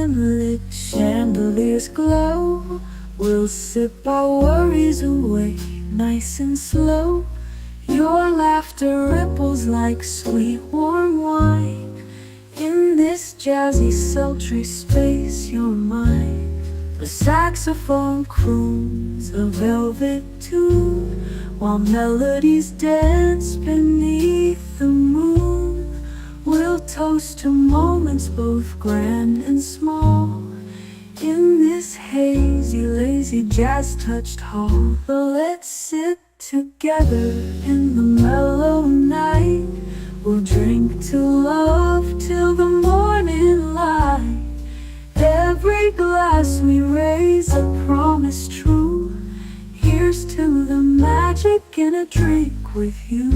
dim-lit chandeliers glow. We'll sip our worries away, nice and slow. Your laughter ripples like sweet warm wine. In this jazzy sultry space you're mine. The saxophone croons a velvet tune, while melodies dance beneath the moon. We'll toast to moments both grand and small, in this hazy, lazy, jazz-touched hall. Let's sit together in the mellow night. We'll drink to love till the morning light. Every glass we raise a promise true. Here's to the magic in a drink with you.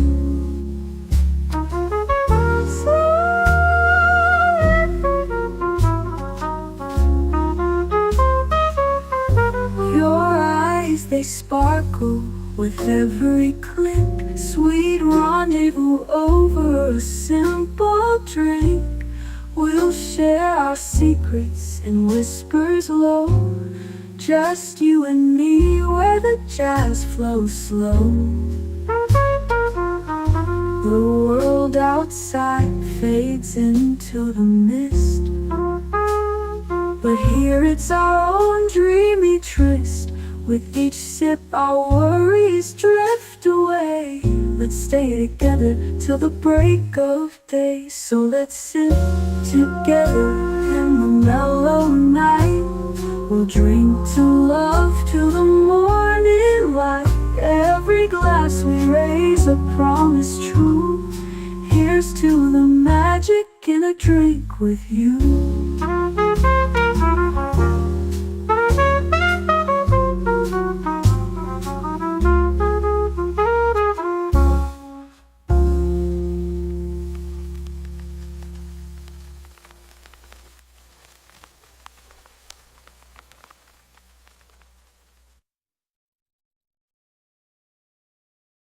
Your eyes, they sparkle with every click. Sweet rendezvous over a simple drink. We'll share our secrets in whispers low, just you and me where the jazz flows slow. The world outside fades into the mist, but here it's our own dreamy tryst. With each sip our worries drift away. Let's stay together till the break of day. So let's sit together in the mellow night. We'll drink to love till the morning light. Every glass we raise a promise true. Here's to the magic in a drink with you.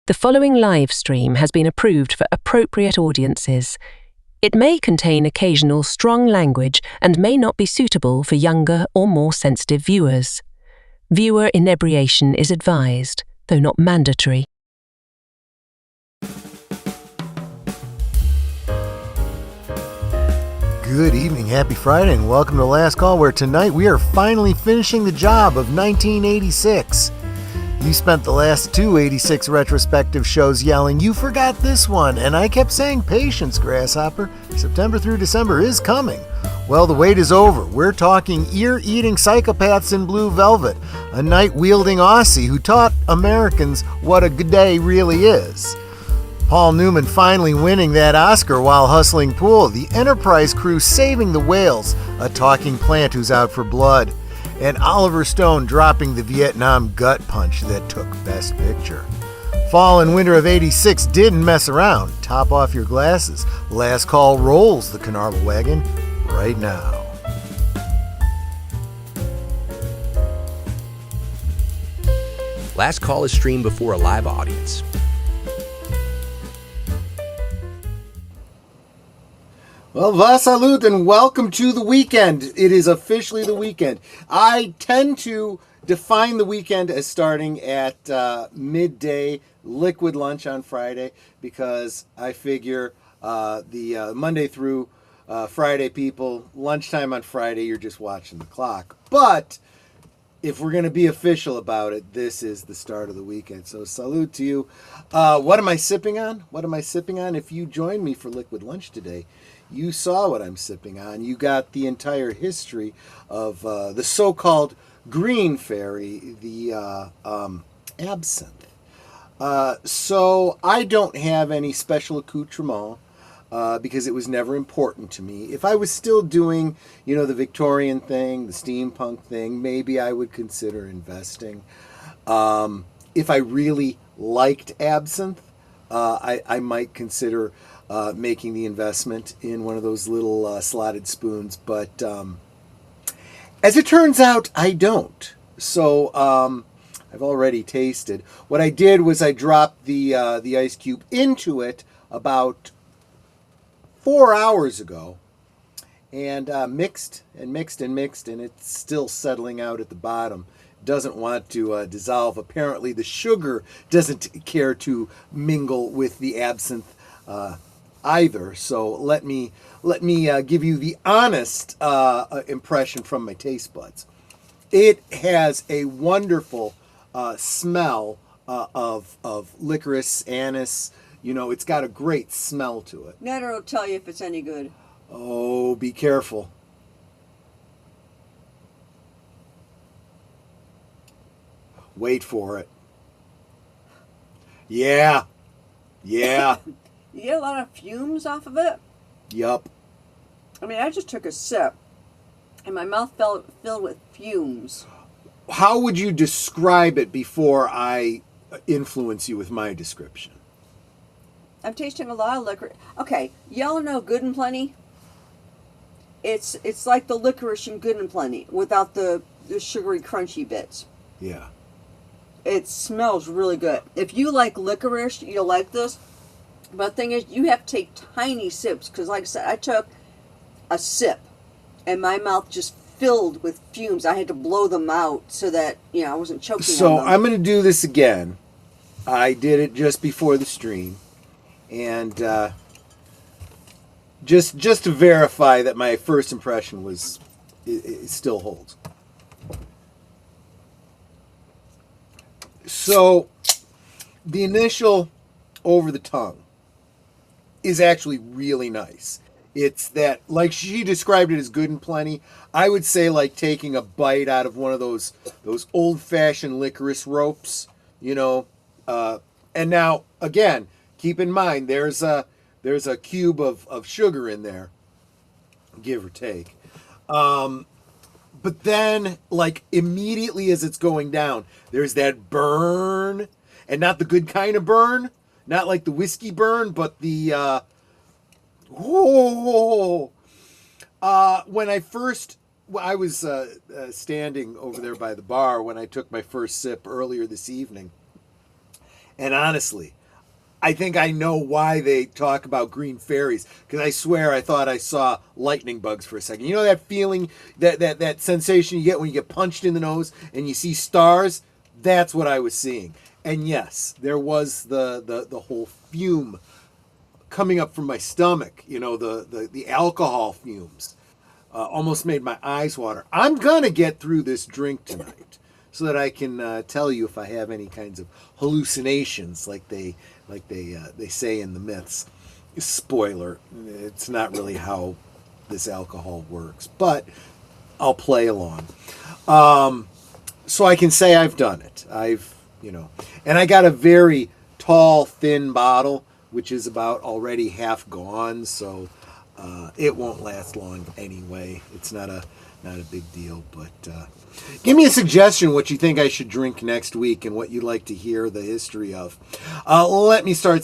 The following live stream has been approved for appropriate audiences. It may contain occasional strong language and may not be suitable for younger or more sensitive viewers. Viewer inebriation is advised, though not mandatory. Good evening, happy Friday, and welcome to Last Call, where tonight we are finally finishing the job of 1986. You spent the last two 86 retrospective shows yelling, "You forgot this one," and I kept saying, "Patience, Grasshopper. September through December is coming." Well, the wait is over. We're talking ear-eating psychopaths in blue velvet, a knife-wielding Aussie who taught Americans what a good day really is. Paul Newman finally winning that Oscar while hustling pool, the Enterprise crew saving the whales, a talking plant who's out for blood, and Oliver Stone dropping the Vietnam gut punch that took Best Picture. Fall and winter of '86 didn't mess around. Top off your glasses. Last Call rolls the Canarble Wagon right now. Last Call is streamed before a live audience. Well, va salute and welcome to the weekend. It is officially the weekend. I tend to define the weekend as starting at midday liquid lunch on Friday, because I figure the Monday through Friday people, lunchtime on Friday, you're just watching the clock. But if we're going to be official about it, this is the start of the weekend. So salute to you. What am I sipping on? What am I sipping on? If you joined me for liquid lunch today, you saw what I'm sipping on. You got the entire history of the so-called green fairy, the absinthe. So I don't have any special accoutrement because it was never important to me. If I was still doing, the Victorian thing, the steampunk thing, maybe I would consider investing. If I really liked absinthe, I might consider making the investment in one of those little slotted spoons. But as it turns out, I don't. So I've already tasted. What I did was I dropped the ice cube into it about 4 hours ago, and mixed and mixed and mixed, and it's still settling out at the bottom. Doesn't want to dissolve. Apparently, the sugar doesn't care to mingle with the absinthe either. So let me give you the honest impression from my taste buds. It has a wonderful smell of licorice, anise. You know, it's got a great smell to it. Netter will tell you if it's any good. Oh, be careful. Wait for it. Yeah. Yeah. You get a lot of fumes off of it. Yup. I mean, I just took a sip, and my mouth filled with fumes. How would you describe it before I influence you with my description? I'm tasting a lot of licorice. Okay, y'all know Good and Plenty? It's like the licorice in Good and Plenty without the sugary crunchy bits. Yeah. It smells really good. If you like licorice, you'll like this. But the thing is, you have to take tiny sips because, like I said, I took a sip and my mouth just filled with fumes. I had to blow them out so that, I wasn't choking So on them. I'm going to do this again. I did it just before the stream. And just to verify that my first impression it still holds. So the initial over the tongue is actually really nice. It's that, like she described it as Good and Plenty. I would say like taking a bite out of one of those old-fashioned licorice ropes, And now, again, keep in mind there's a cube of sugar in there, give or take. But then, like, immediately as it's going down, there's that burn, and not the good kind of burn, not like the whiskey burn, but the when I was standing over there by the bar when I took my first sip earlier this evening, and honestly, I think I know why they talk about green fairies, because I swear I thought I saw lightning bugs for a second. You know that feeling, that sensation you get when you get punched in the nose and you see stars? That's what I was seeing. And yes, there was the whole fume coming up from my stomach, the alcohol fumes. Almost made my eyes water. I'm going to get through this drink tonight so that I can tell you if I have any kinds of hallucinations like they say in the myths. Spoiler, it's not really how this alcohol works, but I'll play along. So I can say I've done it. And I got a very tall, thin bottle, which is about already half gone, so it won't last long anyway. It's not a big deal, but give me a suggestion what you think I should drink next week and what you'd like to hear the history of. Let me start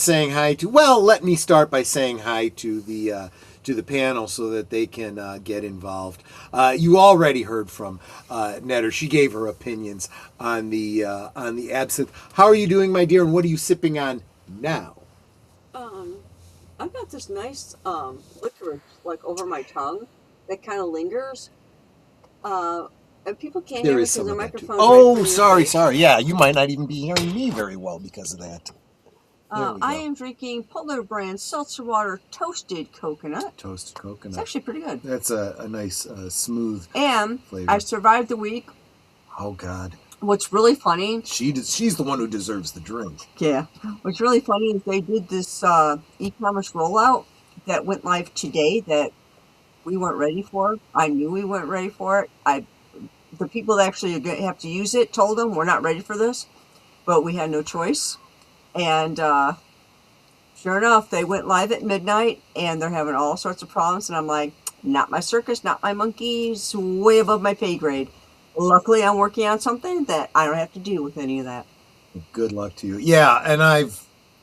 by saying hi to the panel so that they can get involved. You already heard from Netter. She gave her opinions on the absinthe. How are you doing, my dear, and what are you sipping on now? I've got this nice licorice like over my tongue that kind of lingers. And people can't hear me because the microphone's Oh, sorry. Yeah, you might not even be hearing me very well because of that. I am drinking Polar brand seltzer water toasted coconut. Toasted coconut. It's actually pretty good. That's a nice smooth and flavor. I survived the week. Oh, God. What's really funny... She's the one who deserves the drink. Yeah. What's really funny is they did this e-commerce rollout that went live today that we weren't ready for. I knew we weren't ready for it. The people that actually are going to have to use it told them we're not ready for this, but we had no choice. And sure enough, they went live at midnight, and they're having all sorts of problems. And I'm like, not my circus, not my monkeys, way above my pay grade. Luckily, I'm working on something that I don't have to deal with any of that. Good luck to you. Yeah, and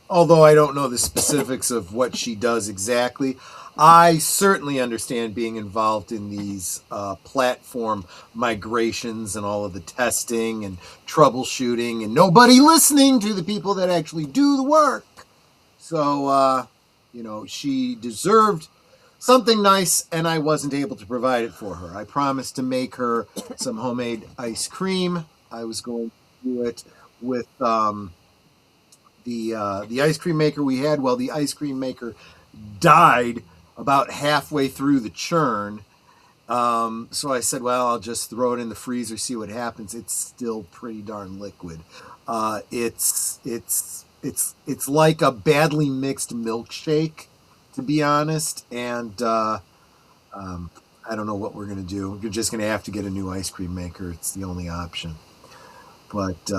although I don't know the specifics of what she does exactly, I certainly understand being involved in these platform migrations and all of the testing and troubleshooting and nobody listening to the people that actually do the work. So, she deserved something nice, and I wasn't able to provide it for her. I promised to make her some homemade ice cream. I was going to do it with the ice cream maker we had. Well, the ice cream maker died about halfway through the churn. So I said, well, I'll just throw it in the freezer, see what happens. It's still pretty darn liquid. It's like a badly mixed milkshake, to be honest. And I don't know what we're gonna do. You're just gonna have to get a new ice cream maker. It's the only option. But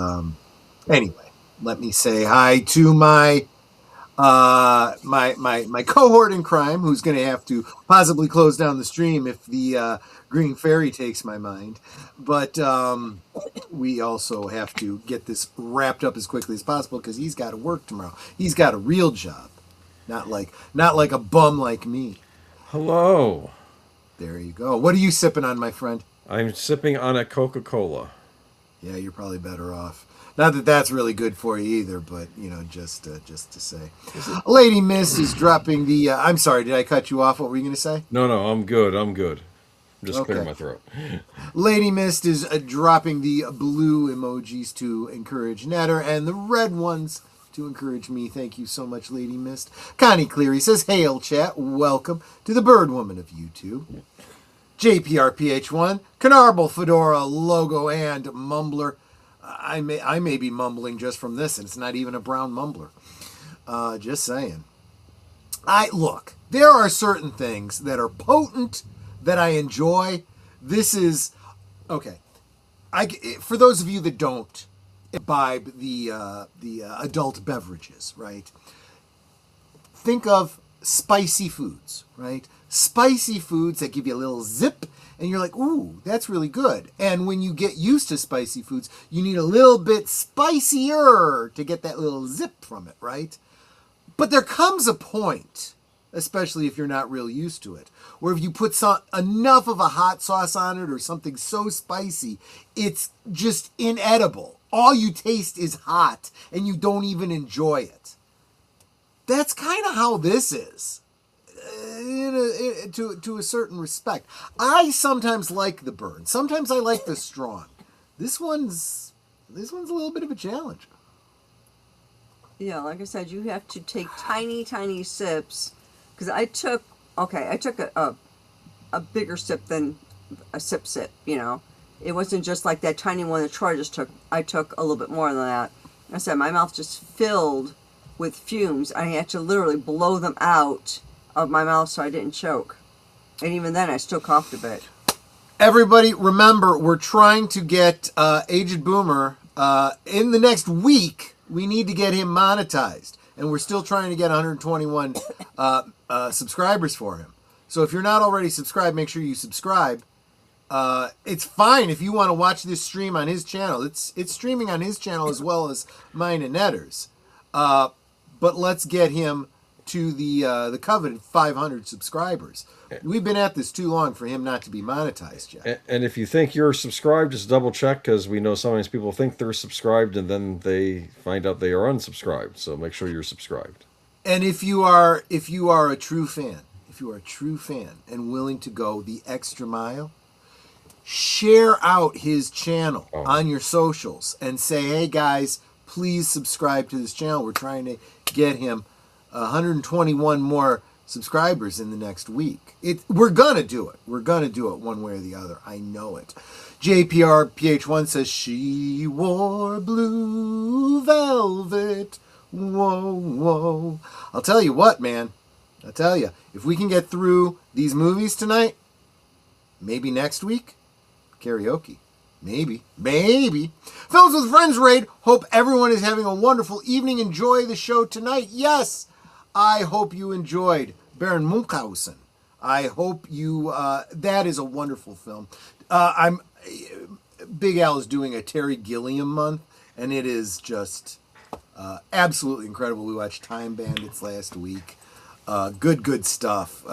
anyway, let me say hi to my my cohort in crime, who's going to have to possibly close down the stream if the green fairy takes my mind. But we also have to get this wrapped up as quickly as possible because he's got to work tomorrow. He's got a real job, not like a bum like me. Hello. There you go. What are you sipping on, my friend? I'm sipping on a Coca-Cola. Yeah, you're probably better off. Not that that's really good for you either, but, you know, just to say. Lady Mist is dropping the... I'm sorry, did I cut you off? What were you going to say? No, I'm good. I'm just Okay. clearing my throat. Lady Mist is dropping the blue emojis to encourage Netter and the red ones to encourage me. Thank you so much, Lady Mist. Connie Cleary says, hail, chat. Welcome to the Bird Woman of YouTube. JPRPH1, Canarble Fedora logo and mumbler. I may be mumbling just from this, and it's not even a brown mumbler. Just saying. Look, there are certain things that are potent that I enjoy. This is okay. For those of you that don't imbibe the adult beverages, right? Think of spicy foods, right? Spicy foods that give you a little zip, and you're like, ooh, that's really good. And when you get used to spicy foods, you need a little bit spicier to get that little zip from it, right? But there comes a point, especially if you're not real used to it, where if you put enough of a hot sauce on it or something so spicy, it's just inedible. All you taste is hot, and you don't even enjoy it. That's kind of how this is. To a certain respect. I sometimes like the burn. Sometimes I like the strong. This one's a little bit of a challenge. Yeah, like I said, you have to take tiny, tiny sips. Because I took a bigger sip than a sip, you know. It wasn't just like that tiny one that Troy just took. I took a little bit more than that. I said my mouth just filled with fumes. I had to literally blow them out of my mouth so I didn't choke. And even then, I still coughed a bit. Everybody, remember, we're trying to get Aged Boomer in the next week. We need to get him monetized. And we're still trying to get 121 subscribers for him. So if you're not already subscribed, make sure you subscribe. It's fine if you want to watch this stream on his channel. It's streaming on his channel as well as mine and Netter's. But let's get him to the coveted 500 subscribers. We've been at this too long for him not to be monetized yet. And if you think you're subscribed, just double check, because we know sometimes people think they're subscribed and then they find out they are unsubscribed. So make sure you're subscribed. And if you are a true fan, and willing to go the extra mile, share out his channel on your socials and say, hey guys, please subscribe to this channel. We're trying to get him 121 more subscribers in the next week. We're gonna do it. We're gonna do it one way or the other. I know it. JPRPH1 says she wore blue velvet. Whoa, whoa. I'll tell you what, man. I'll tell you, if we can get through these movies tonight, maybe next week, karaoke. Maybe. Films with Friends raid. Hope everyone is having a wonderful evening. Enjoy the show tonight. Yes, I hope you enjoyed Baron Munchausen. I hope you, that is a wonderful film. Big Al is doing a Terry Gilliam month, and it is just absolutely incredible. We watched Time Bandits last week. Good stuff.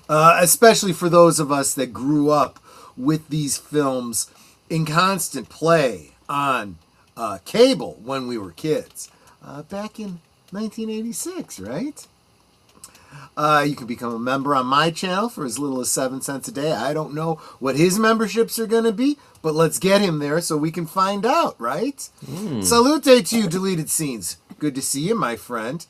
Especially for those of us that grew up with these films in constant play on cable when we were kids. Back in 1986, right? You can become a member on my channel for as little as 7 cents a day. I don't know what his memberships are going to be, but let's get him there so we can find out, right? Salute to you, Deleted Scenes. Good to see you, my friend.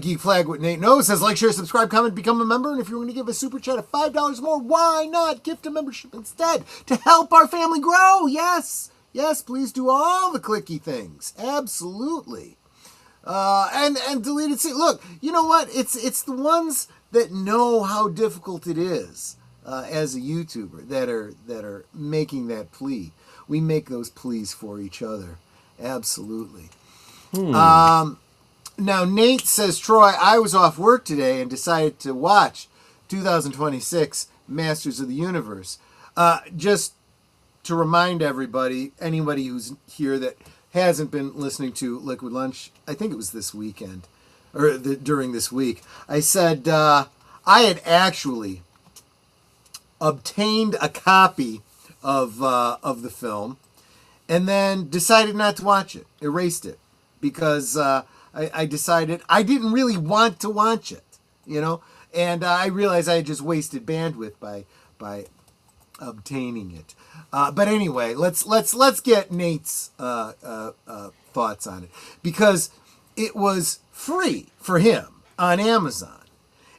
Geek Flag with Nate Knows says, like, share, subscribe, comment, become a member. And if you're going to give a super chat of $5 more, why not gift a membership instead to help our family grow? Yes, please do all the clicky things. Absolutely. And Deleted Scenes. Look, you know what? It's the ones that know how difficult it is as a YouTuber that are making that plea. We make those pleas for each other. Absolutely. Now, Nate says, Troy, I was off work today and decided to watch 2026 Masters of the Universe. Just to remind everybody, anybody who's here that hasn't been listening to Liquid Lunch, I think it was this weekend, or during this week, I said I had actually obtained a copy of the film and then decided not to watch it, erased it, because I decided I didn't really want to watch it, and I realized I had just wasted bandwidth by obtaining it. But anyway, let's get Nate's thoughts on it, because it was free for him on Amazon.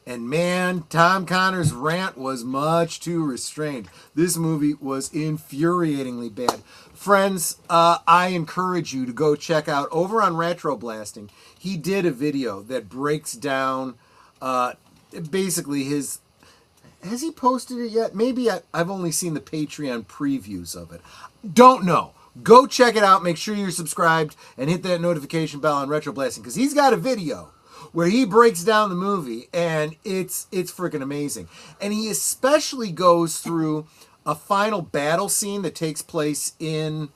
And man, Tom Connor's rant was much too restrained. This movie was infuriatingly bad. Friends, I encourage you to go check out, over on Retro Blasting, he did a video that breaks down basically his... Has he posted it yet? Maybe I've only seen the Patreon previews of it. Don't know. Go check it out. Make sure you're subscribed and hit that notification bell on Retro Blasting, because he's got a video where he breaks down the movie, and it's freaking amazing. And he especially goes through a final battle scene that takes place in,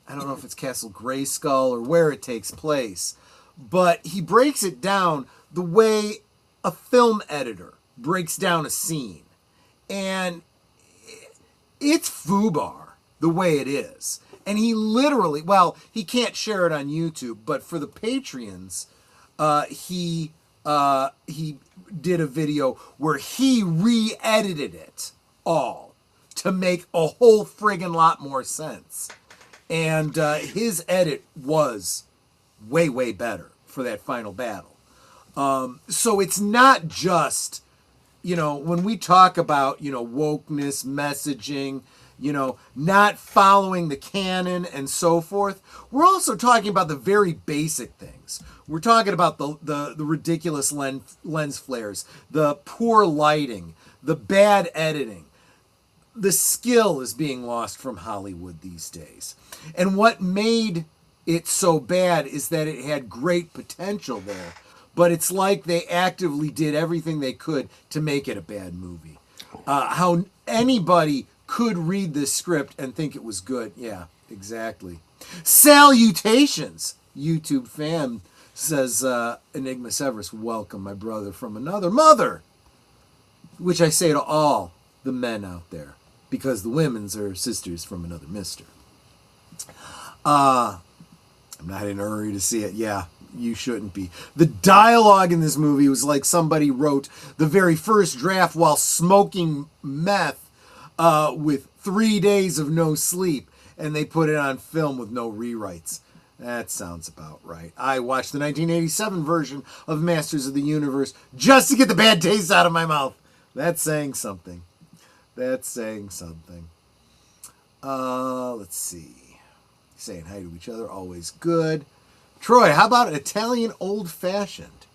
I don't know if it's Castle Grayskull or where it takes place, but he breaks it down the way a film editor breaks down a scene. And it's FUBAR the way it is. And he literally, well, he can't share it on YouTube, but for the Patreons, he did a video where he re-edited it all to make a whole friggin' lot more sense. And his edit was way, way better for that final battle. So it's not just, when we talk about, wokeness, messaging, not following the canon and so forth, we're also talking about the very basic things. We're talking about the ridiculous lens flares, the poor lighting, the bad editing. The skill is being lost from Hollywood these days. And what made it so bad is that it had great potential there, but it's like they actively did everything they could to make it a bad movie. How anybody could read this script and think it was good. Yeah, exactly. Salutations, YouTube fam, says Enigma Severus. Welcome, my brother from another mother. Which I say to all the men out there, because the women's are sisters from another mister. I'm not in a hurry to see it. Yeah, you shouldn't be. The dialogue in this movie was like somebody wrote the very first draft while smoking meth with 3 days of no sleep, and they put it on film with no rewrites. That sounds about right. I watched the 1987 version of Masters of the Universe just to get the bad taste out of my mouth. That's saying something. Let's see. Saying hi to each other, always good. Troy, how about Italian old-fashioned?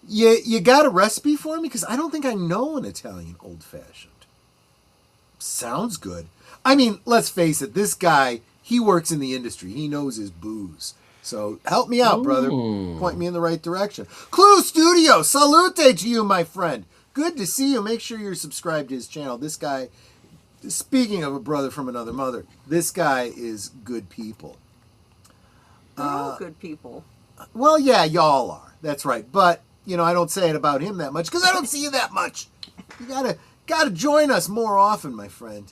You got a recipe for me? Because I don't think I know an Italian old-fashioned. Sounds good. I mean, let's face it, this guy, he works in the industry. He knows his booze. So help me out, brother. Point me in the right direction. Clue Studio, salute to you, my friend. Good to see you. Make sure you're subscribed to his channel. This guy, speaking of a brother from another mother, this guy is good people. They're all good people. Well, yeah, y'all are. That's right. But, I don't say it about him that much because I don't see you that much. You gotta join us more often, my friend.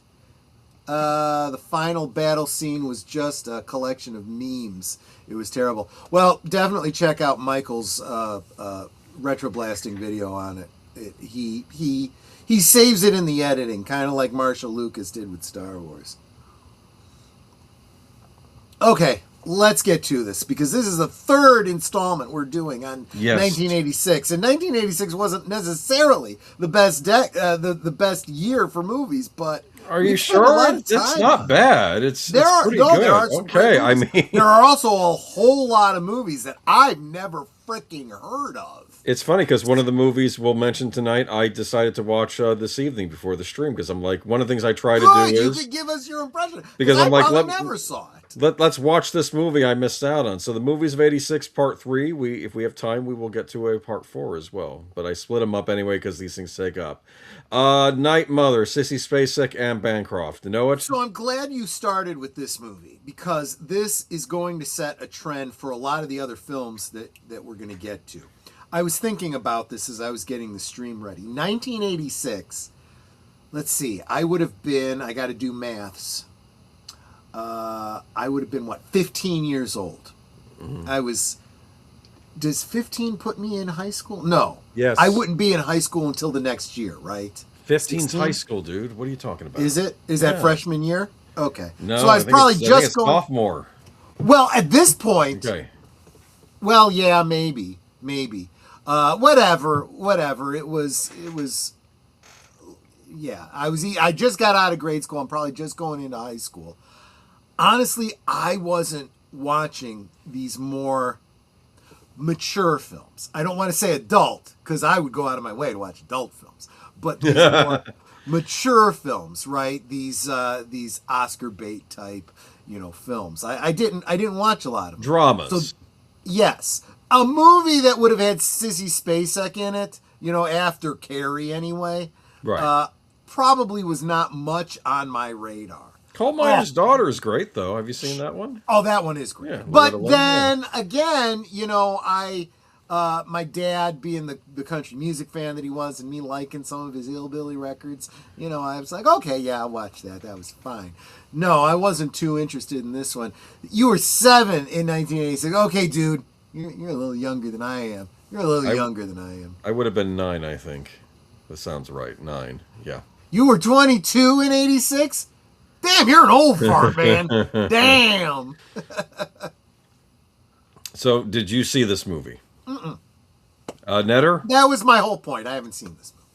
The final battle scene was just a collection of memes. It was terrible. Well, definitely check out Michael's retroblasting video on it. He saves it in the editing, kind of like Marshall Lucas did with Star Wars. Okay, let's get to this, because this is the third installment we're doing on 1986, and 1986 wasn't necessarily the best the best year for movies, but are you sure? It's not bad. It's pretty good. There are some okay, I mean, there are also a whole lot of movies that I've never freaking heard of. It's funny because one of the movies we'll mention tonight, I decided to watch this evening before the stream, because I'm like, one of the things I try to do is you could give us your impression, because I'm like, never saw it. Let's watch this movie I missed out on. So the movies of '86, Part 3. If we have time, we will get to a Part 4 as well. But I split them up anyway because these things take up. Night Mother, Sissy Spacek, and Bancroft. Know it? So I'm glad you started with this movie, because this is going to set a trend for a lot of the other films that we're going to get to. I was thinking about this as I was getting the stream ready. 1986, let's see, I would have been, I got to do maths. I would have been, 15 years old. Mm-hmm. Does 15 put me in high school? No. Yes. I wouldn't be in high school until the next year, right? 15's high school, dude. What are you talking about? Is it? Is that freshman year? Okay. No, so I was probably just going sophomore. Well, at this point. Okay. Well, yeah, maybe. Whatever. It was. Yeah, I just got out of grade school. I'm probably just going into high school. Honestly, I wasn't watching these more mature films. I don't want to say adult, because I would go out of my way to watch adult films, but these more mature films, right? These Oscar bait type, films. I didn't watch a lot of them. Dramas. So, yes, a movie that would have had Sissy Spacek in it, after Carrie anyway. Right. Probably was not much on my radar. Coal Miner's Daughter is great, though. Have you seen that one? Oh, that one is great. Yeah, but then again, my dad being the country music fan that he was, and me liking some of his hillbilly records, I was like, okay, yeah, I'll watch that. That was fine. No, I wasn't too interested in this one. You were 7 in 1986. Okay, dude, you're a little younger than I am. You're a little younger than I am. I would have been 9, I think. That sounds right. 9. Yeah. You were 22 in 86? Damn, you're an old fart, man. Damn. So, did you see this movie? Mm-mm. Netter? That was my whole point. I haven't seen this movie.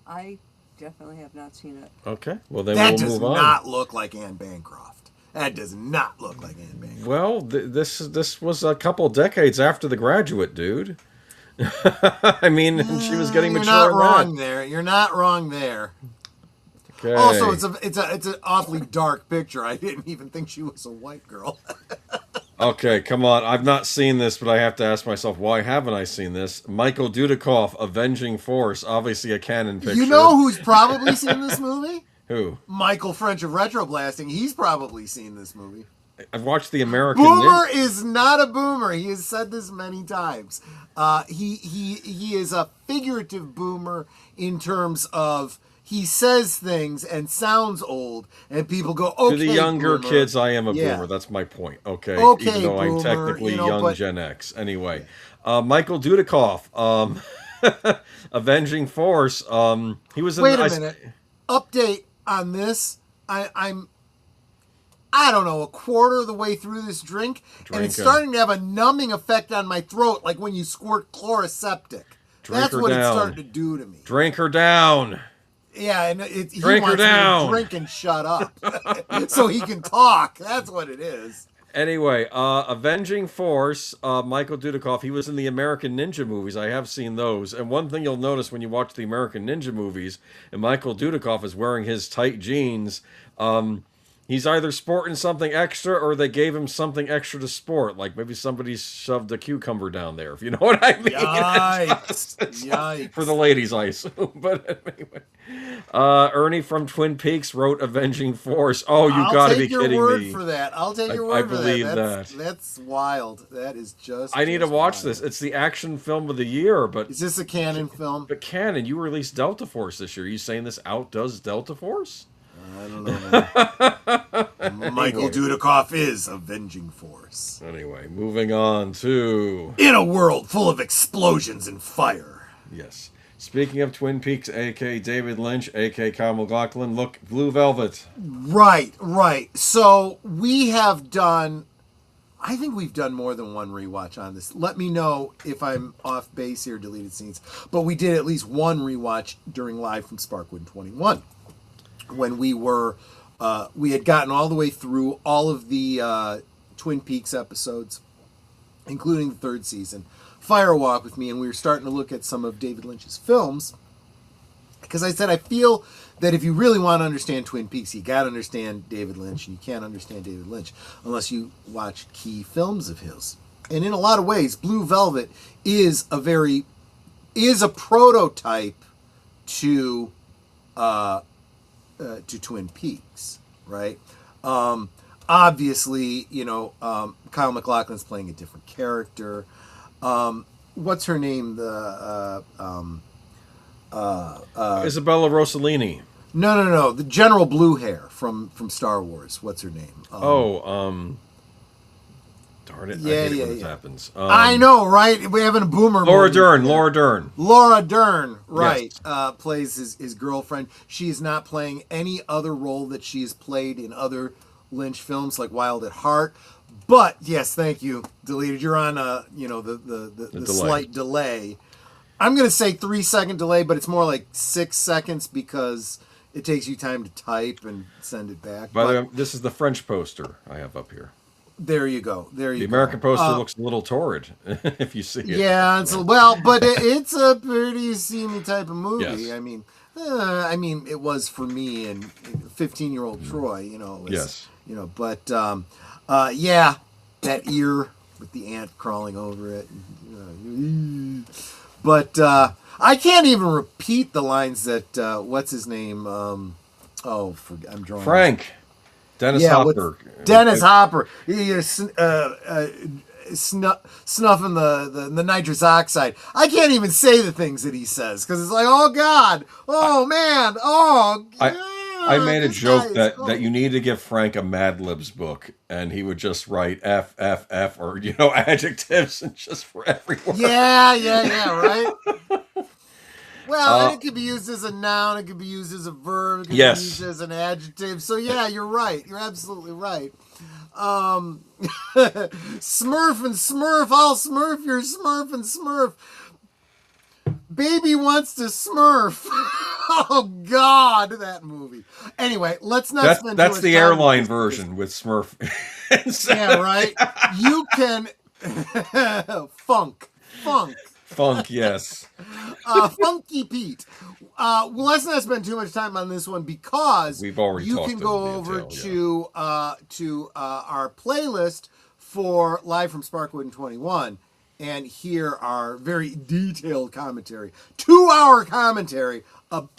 I definitely have not seen it. Okay, well then we'll move on. That does not look like Anne Bancroft. That does not look like Anne Bancroft. Well, this was a couple decades after The Graduate, dude. I mean, she was getting mature. You're not wrong there. You're not wrong there. Okay. Also, it's an awfully dark picture. I didn't even think she was a white girl. Okay, come on. I've not seen this, but I have to ask myself, why haven't I seen this? Michael Dudikoff, Avenging Force, obviously a canon picture. You know who's probably seen this movie? Who? Michael French of Retroblasting. He's probably seen this movie. I've watched the American Boomer is not a boomer. He has said this many times. He is a figurative boomer in terms of he says things and sounds old, and people go, okay, to the younger boomer. kids, I am a boomer. Yeah. That's my point. Okay, okay, even though boomer, I'm technically young Gen X. Anyway, Michael Dudikoff, Avenging Force. He was in. Wait a minute. Update on this. I'm I don't know, a quarter of the way through this drink, and it's starting to have a numbing effect on my throat, like when you squirt chloroseptic. That's what it's starting to do to me. Drink her down. Yeah, and he drink wants her down. Me to drink and shut up so he can talk. That's what it is. Anyway, Avenging Force, Michael Dudikoff, he was in the American Ninja movies. I have seen those. And one thing you'll notice when you watch the American Ninja movies, and Michael Dudikoff is wearing his tight jeans, he's either sporting something extra or they gave him something extra to sport. Like maybe somebody shoved a cucumber down there, if you know what I mean. Yikes. Yikes. For the ladies, I assume. But anyway. Ernie from Twin Peaks wrote Avenging Force. Oh, you got to be kidding me. I'll take your word for that. I'll take your word for that. I believe that. That's wild. That is just I need to watch wild. this. It's the action film of the year, but... Is this a canon film? But canon, you released Delta Force this year. Are you saying this outdoes Delta Force? I don't know. Michael Dudikoff is avenging force. Anyway, moving on to... In a world full of explosions and fire. Yes. Speaking of Twin Peaks, a.k.a. David Lynch, a.k.a. Kyle MacLachlan, look, Blue Velvet. Right. So we have done... I think we've done more than one rewatch on this. Let me know if I'm off base here, deleted scenes. But we did at least one rewatch during Live from Sparkwood 21. When we were... we had gotten all the way through all of the Twin Peaks episodes, including the third season. Fire Walk with me, and we were starting to look at some of David Lynch's films. Because I said, I feel that if you really want to understand Twin Peaks, you got to understand David Lynch, and you can't understand David Lynch unless you watch key films of his. And in a lot of ways, Blue Velvet is a prototype to Twin Peaks, right? Obviously, Kyle MacLachlan's playing a different character. What's her name? Isabella Rossellini. No. The General Blue Hair from Star Wars. What's her name? Darn it. Yeah, I hate it when this happens. I know, right? We're having a boomer Laura movie. Dern. Laura Dern, right. Yes. Plays his girlfriend. She is not playing any other role that she has played in other Lynch films like Wild at Heart. But, yes, thank you, deleted. You're on, the slight delay. I'm going to say 3-second delay, but it's more like 6 seconds because it takes you time to type and send it back. By the way, this is the French poster I have up here. There you go. The American poster looks a little torrid, if you see it. Yeah, but it's a pretty seamy type of movie. Yes. I mean, it was for me and 15-year-old Troy. Yes. But that ear with the ant crawling over it. But I can't even repeat the lines that what's his name? I'm drawing Frank. Dennis Hopper. Dennis Hopper. Snuffing the nitrous oxide. I can't even say the things that he says because it's like, oh God, oh man, oh. I made a joke that you need to give Frank a Mad Libs book, and he would just write F, F, F, or adjectives and just for every word. Yeah, right. Well, and it could be used as a noun, it could be used as a verb, it could be used as an adjective. So yeah, you're right. You're absolutely right. Smurf and Smurf, I'll Smurf your Smurf and Smurf. Baby wants to Smurf. Oh God, that movie. Anyway, let's not spend too much time. That's the airline version with Smurf. Yeah, right. You can Funk, yes. Funky Pete. Let's not spend too much time on this one because we've already you can go over to our playlist for Live from Sparkwood and 21 and hear our very detailed commentary. 2-hour commentary.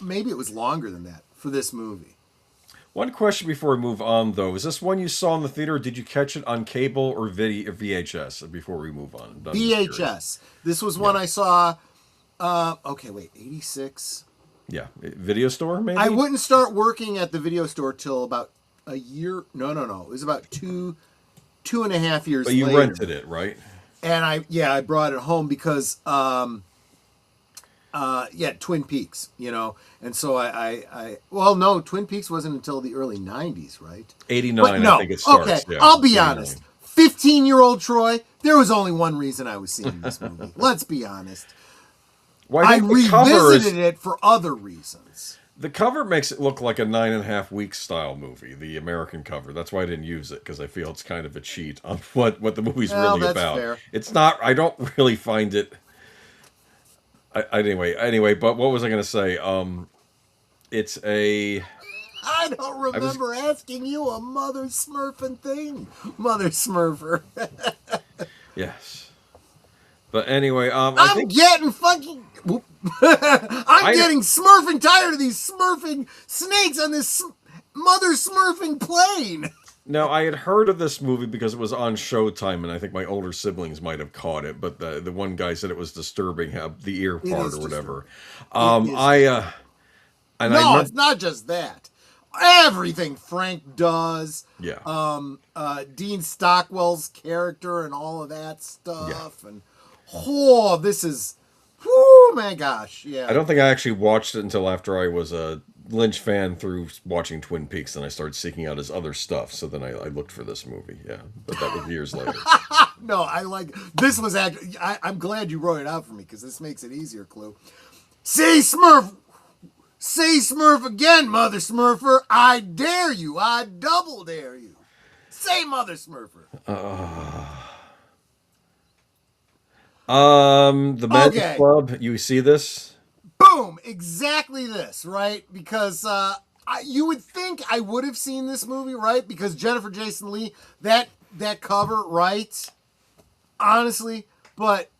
Maybe it was longer than that for this movie. One question before we move on, though. Is this one you saw in the theater, or did you catch it on cable or VHS before we move on? VHS. This was one I saw, 86. Yeah. Video store, maybe? I wouldn't start working at the video store till about a year. No. It was about 2.5 years later. But you rented it, right? And I brought it home because, Twin Peaks, and so Twin Peaks wasn't until the early 90s, right? 89, I think it starts. Okay, yeah, I'll be 89. honest. 15-year-old Troy, there was only one reason I was seeing this movie. Let's be honest. Well, I revisited it for other reasons. The cover makes it look like a 9.5 week style movie, the American cover. That's why I didn't use it, because I feel it's kind of a cheat on what the movie's really about. Fair. It's not, I don't really find it... Anyway, but what was I going to say? It's a... I don't remember asking you a Mother Smurfing thing. Mother Smurfer. Yes. But anyway, I'm getting fucking... I'm getting smurfing tired of these smurfing snakes on this Mother Smurfing plane. Now, I had heard of this movie because it was on Showtime, and I think my older siblings might have caught it, but the one guy said it was disturbing, the ear part or whatever. It's not just that. everything Frank does. Yeah. Dean Stockwell's character and all of that stuff. Yeah. And this is, whoo, my gosh, yeah. I don't think I actually watched it until after I was a Lynch fan through watching Twin Peaks, and I started seeking out his other stuff. So then I looked for this movie. Yeah, but that was years later. No, I like this was actually. I'm glad you wrote it out for me because this makes it easier. Clue. Say Smurf again, Mother Smurfer. I dare you. I double dare you. Say Mother Smurfer. The Men's Club. You see this? Boom! Exactly this, right? Because you would think I would have seen this movie, right? Because Jennifer Jason Leigh, that cover, right? Honestly, but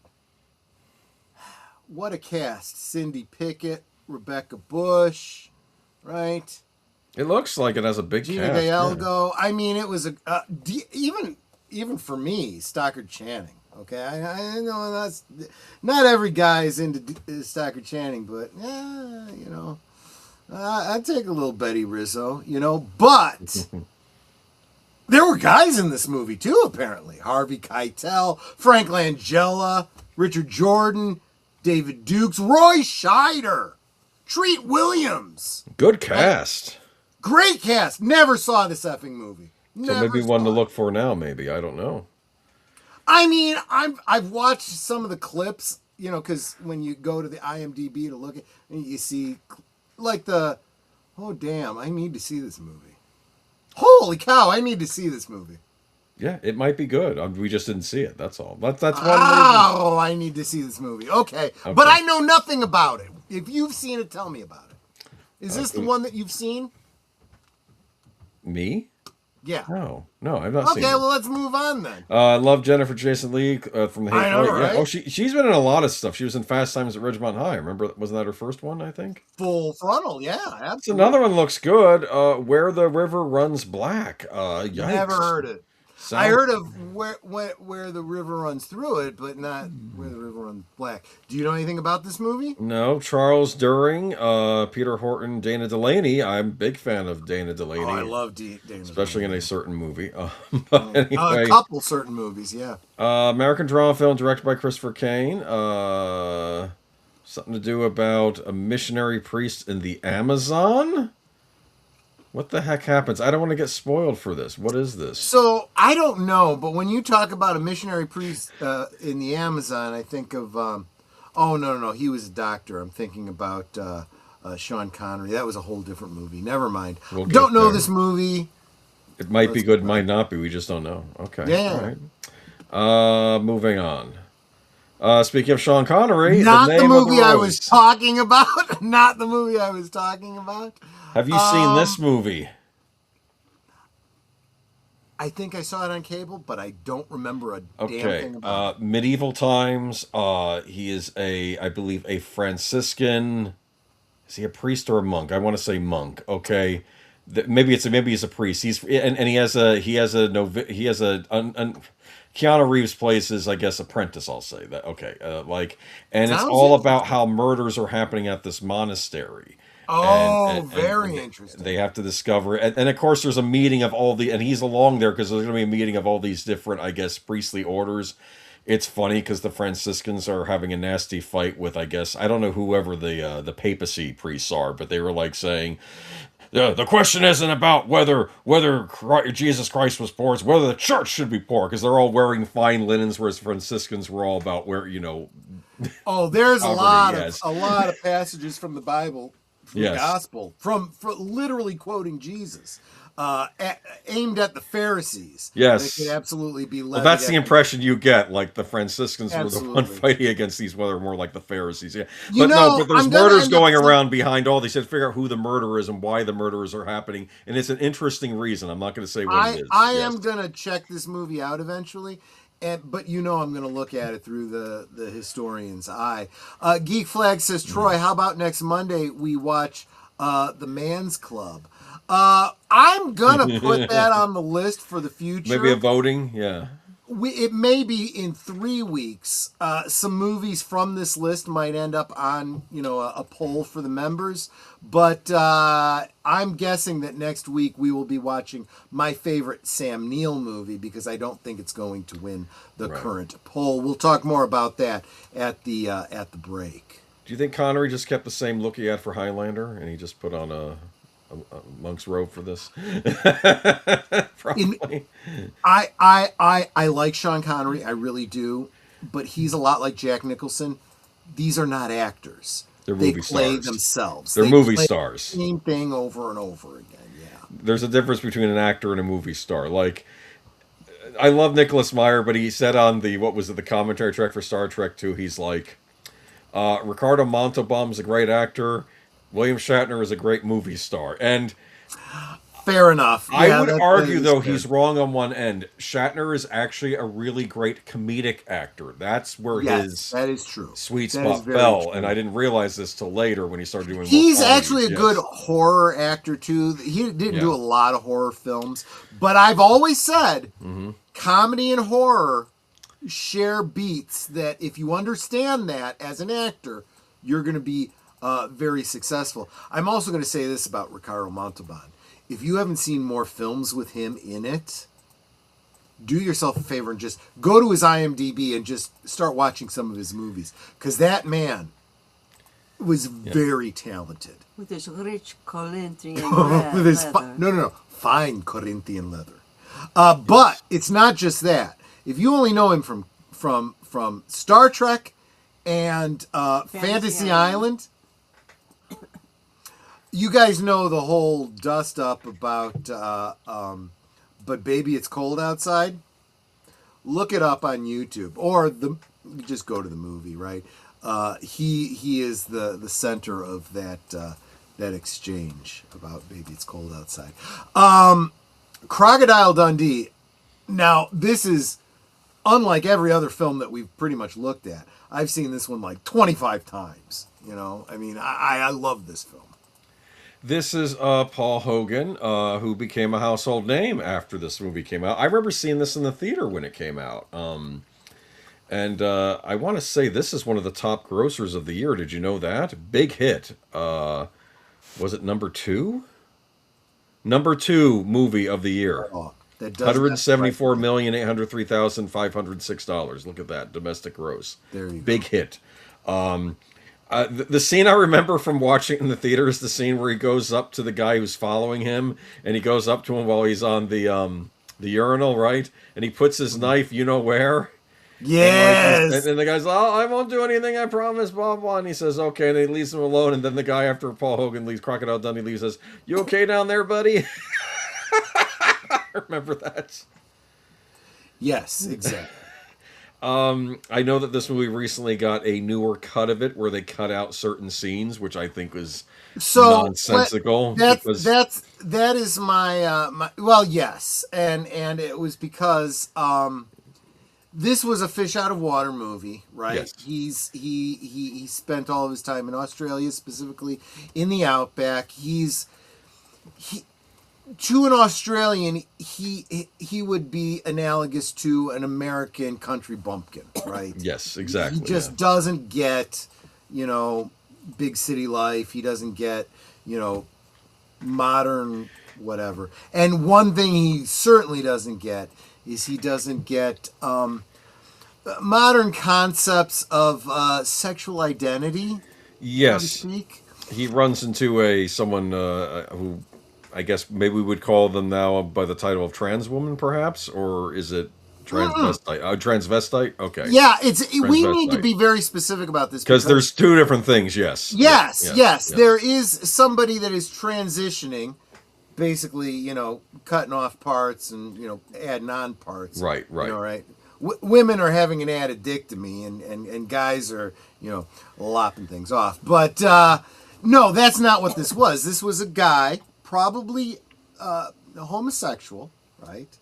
what a cast! Cindy Pickett, Rebecca Bush, right? It looks like it has a big Gina cast. Gallego. Yeah. I mean, it was even for me, Stockard Channing. Okay, I know that's not every guy is into Stockard Channing, but I'd take a little Betty Rizzo, but there were guys in this movie too, apparently. Harvey Keitel, Frank Langella, Richard Jordan, David Dukes, Roy Scheider, Treat Williams. Good cast. Great cast. Never saw this effing movie. So maybe one to look for now, maybe. I don't know. I mean, I've watched some of the clips, because when you go to the IMDb to look at, and you see, like oh damn, I need to see this movie. Holy cow, I need to see this movie. Yeah, it might be good. We just didn't see it. That's all. That's one. Oh, I need to see this movie. Okay, but I know nothing about it. If you've seen it, tell me about it. Is this the one that you've seen? Me? Yeah. No, I've not seen it. Okay, well, let's move on then. I love Jennifer Jason Leigh from The I know, Hateful Eight. right? Yeah. Oh, she's been in a lot of stuff. She was in Fast Times at Ridgemont High. Remember, wasn't that her first one, I think? Full Frontal, yeah, absolutely. So another one looks good. Where the River Runs Black. Yikes. Never heard it. I heard of where the river runs through it, but not where the river runs black. Do you know anything about this movie? No. Charles During, Peter Horton, Dana Delaney. I'm a big fan of Dana Delaney. Oh, I love Dana especially Delaney. in a certain movie. But anyway, a couple certain movies, yeah. American drama film directed by Christopher Kane. Something to do about a missionary priest in the Amazon. What the heck happens? I don't want to get spoiled for this. What is this? So, I don't know, but when you talk about a missionary priest in the Amazon, I think of, no, he was a doctor. I'm thinking about Sean Connery. That was a whole different movie. Never mind. Don't know this movie. It might be good, might not be. We just don't know. Okay. Yeah. All right. Moving on. Speaking of Sean Connery, not the the movie I was Rose. talking about. Not the movie I was talking about. Have you seen this movie? I think I saw it on cable, but I don't remember a damn thing about it. Medieval times. He is I believe, a Franciscan. Is he a priest or a monk? I want to say monk. Okay, maybe he's a priest. Keanu Reeves plays his, I guess, apprentice. I'll say that. Okay, and it's all about how murders are happening at this monastery. Very interesting. They have to discover it. And of course, there's a meeting of and he's along there because there's going to be a meeting of all these different, I guess, priestly orders. It's funny because the Franciscans are having a nasty fight with, I guess, I don't know whoever the papacy priests are, but they were like saying, the question isn't about whether Jesus Christ was poor, it's whether the church should be poor, because they're all wearing fine linens, whereas Franciscans were all about there's poverty, a lot of passages from the Bible. The gospel from literally quoting Jesus, aimed at the Pharisees. Yes, they could absolutely be. Well, that's the impression you get. Like the Franciscans were the one fighting against these, whether more like the Pharisees. Yeah, but there's murders going around behind all these. They figure out who the murderer is and why the murderers are happening, and it's an interesting reason. I'm not going to say what it is. I am going to check this movie out eventually. But I'm going to look at it through the historian's eye. Geek Flag says, Troy, how about next Monday we watch The Man's Club? I'm going to put that on the list for the future. Maybe a voting, yeah. it may be in 3 weeks. Some movies from this list might end up on, a poll for the members. But I'm guessing that next week we will be watching my favorite Sam Neill movie, because I don't think it's going to win the current poll. We'll talk more about that at the break. Do you think Connery just kept the same look he had for Highlander, and he just put on a monk's robe for this? Probably. I like Sean Connery, I really do, but he's a lot like Jack Nicholson. These are not actors. They play themselves. They're movie stars. Same thing over and over again. Yeah. There's a difference between an actor and a movie star. Like, I love Nicholas Meyer, but he said on the commentary track for Star Trek 2, he's like, Ricardo Montalban's a great actor. William Shatner is a great movie star. And fair enough. Yeah, I would argue, though, he's wrong on one end. Shatner is actually a really great comedic actor. That's where his that is true. Sweet spot fell. True. And I didn't realize this till later when he started doing He's actually a good horror actor, too. He didn't do a lot of horror films. But I've always said comedy and horror share beats that if you understand that as an actor, you're going to be very successful. I'm also going to say this about Ricardo Montalban. If you haven't seen more films with him in it, do yourself a favor and just go to his IMDb and just start watching some of his movies. Because that man was very talented. With his rich Corinthian leather. With his fine Corinthian leather. But it's not just that. If you only know him from Star Trek and Fantasy Island, you guys know the whole dust up about But Baby It's Cold Outside. Look it up on YouTube, or just go to the movie, right? He is the center of that exchange about Baby It's Cold Outside. Crocodile Dundee. Now, this is unlike every other film that we've pretty much looked at. I've seen this one like 25 times. I mean, I love this film. This is Paul Hogan, who became a household name after this movie came out. I remember seeing this in the theater when it came out. And I want to say this is one of the top grossers of the year. Did you know that? Big hit. Was it number 2? Number 2 movie of the year. $174,803,506. Look at that. Domestic gross. There you go. Big hit. The scene I remember from watching in the theater is the scene where he goes up to the guy who's following him, and he goes up to him while he's on the urinal, right? And he puts his knife, you know where? Yes. And the guy's, I won't do anything, I promise, blah, blah. And he says, okay, and he leaves him alone. And then the guy, after Paul Hogan leaves, Crocodile Dundee leaves, says, you okay down there, buddy? I remember that. Yes, exactly. I know that this movie recently got a newer cut of it where they cut out certain scenes, which I think was nonsensical. That is my well, yes, and it was because this was a fish out of water movie, right? Yes. He spent all of his time in Australia, specifically in the outback. To an Australian, he would be analogous to an American country bumpkin, right? Yes, exactly. He just doesn't get, big city life. He doesn't get, modern whatever. And one thing he certainly doesn't get is he doesn't get modern concepts of sexual identity. Yes. So to speak. He runs into someone who I guess maybe we would call them now by the title of trans woman, perhaps, or is it transvestite? Transvestite? Okay. Yeah, we need to be very specific about this because there's two different things. Yes. Yes. There is somebody that is transitioning, basically, cutting off parts and adding on parts. Right. Right. Women are having an addictomy, and guys are lopping things off. But no, that's not what this was. This was a guy, probably homosexual, right,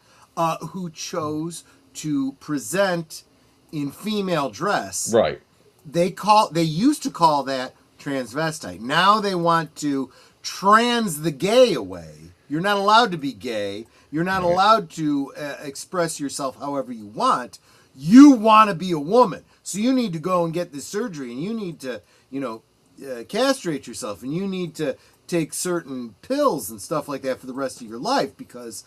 who chose to present in female dress. Right. They used to call that transvestite. Now they want to trans the gay away. You're not allowed to be gay. You're not allowed to express yourself however you want. You want to be a woman. So you need to go and get this surgery, and you need to, castrate yourself, and you need to take certain pills and stuff like that for the rest of your life because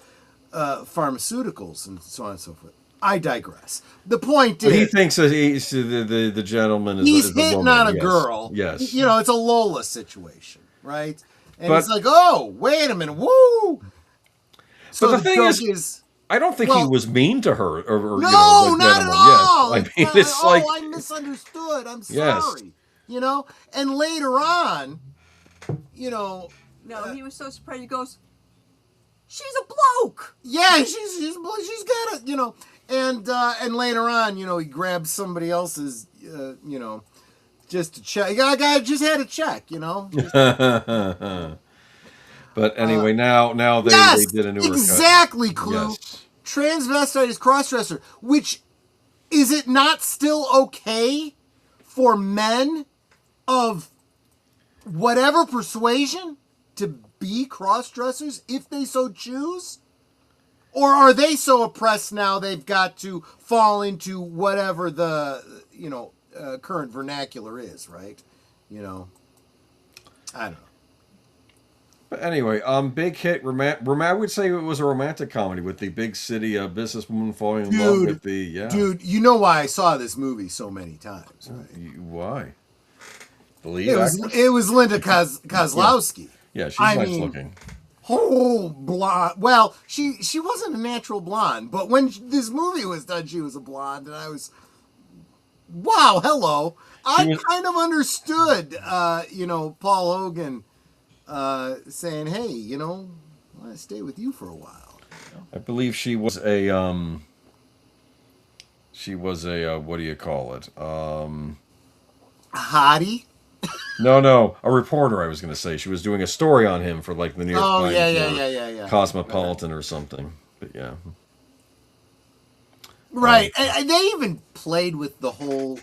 pharmaceuticals and so on and so forth. I digress. The point is, he thinks that the gentleman is he's a hitting woman. on a Yes. girl. Yes. It's a Lola situation, right? And But- it's like, oh, wait a minute, woo! So But the thing joke is, I don't think he was mean to her. Or no, the not at gentleman. all. Yes. I mean, it's like, I misunderstood. I'm Yes. sorry. And later on, No, he was so surprised. He goes, "She's a bloke." yeah, she's got it, and later on, he grabs somebody else's, just to check. I just had to check, But anyway, now they did a newer exactly, cut. Clue. Yes. Transvestite is crossdresser, which is it not still okay for men of whatever persuasion to be crossdressers if they so choose? Or are they so oppressed now they've got to fall into whatever the current vernacular is, right? I don't know. But anyway, big hit. I would say it was a romantic comedy with the big city businesswoman falling in love with the Dude, you know why I saw this movie so many times, right? Why? It was Linda Kozlowski. Yeah, she's nice looking. Oh, blonde. Well, she wasn't a natural blonde, but when this movie was done, she was a blonde, and I was, wow, hello. I kind of understood, Paul Hogan saying, hey, I want to stay with you for a while. I believe she was a what do you call it? A hottie? No, a reporter. I was going to say she was doing a story on him for like the New York Times yeah. Cosmopolitan or something. But yeah, right. And they even played with the whole,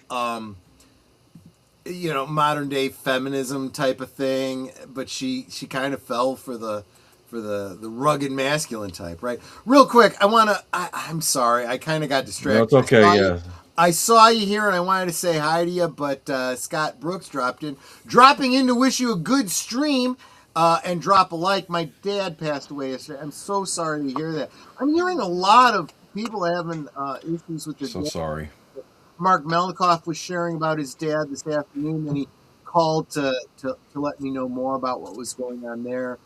modern day feminism type of thing. But she kind of fell for the rugged masculine type, right? Real quick, I'm sorry, I kind of got distracted. No, it's okay. Yeah. I saw you here and I wanted to say hi to you, but Scott Brooks dropping in to wish you a good stream and drop a like. My dad passed away yesterday. I'm so sorry to hear that. I'm hearing a lot of people having issues with their dad. Sorry. Mark Melnikoff was sharing about his dad this afternoon, and he called to let me know more about what was going on there.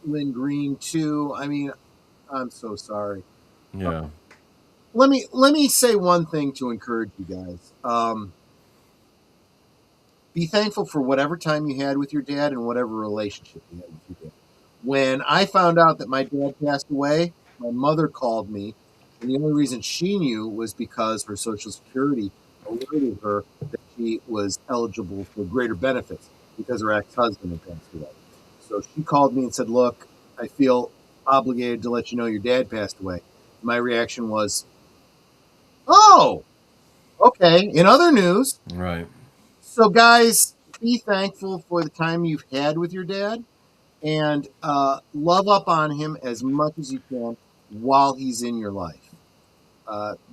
Lynn Green too. I mean, I'm so sorry. Yeah. Let me say one thing to encourage you guys. Be thankful for whatever time you had with your dad and whatever relationship you had with your dad. When I found out that my dad passed away, my mother called me, and the only reason she knew was because her Social Security alerted her that she was eligible for greater benefits because her ex-husband had passed away. So she called me and said, look, I feel obligated to let you know your dad passed away. My reaction was, oh, okay. In other news, Right. So guys, be thankful for the time you've had with your dad, and love up on him as much as you can while he's in your life.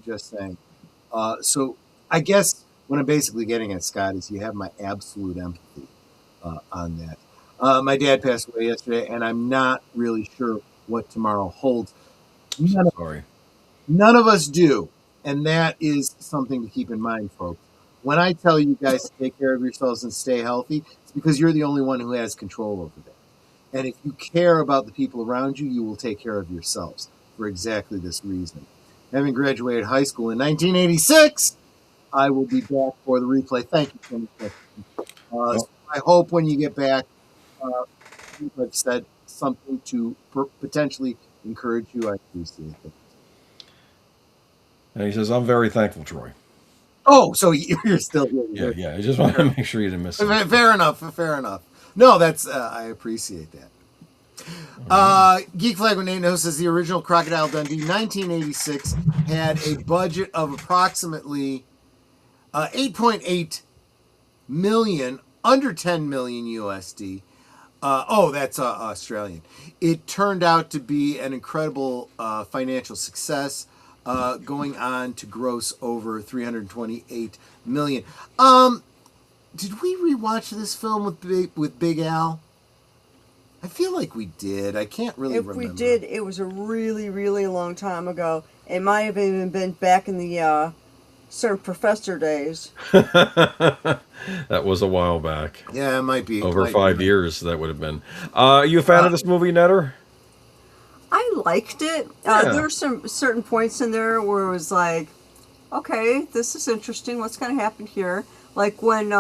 Just saying. So I guess what I'm basically getting at, Scott, is you have my absolute empathy on that. My dad passed away yesterday, and I'm not really sure what tomorrow holds. None of us do. And that is something to keep in mind, folks. When I tell you guys to take care of yourselves and stay healthy, it's because you're the only one who has control over that. And if you care about the people around you, you will take care of yourselves for exactly this reason. Having graduated high school in 1986, I will be back for the replay. Thank you, Tim. I hope when you get back, I've said something to potentially encourage you. I appreciate it. And he says, I'm very thankful, Troy. Oh, so you're still here. Yeah. I just want to make sure you didn't miss it. Fair enough. No, that's I appreciate that. Geek Flag with Nate knows says the original Crocodile Dundee 1986 had a budget of approximately 8.8 million, under 10 million USD. That's Australian. It turned out to be an incredible financial success, going on to gross over 328 million. Did we rewatch this film with Big Al? I feel like we did. I can't really remember. If we did, it was a really, really long time ago. It might have even been back in the Sir Professor days. That was a while back. Yeah, it might be. Over 5 years, that would have been. Are you a fan of this movie, Netter? I liked it. Yeah. There were some certain points in there where it was like, okay, this is interesting. What's going to happen here? Like when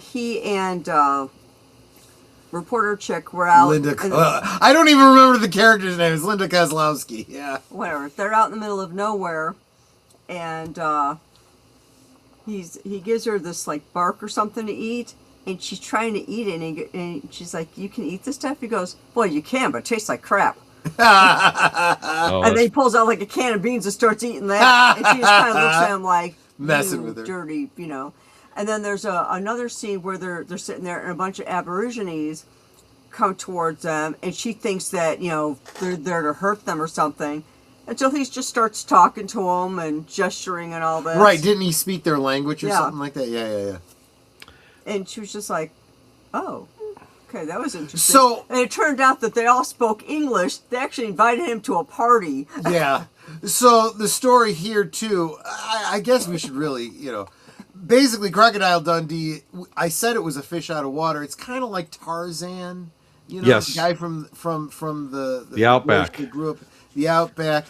he and reporter chick were out. I don't even remember the character's name. It's Linda Kozlowski. Yeah. Whatever. They're out in the middle of nowhere, and he gives her this like bark or something to eat, and she's trying to eat it, and she's like, "You can eat this stuff?" He goes, "Well, you can, but it tastes like crap." And then he pulls out like a can of beans and starts eating that, and she just kind of looks at him like, messing with her, dirty, And then there's another scene where they're sitting there and a bunch of Aborigines come towards them, and she thinks that they're there to hurt them or something, until he just starts talking to them and gesturing and all that. Right? Didn't he speak their language or something like that? Yeah. And she was just like, "Oh, okay, that was interesting." So, and it turned out that they all spoke English. They actually invited him to a party. Yeah. So the story here too, I guess we should really, basically Crocodile Dundee, I said it was a fish out of water. It's kind of like Tarzan, yes. The guy from the Outback. Who grew up the Outback,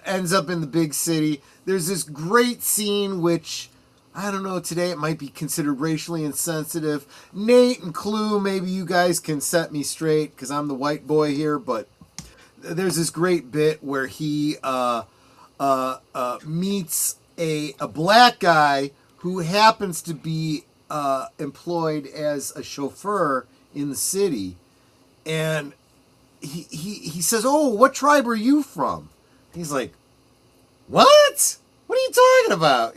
ends up in the big city. There's this great scene which, I don't know, today it might be considered racially insensitive. Nate and Clue, maybe you guys can set me straight because I'm the white boy here, but there's this great bit where he meets a black guy who happens to be employed as a chauffeur in the city, and he says, "Oh, what tribe are you from?" He's like, "What? What are you talking about?"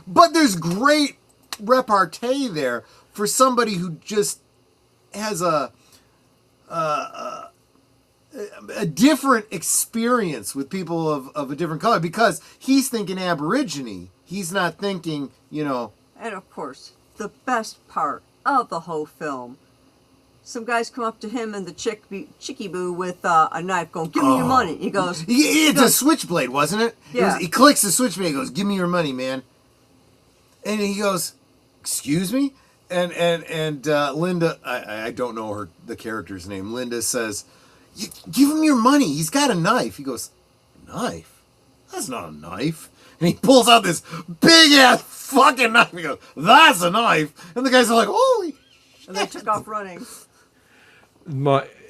But there's great repartee there for somebody who just has a different experience with people of a different color, because he's thinking Aborigine. He's not thinking, And of course, the best part of the whole film, some guys come up to him and the chickie boo with a knife going, "Give me your money." He goes... It's a switchblade, wasn't it? Yeah. He clicks the switchblade, he goes, "Give me your money, man." And he goes, "Excuse me?" And Linda, I don't know the character's name, Linda says, "You give him your money. He's got a knife." He goes, "Knife? That's not a knife." And he pulls out this big ass fucking knife. He goes, "That's a knife." And the guys are like, "Holy shit." And they took off running.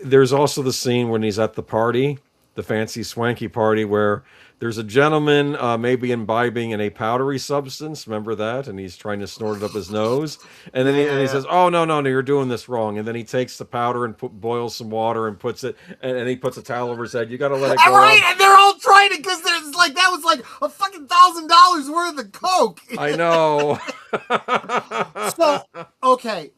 There's also the scene when he's at the party, the fancy swanky party, where there's a gentleman maybe imbibing in a powdery substance. Remember that? And he's trying to snort it up his nose. And then he says, "Oh, no, you're doing this wrong." And then he takes the powder and boils some water and puts it, and he puts a towel over his head. You got to let it go. Right, and they're all trying it because there's like, that was like a fucking $1,000 worth of coke. I know. So, okay.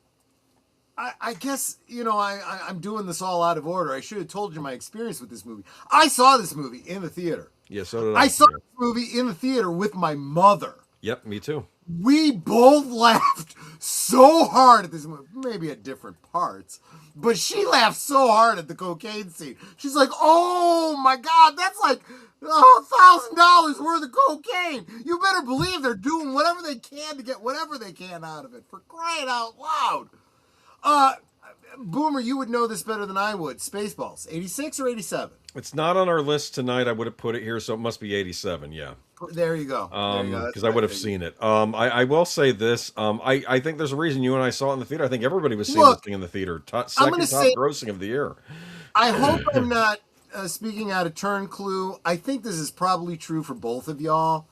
I guess, I'm doing this all out of order. I should have told you my experience with this movie. I saw this movie in the theater. Yeah, so did I. I saw this movie in the theater with my mother. Yep, me too. We both laughed so hard at this movie, maybe at different parts, but she laughed so hard at the cocaine scene. She's like, "Oh my God, that's like $1,000 worth of cocaine. You better believe they're doing whatever they can to get whatever they can out of it, for crying out loud." Boomer, you would know this better than I would. Spaceballs, 86 or 87? It's not on our list tonight. I would have put it here, so it must be 87, yeah. There you go. Because I would have seen it. I will say this. I think there's a reason you and I saw it in the theater. I think everybody was seeing this thing in the theater. Second top grossing of the year. I hope I'm not speaking out of turn, Clue. I think this is probably true for both of y'all.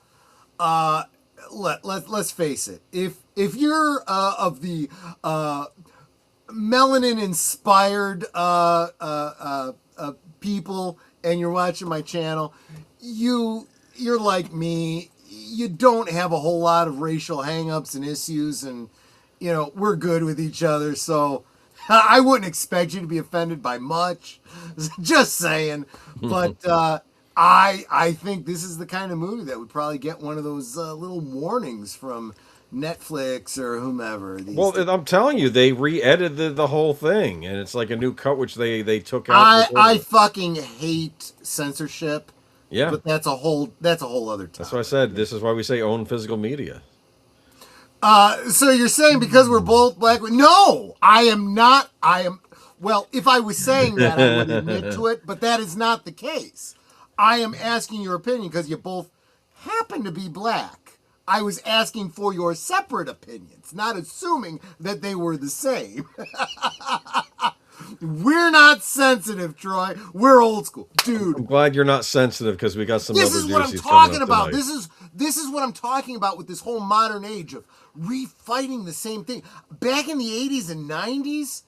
Let's face it. If you're of the melanin-inspired people and you're watching my channel, you're like me. You don't have a whole lot of racial hang-ups and issues, and we're good with each other, so I wouldn't expect you to be offended by much. Just saying. But I think this is the kind of movie that would probably get one of those little warnings from Netflix or whomever. Well, I'm telling you, they re-edited the whole thing, and it's like a new cut, which they took out. I fucking hate censorship, Yeah, but that's a whole other topic. that's what I said. This is why we say own physical media. So you're saying because we're both black? No, I am not. I am. Well, if I was saying that, I would admit to it, but that is not the case. I am asking your opinion because you both happen to be black. I was asking for your separate opinions, not assuming that they were the same. We're not sensitive, Troy. We're old school, dude. I'm glad you're not sensitive because we got some. This other is what I'm juicies talking coming up about. tonight. This is what I'm talking about with this whole modern age of refighting the same thing. Back in the 80s and 90s,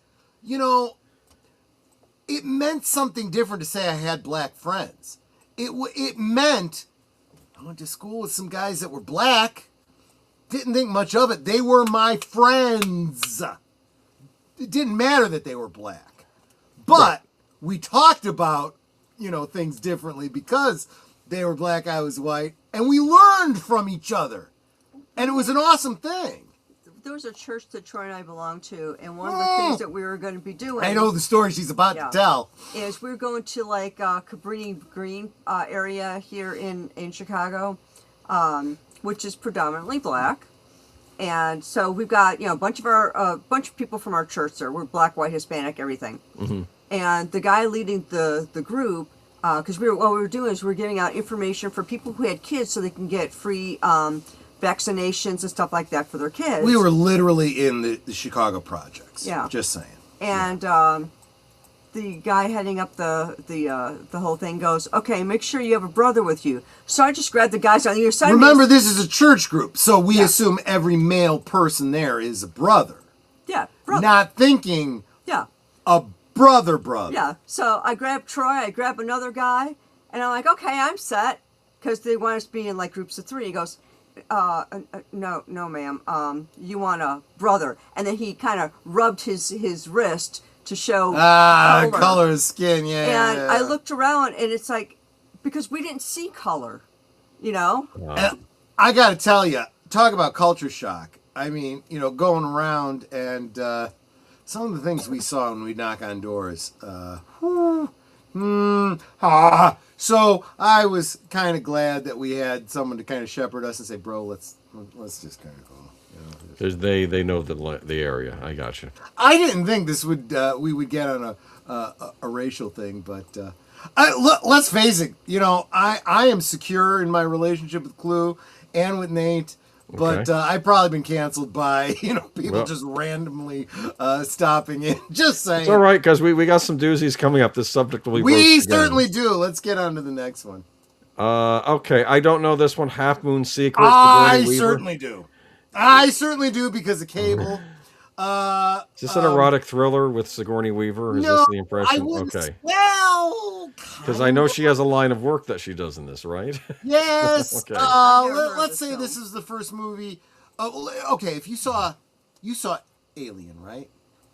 it meant something different to say I had black friends. It meant I went to school with some guys that were black. Didn't think much of it. They were my friends. It didn't matter that they were black. But we talked about, things differently because they were black, I was white, and we learned from each other. And it was an awesome thing. There was a church that Troy and I belonged to, and one of the things that we were going to be doing... I know the story she's about to tell. Is we were going to, Cabrini Green area here in Chicago, which is predominantly black. And so we've got, a bunch of people from our church there. We're black, white, Hispanic, everything. Mm-hmm. And the guy leading the group, because what we were doing is we were giving out information for people who had kids so they can get free vaccinations and stuff like that for their kids. We were literally in the Chicago projects. Yeah. Just saying. And the guy heading up the whole thing goes, okay, make sure you have a brother with you. So I just grabbed the guys on either side. Remember, this is a church group, so we assume every male person there is a brother. Yeah, brother. Not thinking a brother. Yeah, so I grabbed Troy, I grabbed another guy, and I'm like, okay, I'm set, because they want us to be in groups of 3. He goes, no, ma'am, you want a brother. And then he kind of rubbed his wrist to show color of skin, And I looked around, and it's like, because we didn't see color, And I got to tell you, talk about culture shock. I mean, going around and some of the things we saw when we knock on doors. So I was kind of glad that we had someone to kind of shepherd us and say, bro, let's just kind of go. They know the area. I got you. I didn't think this would we would get on a racial thing, but let's face it. I am secure in my relationship with Clue and with Nate, but I've probably been canceled by people just randomly stopping in. Just saying. It's all right because we got some doozies coming up. This subject will be. We certainly do. Let's get on to the next one. Okay, I don't know this one. Half Moon Secret. I certainly do. I certainly do because of Cable. Is this an erotic thriller with Sigourney Weaver? Is this the impression? I wouldn't. Okay. Well, because I know she has a line of work that she does in this, right? Yes. Okay. Let's say this is the first movie. Okay, if you saw Alien, right?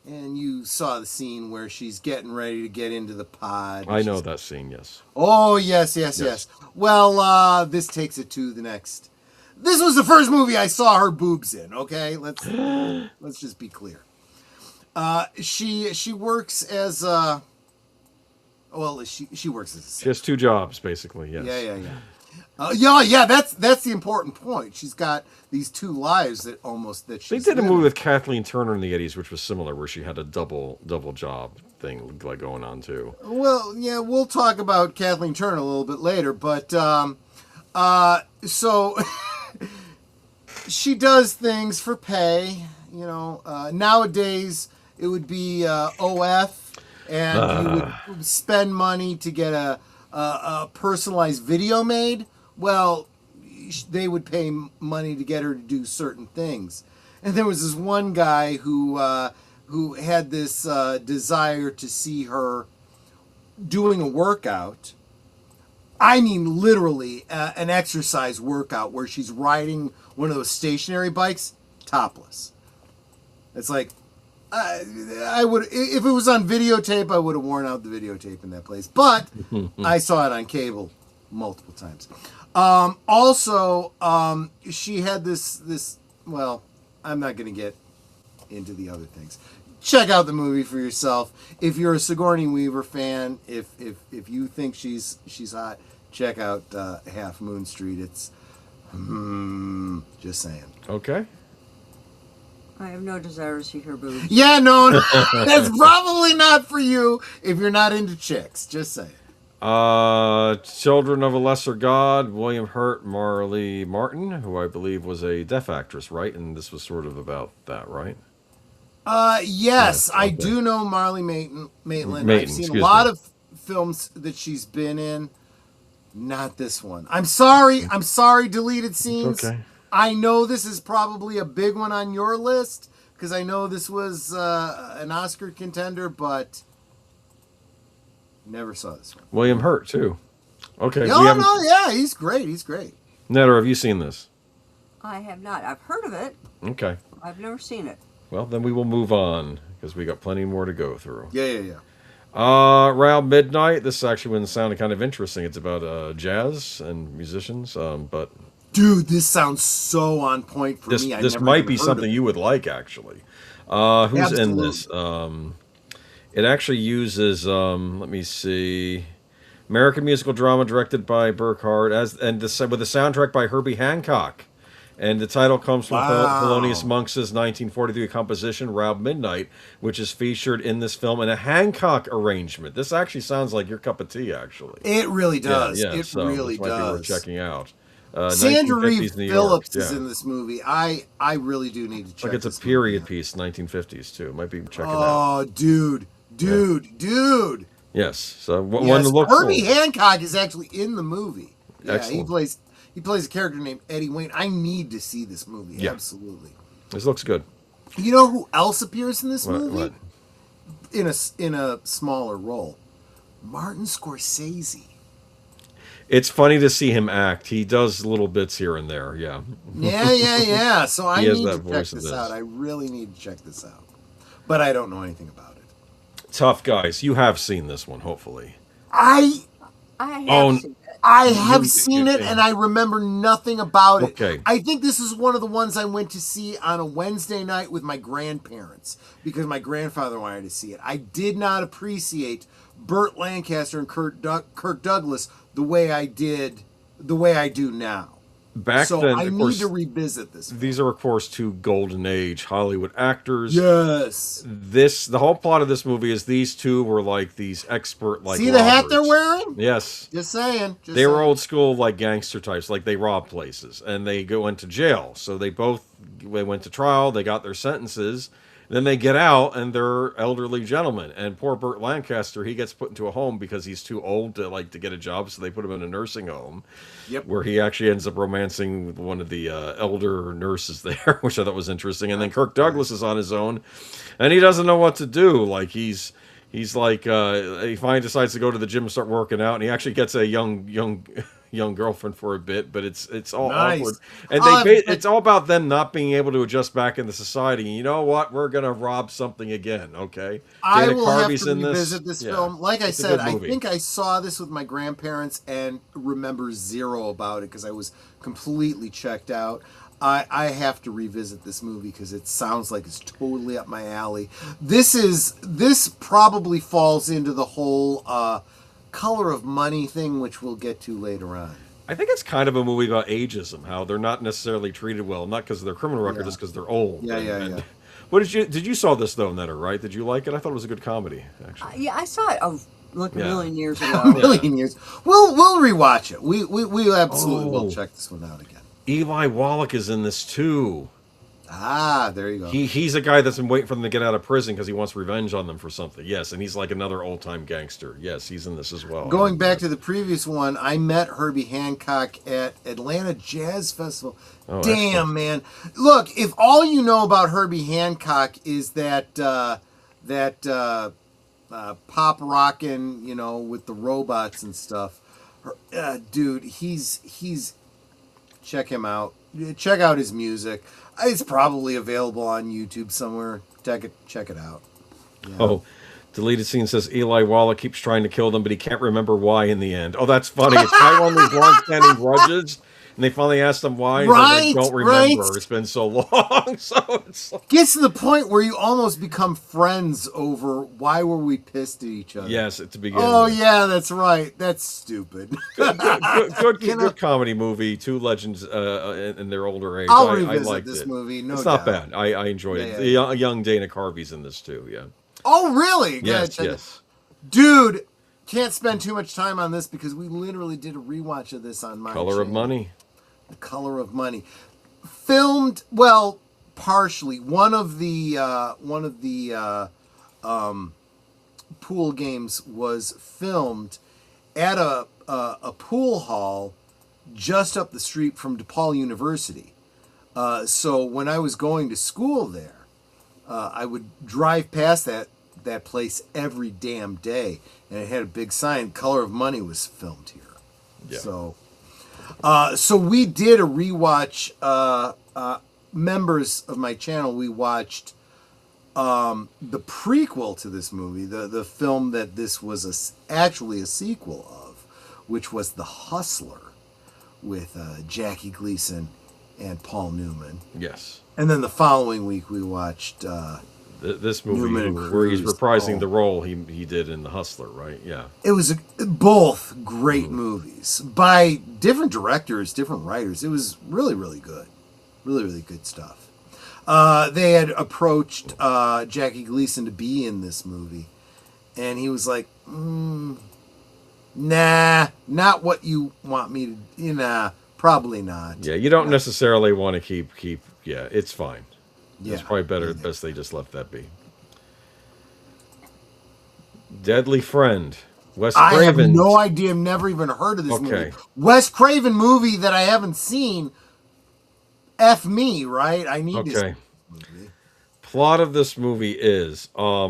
And you saw the scene where she's getting ready to get into the pod. I know that scene. Yes. Oh yes. Well, this takes it to the next. This was the first movie I saw her boobs in. Okay, let's just be clear. She works as she works as. She has 2 jobs basically. Yes. Yeah. That's the important point. She's got these 2 lives that They did a movie with Kathleen Turner in the 80s, which was similar, where she had a double job thing going on too. Well, yeah, we'll talk about Kathleen Turner a little bit later, but so. She does things for pay, nowadays it would be OF, and you would spend money to get a personalized video made. Well, they would pay money to get her to do certain things. And there was this one guy who had this desire to see her doing a workout. I mean, literally an exercise workout where she's riding one of those stationary bikes, topless. It's like I would, if it was on videotape, I would have worn out the videotape in that place. But I saw it on cable multiple times. Also, she had this. Well, I'm not going to get into the other things. Check out the movie for yourself. If you're a Sigourney Weaver fan, if you think she's hot, check out Half Moon Street. It's just saying. Okay. I have no desire to see her boobs. Yeah, no, that's probably not for you if you're not into chicks. Just saying. Children of a Lesser God, William Hurt, Marley Martin, who I believe was a deaf actress, right? And this was sort of about that, right? Yes, okay. I do know Marley Maitland. Maitland, I've seen a lot of films that she's been in. Not this one. I'm sorry. Deleted scenes. Okay. I know this is probably a big one on your list because I know this was an Oscar contender, but never saw this one. William Hurt too. Okay. Yeah, he's great. Netter, have you seen this? I have not. I've heard of it. Okay. I've never seen it. Well, then we will move on because we got plenty more to go through. Yeah. Around midnight. This actually one sounded kind of interesting. It's about jazz and musicians, but. Dude, this sounds so on point for me. This might be something you would like, actually. Who's Absolutely. in this? It actually uses, let me see, American musical drama directed by Burkhart, with a soundtrack by Herbie Hancock. And the title comes from Thelonious Monk's 1943 composition, Round Midnight, which is featured in this film in a Hancock arrangement. This actually sounds like your cup of tea, actually. It really does. Yeah, it so really this might be worth does. checking out. Sandra Reeve New Phillips York. is in this movie. I really do need to check. Like it's a period piece, 1950s too. Might be checking out. Oh, dude. Yes. So one Yes, to look Herbie for. Hancock is actually in the movie. Yeah, Excellent. he plays a character named Eddie Wayne. I need to see this movie. Yeah. Absolutely. This looks good. You know who else appears in this movie? What? In a smaller role? Martin Scorsese. It's funny to see him act. He does little bits here and there. Yeah. Yeah. So I has need that to check voice in this this. out. I really need to check this out. But I don't know anything about it. Tough Guys. You have seen this one, hopefully. I I have Oh, seen it. have seen it, and I remember nothing about it. Okay. I think this is one of the ones I went to see on a Wednesday night with my grandparents because my grandfather wanted to see it. I did not appreciate Burt Lancaster and Kirk Douglas the way I do now. Back So then, I of need course, to revisit this. these are, of course, two golden age Hollywood actors. Yes. The whole plot of this movie is these two were like these expert, like, See the hat they're robbers. wearing? Yes. Just saying. They were old school, like, gangster types. Like, they robbed places and they go into jail. So they went to trial. They got their sentences. Then they get out and they're elderly gentlemen. And poor Burt Lancaster, he gets put into a home because he's too old to get a job. So they put him in a nursing home. Yep. Where he actually ends up romancing with one of the elder nurses there, which I thought was interesting. And then Kirk Douglas is on his own, and he doesn't know what to do. Like he's like he finally decides to go to the gym and start working out, and he actually gets a young girlfriend for a bit, but it's all Nice. awkward. And it's all about them not being able to adjust back into society. And you know what? We're gonna rob something again. Okay. I Dana will Carvey's have to in revisit this Yeah. film. Like I It's a said, good I movie. think I saw this with my grandparents and remember zero about it because I was completely checked out. I have to revisit this movie because it sounds like it's totally up my alley. This probably falls into the whole color of money thing, which we'll get to later on. I think it's kind of a movie about ageism, how they're not necessarily treated well, not because of their criminal record, just because they're old. Yeah. What did you saw this though, Netter? Right? Did you like it? I thought it was a good comedy, actually. Yeah, I saw it a Yeah. million years ago. A million years. We'll rewatch it. We absolutely will Oh. check this one out again. Eli Wallach is in this too. Ah, there you go. He's a guy that's been waiting for them to get out of prison because he wants revenge on them for something. Yes, and he's like another old time gangster. Yes, he's in this as well. Going back to the previous one, I met Herbie Hancock at Atlanta Jazz Festival. Oh, Damn, excellent. man. Look, if all you know about Herbie Hancock is that pop rockin', with the robots and stuff, dude, he's check him out. Check out his music. It's probably available on YouTube somewhere. Check it out. Yeah. Oh, deleted scene says Eli Wallach keeps trying to kill them, but he can't remember why in the end. Oh, that's funny. It's kind of one of these long-standing grudges, and they finally ask them why, and they don't remember. Right. It's been so long. So it's like, Gets to the point where you almost become friends over why were we pissed at each other. yes, at the beginning. Oh, yeah, that's right. That's stupid. Good comedy movie. Two legends in their older age. I'll I revisit liked this it. movie. No it's doubt. not bad. I enjoyed it. Yeah. The young Dana Carvey's in this too. Yeah. Oh, really? Yes. Good. Yes. Dude, can't spend too much time on this because we literally did a rewatch of this on my Color of channel. Money. The Color of Money. Filmed, well, partially. One of the pool games was filmed at a pool hall just up the street from DePaul University. So when I was going to school there, I would drive past that place every damn day, and it had a big sign, Color of Money was filmed here. Yeah. So we did a rewatch. Members of my channel, we watched the prequel to this movie, the film that this was actually a sequel of, which was The Hustler with Jackie Gleason and Paul Newman. Yes. And then the following week we watched This movie Newman where he's Cruz. reprising the role he did in The Hustler, right? Yeah. It was both great movies by different directors, different writers. It was really, really good. Really, really good stuff. They had approached Jackie Gleason to be in this movie, and he was like, nah, not what you want me to, nah, probably not. Yeah, you don't necessarily want to keep. Yeah, it's fine. Yeah. It's probably better. Best they just left that be. Deadly Friend. Wes I have Craven. no idea. I've never even heard of this movie. Okay. Wes Craven movie that I haven't seen. F me, right? I need to see Okay. this movie. Plot of this movie is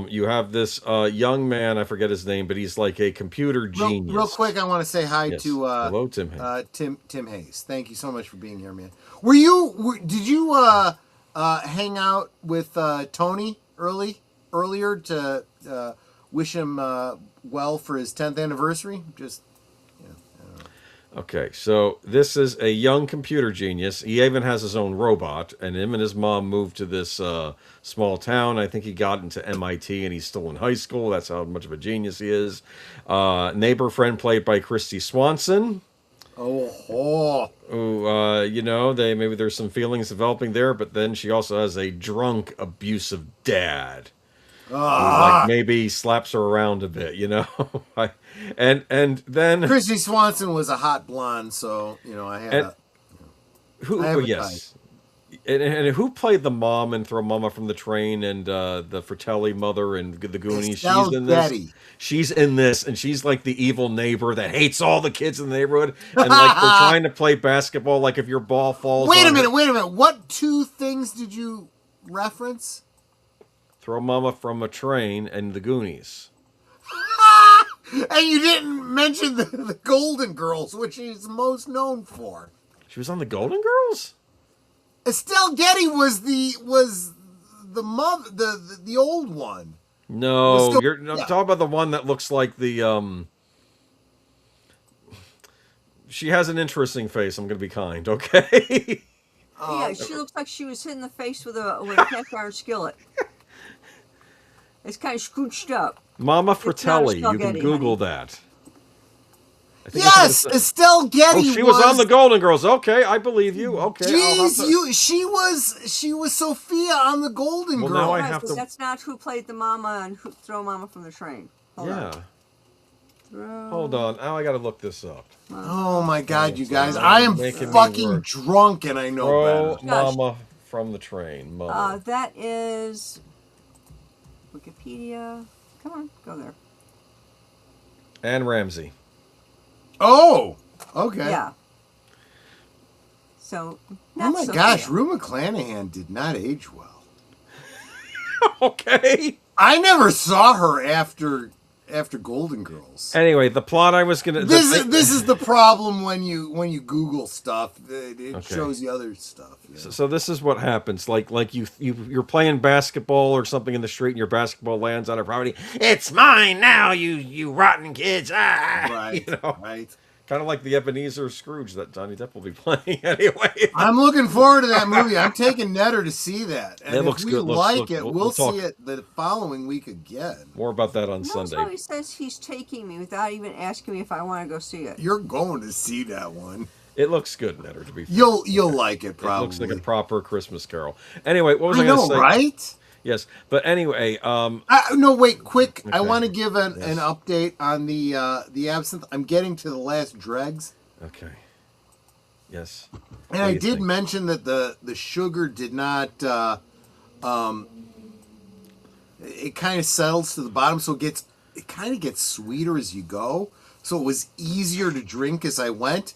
you have this young man, I forget his name, but he's like a computer genius. Real quick, I want to say hi Yes. to Hello, Tim Hayes. Tim Hayes. Thank you so much for being here, man. Did you hang out with Tony earlier to wish him well for his 10th anniversary? Just Okay, so this is a young computer genius. He even has his own robot, and him and his mom moved to this small town. I think he got into MIT, and he's still in high school. That's how much of a genius he is. Neighbor friend played by Christy Swanson. oh. Who, maybe there's some feelings developing there, but then she also has a drunk, abusive dad. Who, like, maybe slaps her around a bit, and then Christy Swanson was a hot blonde, so I had And- a who? I have a Yes, and who played the mom in Throw Mama from the Train and the Fratelli mother and the Goonies? Estelle She's in this. Getty. She's in this, and she's like the evil neighbor that hates all the kids in the neighborhood, and like they're trying to play basketball. Like if your ball falls. Wait a on her- minute. What two things did you reference? Throw Mama from a Train and the Goonies. And you didn't mention the Golden Girls, which she's most known for. She was on the Golden Girls. Estelle Getty was the mother, the old one. No, still- I'm yeah. talking about the one that looks like the. She has an interesting face. I'm going to be kind, okay? Yeah, she looks like she was hit in the face with a cast iron skillet. It's kind of scrooched up. Mama not Fratelli. Estelle You can Getty, Google honey. that. I think Yes, it's- Estelle Getty. Oh, she was on the Golden Girls. Okay, I believe you. Okay. I'll have Jeez, to- she was Sophia on the Golden Well, Girls. now I Guys, have but to- that's not who played the mama and Throw Mama from the Train. Hold on. Yeah. Hold on. Now I got to look this up. Oh my God, you guys! You're I am making me fucking work. drunk, and I know Throw better. Mama from the Train. Mother. That is Wikipedia. Come on, go there. Anne Ramsey. Oh, okay. Yeah. So, Oh not my Sophia. gosh, Rue McClanahan did not age well. Okay. I never saw her after after Golden Girls. Anyway, the plot I was gonna. This is the problem when you Google stuff. It shows you other stuff. You know? So this is what happens. Like you're playing basketball or something in the street, and your basketball lands on a property. It's mine now, you rotten kids! Ah! Right, you know? right. Kind of like the Ebenezer Scrooge that Johnny Depp will be playing anyway. I'm looking forward to that movie. I'm taking Netter to see that. And it looks if we good. like it, we'll we'll talk see it the following week again. More about that on No, Sunday. so he says he's taking me without even asking me if I want to go see it. You're going to see that one. It looks good, Netter. To be fair. You'll like it probably. It looks like a proper Christmas Carol. Anyway, what was I I going to know, say? right? Yes, but anyway, No, wait, quick. I Okay. want to give an Yes. update on the absinthe. I'm getting to the last dregs. okay, yes, And What I do you did think? mention that the sugar did not. It kind of settles to the bottom, so it kind of gets sweeter as you go. So it was easier to drink as I went.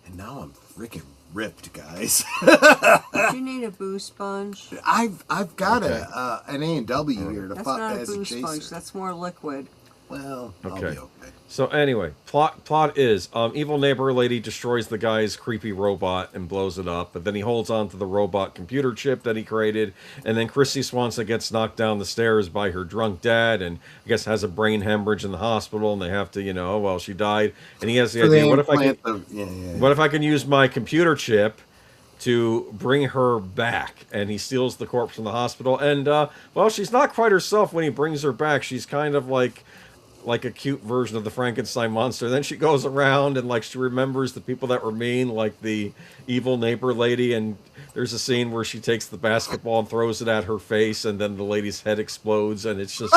And now I'm freaking ripped, guys. Do you need a booze sponge? I've got Okay. an A&W here to That's fuck not a as a booze sponge. chaser. That's more liquid. Well, I'll Okay. be okay. So anyway, plot is evil neighbor lady destroys the guy's creepy robot and blows it up, but then he holds on to the robot computer chip that he created, and then Christy Swanson gets knocked down the stairs by her drunk dad, and I guess has a brain hemorrhage in the hospital, and they have to, she died, and he has the So they idea, what if I can use my computer chip to bring her back? And he steals the corpse from the hospital, and she's not quite herself when he brings her back. She's kind of like a cute version of the Frankenstein monster. Then she goes around and she remembers the people that were mean, like the evil neighbor lady. And there's a scene where she takes the basketball and throws it at her face, and then the lady's head explodes. And it's just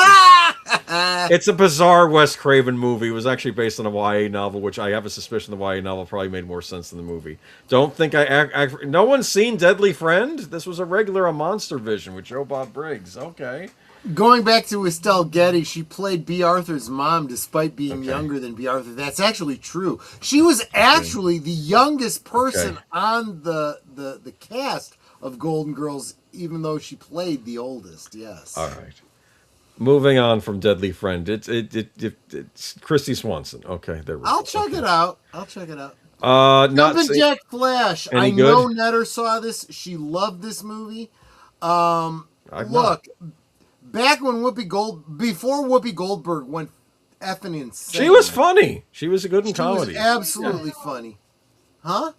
it's a bizarre Wes Craven movie. It was actually based on a YA novel, which I have a suspicion the YA novel probably made more sense than the movie. Don't think no one's seen Deadly Friend. This was a regular on Monster Vision with Joe Bob Briggs. Okay. Going back to Estelle Getty, she played B. Arthur's mom despite being younger than B. Arthur. That's actually true. She was actually the youngest person on the cast of Golden Girls, even though she played the oldest. Yes. All right. Moving on from Deadly Friend, it's Christy Swanson. Okay, there we go. I'll check it out. Not Jumpin' see- Jack Flash. Any I know good? Netter saw this. She loved this movie. I've Look, not. back when before Whoopi Goldberg went effing insane. She was funny. She was good in She was comedy. absolutely funny. Huh?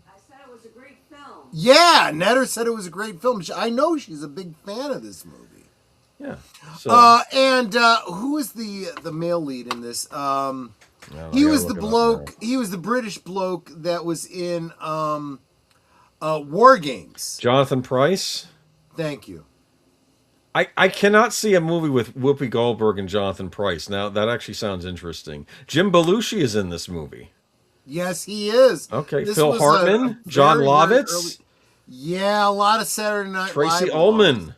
I said it was a great film. Yeah, Netter said it was a great film. I know she's a big fan of this movie. Yeah. So, And who is the male lead in this? He was the bloke. He was the British bloke that was in War Games. Jonathan Pryce. Thank you. I cannot see a movie with Whoopi Goldberg and Jonathan Pryce. Now that actually sounds interesting. Jim Belushi is in this movie. Yes, he is. Okay, This Phil was Hartman, a John very, very Lovitz, early- Yeah, a lot of Saturday Night Tracy Live. Ullman.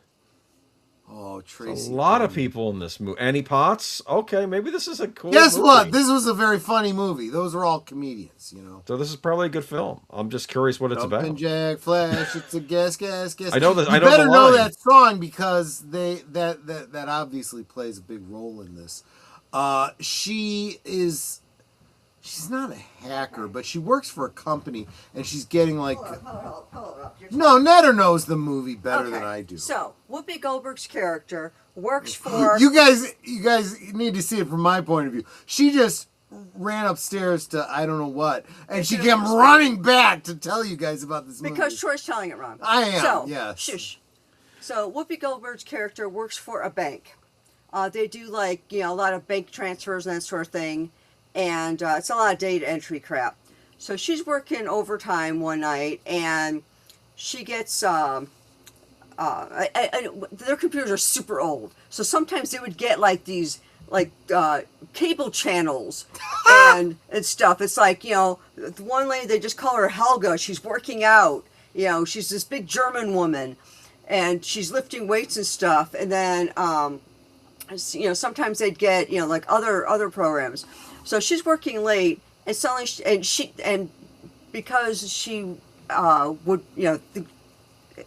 Oh, A Tracy. lot of Ullman. people in this movie. Annie Potts. Okay, maybe this is a cool Guess movie. what? This was a very funny movie. Those are all comedians, you know. So this is probably a good film. I'm just curious what it's Jumpin' about. Jack Flash, it's a guess. I know that. You I know better the know line. that song because that obviously plays a big role in this. She's not a hacker, but she works for a company, and she's getting like. Hold up. No, Netter knows the movie better than I do. So, Whoopi Goldberg's character works for... You guys need to see it from my point of view. She just ran upstairs to I don't know what, and she came running back to tell you guys about this movie. Because Troy's telling it wrong. I am, So, yes. shush. So, Whoopi Goldberg's character works for a bank. They do, a lot of bank transfers and that sort of thing. And it's a lot of data entry crap. So she's working overtime one night, and she gets their computers are super old. So sometimes they would get these cable channels and stuff. It's the one lady, they just call her Helga. She's working out. She's this big German woman, and she's lifting weights and stuff. And then sometimes they'd get other programs. So she's working late, and suddenly, because she would,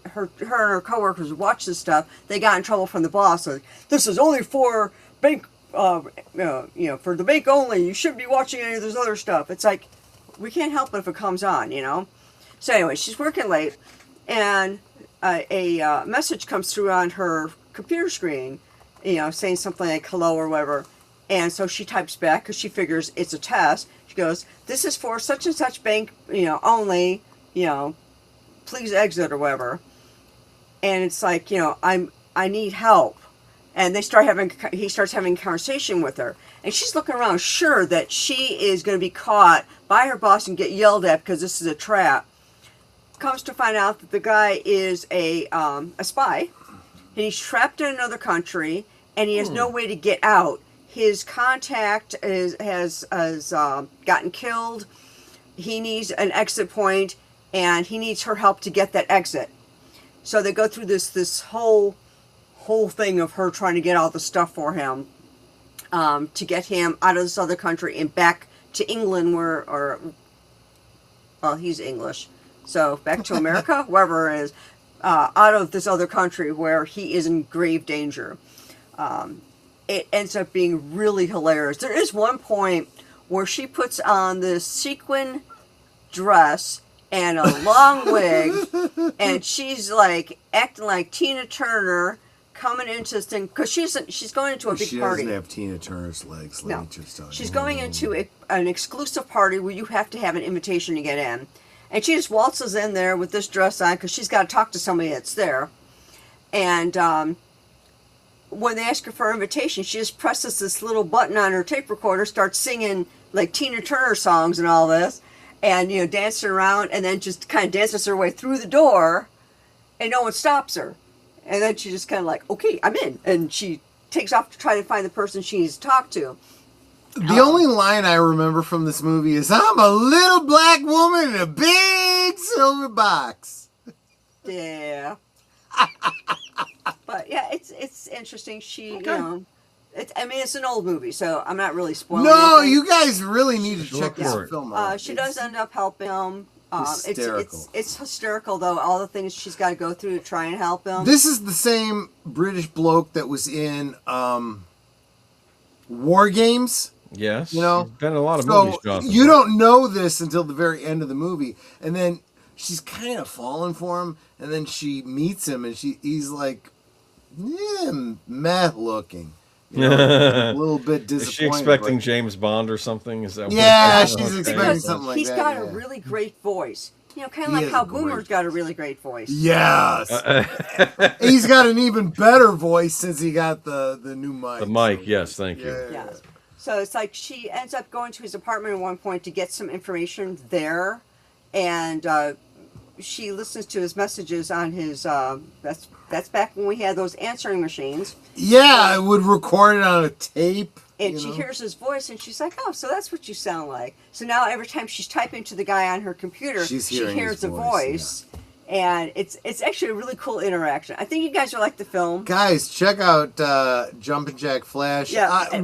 her and her coworkers watched this stuff, they got in trouble from the boss. Like, this is only for bank, for the bank only. You shouldn't be watching any of this other stuff. It's like, we can't help it if it comes on, So anyway, she's working late, and a message comes through on her computer screen, saying something like hello or whatever. And so she types back because she figures it's a test. She goes, this is for such and such bank, only, please exit or whatever. And it's like, I need help. And he starts having a conversation with her. And she's looking around, sure that she is going to be caught by her boss and get yelled at because this is a trap. Comes to find out that the guy is a spy. And he's trapped in another country, and he has no way to get out. His contact has gotten killed. He needs an exit point, and he needs her help to get that exit. So they go through this whole thing of her trying to get all the stuff for him, to get him out of this other country and back to England, he's English, so back to America, wherever it is, out of this other country where he is in grave danger. It ends up being really hilarious. There is one point where she puts on this sequin dress and a long wig, and she's like acting like Tina Turner coming into this thing, because she's going into a big party. She doesn't have Tina Turner's legs. No, she's going into an exclusive party where you have to have an invitation to get in, and she just waltzes in there with this dress on because she's got to talk to somebody that's there, and when they ask her for an invitation, she just presses this little button on her tape recorder, starts singing like Tina Turner songs and all this, and dancing around, and then just kind of dances her way through the door, and no one stops her. And then she just kind of like, okay, I'm in, and she takes off to try to find the person she needs to talk to. The only line I remember from this movie is, "I'm a little black woman in a big silver box." Yeah. But yeah, it's interesting. She, it's an old movie, so I'm not really spoiling anything. You guys really need to check this film out. She does end up helping him. Hysterical. It's hysterical, though, all the things she's got to go through to try and help him. This is the same British bloke that was in War Games. Yes. He's been in a lot of movies, Jonathan. You don't know this until the very end of the movie, and then she's kind of falling for him, and then she meets him, and he's like, meh looking. A little bit disappointed. Is she expecting James Bond or something? Is that she's expecting because something like that. He's got a really great voice. Kind of like how Boomer's got a really great voice. Yes. He's got an even better voice since he got the new mic. The mic, yes, thank you. Yeah. So it's like she ends up going to his apartment at one point to get some information there, and she listens to his messages on his, that's back when we had those answering machines. Yeah, I would record it on a tape. And she hears his voice, and she's like, oh, so that's what you sound like. So now every time she's typing to the guy on her computer, she hears the voice. Yeah. And it's actually a really cool interaction. I think you guys will like the film. Guys, check out Jumpin' Jack Flash. Yeah,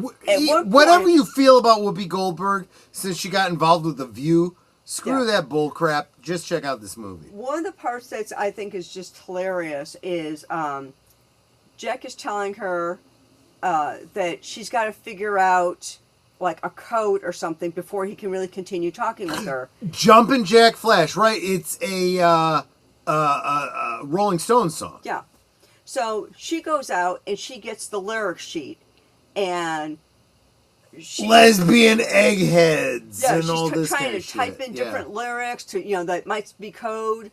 whatever you feel about Whoopi Goldberg, since she got involved with The View, screw that bull crap. Just check out this movie. One of the parts that I think is just hilarious is Jack is telling her that she's got to figure out like a code or something before he can really continue talking with her. Jumpin' Jack Flash, right? It's a Rolling Stones song. Yeah. So she goes out and she gets the lyric sheet, and lesbian eggheads and all this she's kind trying of to type in different lyrics to that might be code.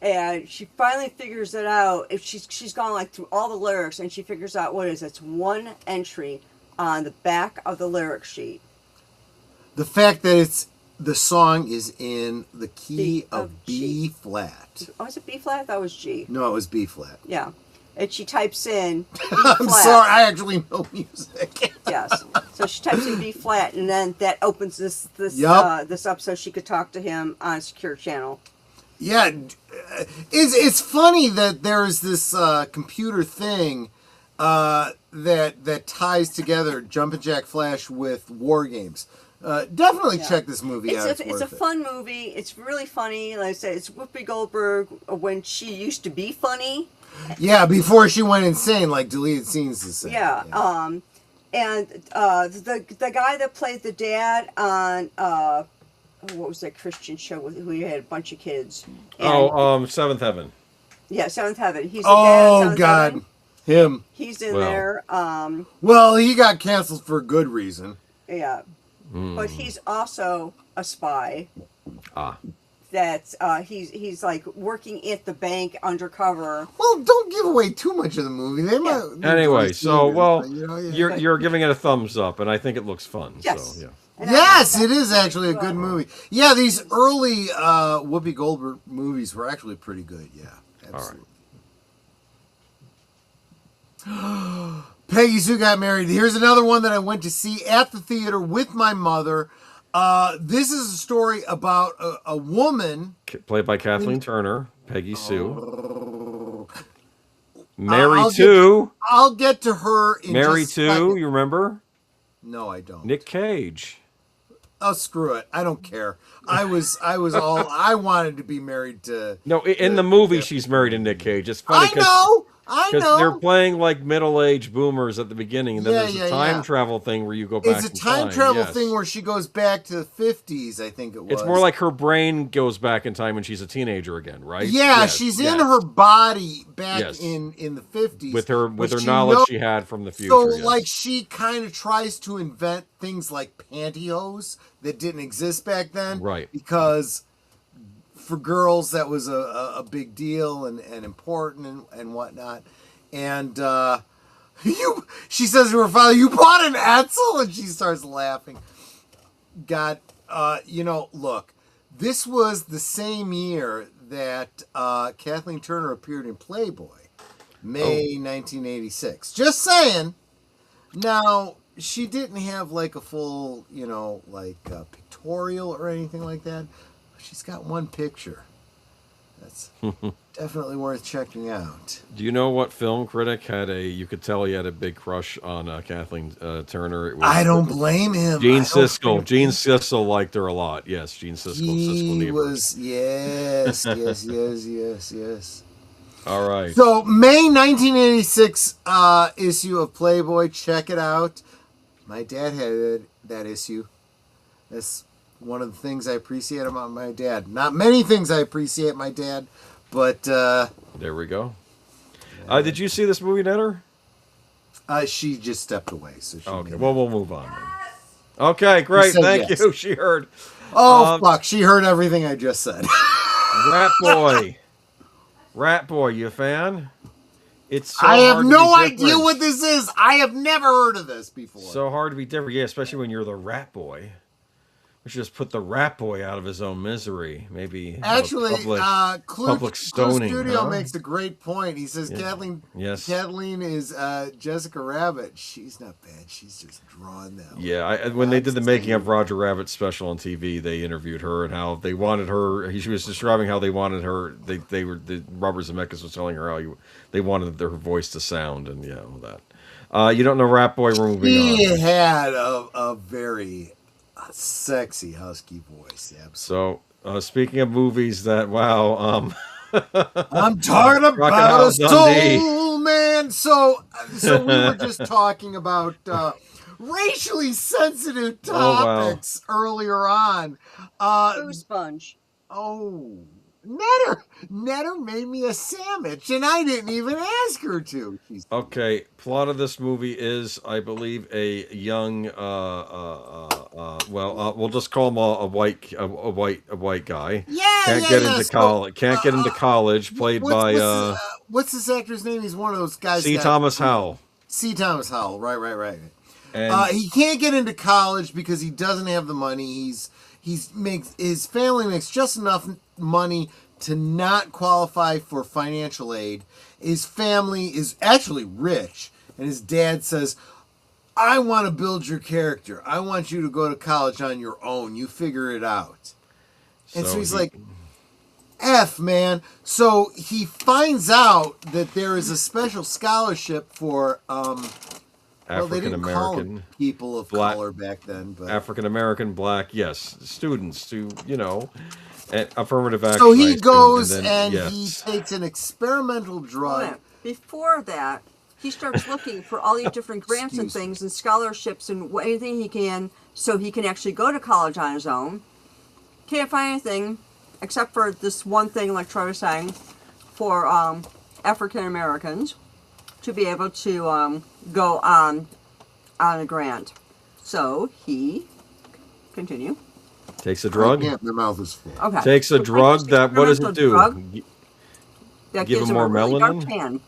And she finally figures it out. If she's gone like through all the lyrics, and she figures out what it is. It's one entry on the back of the lyric sheet. The fact that the song is in the key of B flat. Oh, is it B flat? I thought it was G. No, it was B flat. Yeah, and she types in B I'm flat. sorry, I actually know music. Yes, so she types in B flat, and then that opens this up so she could talk to him on a secure channel. Yeah, it's funny that there's this computer thing that ties together Jumpin' Jack Flash with War Games. Definitely Yeah. check this movie out. It's a worth it. fun movie. It's really funny. Like I said, it's Whoopi Goldberg when she used to be funny. Yeah, before she went insane, like deleted scenes is saying. Yeah. And the guy that played the dad on what was that Christian show with who had a bunch of kids? And, Seventh Heaven. yeah, Seventh Heaven. He's the dad in Seventh God, Heaven. him. He's in Well. there. Well, he got canceled for a good reason. Yeah. But he's also a spy. Ah. That he's like working at the bank undercover. Well, don't give away too much of the movie. They might. Anyway, so well, yeah. you're giving it a thumbs up, and I think it looks fun. Yes. So yeah. And Yes, I- it is actually a good movie. Yeah, these early Whoopi Goldberg movies were actually pretty good. Yeah, absolutely. Peggy Sue Got Married. Here's another one that I went to see at the theater with my mother. This is a story about a woman. Played by Kathleen Turner, Peggy Sue. Oh. Mary Two. I'll get to her in Mary just a Two. second. You remember? No, I don't. Nick Cage. Oh, screw it. I don't care. I was all. I wanted to be married to. No, in the movie, she's married to Nick Cage. It's funny I know. I because know. they're playing like middle-aged boomers at the beginning, and then there's a time travel thing where you go back. It's a in time travel yes. thing where she goes back to the 50s, I think it was. It's more like her brain goes back in time when she's a teenager again, right? Yeah, Yes, she's yes. in her body back Yes. in the 50s. with her but she knowledge knows- she had from the future. So, yes. like, she kind of tries to invent things like pantyhose that didn't exist back then. Right. Because for girls, that was a big deal and important and whatnot. And she says to her father, "You bought an Edsel?" And she starts laughing. God, look, this was the same year that Kathleen Turner appeared in Playboy, May 1986. Just saying. Now, she didn't have like a full, pictorial or anything like that. She's got one picture. That's definitely worth checking out. Do you know what film critic you could tell he had a big crush on Kathleen Turner? It was I don't blame him. Gene I don't Siskel. think- Gene Siskel liked her a lot. Yes, Gene Siskel. Siskel He Niebuhr. was, yes. All right. So, May 1986 issue of Playboy. Check it out. My dad had that issue. That's one of the things I appreciate about my dad. Not many things I appreciate my dad, but There we go. Did you see this movie, Netter? she just stepped away. So she Okay. didn't. Well, we'll move on then. Okay, great. said Thank yes. you. She heard. Oh, fuck. She heard everything I just said. Rat Boy. Rat Boy, you a fan? It's so I have hard to no be idea different. what this is. I have never heard of this before. So hard to be different, yeah, especially when you're the Rat Boy. We should just put the Rat Boy out of his own misery. Maybe have a Actually, public Clue stoning. Studio huh? makes a great point. He says Kathleen is Jessica Rabbit. She's not bad. She's just drawn that. Yeah, when they did the making of Roger Rabbit special on TV, they interviewed her and how they wanted her. She was describing how they wanted her. Robert Zemeckis was telling her how they wanted her voice to sound, and yeah, all that. You don't know Rat Boy? We're moving He on. had a very sexy husky voice. Yeah, So, speaking of movies that I'm talking about a Crocodile Dundee. soul man. So we were just talking about racially sensitive wow. topics earlier on. Food sponge. Oh, Netter made me a sandwich, and I didn't even ask her to. Okay, plot of this movie is, I believe, a young, we'll just call him a white guy. Can't get into college. Can't get into college. Played by what's this actor's name? He's one of those guys. C. Thomas Howell. C. Thomas Howell. Right. And He can't get into college because he doesn't have the money. His family makes just enough money to not qualify for financial aid. His family is actually rich, and his dad says, "I want to build your character. I want you to go to college on your own. You figure it out." And so he's like, F, man. So he finds out that there is a special scholarship for Well, they African didn't call them American, people of black, color back then, but African American, black, yes, students to, and affirmative so action, I he assume, and goes then and he yes, takes an experimental Wait a drug. minute. Before that, he starts looking for all these different grants and Excuse me. things and scholarships and anything he can so he can actually go to college on his own. Can't find anything except for this one thing, like Troy was saying, for African Americans to be able to go on a grant. So he continue. takes a drug. Yeah, their mouth is full. Okay. Takes a So drug that, what does it experimental drug do? that Give gives him him more a really dark melanin? tan.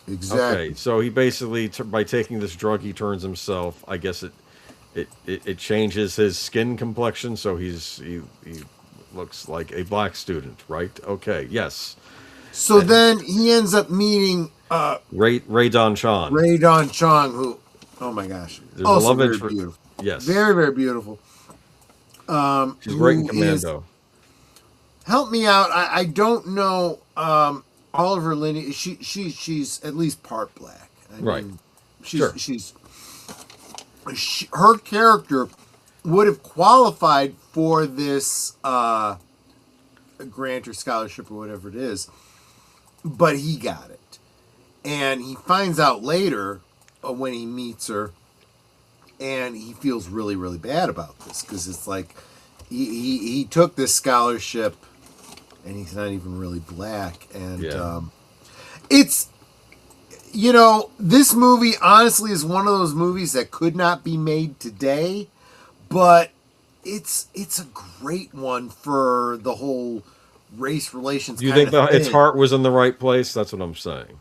Exactly. Okay, so he basically, by taking this drug, he turns himself. I guess it changes his skin complexion, so he looks like a black student, right? Okay, yes. So then he ends up meeting Ray Don Chan. Ray Don Chong, who, oh my gosh, There's a also love very interest. beautiful, Yes, very very beautiful. she's great in who is- Commando. help me out. I don't know Oliver Linney. She's at least part black. I Right. mean, Sure. Her character would have qualified for this grant or scholarship or whatever it is, but he got it, and he finds out later when he meets her, and he feels really really bad about this because it's like he took this scholarship and he's not even really black, and Yeah. it's this movie honestly is one of those movies that could not be made today, but it's a great one for the whole race relations. Do you kind think of its thing. heart was in the right place? That's what I'm saying.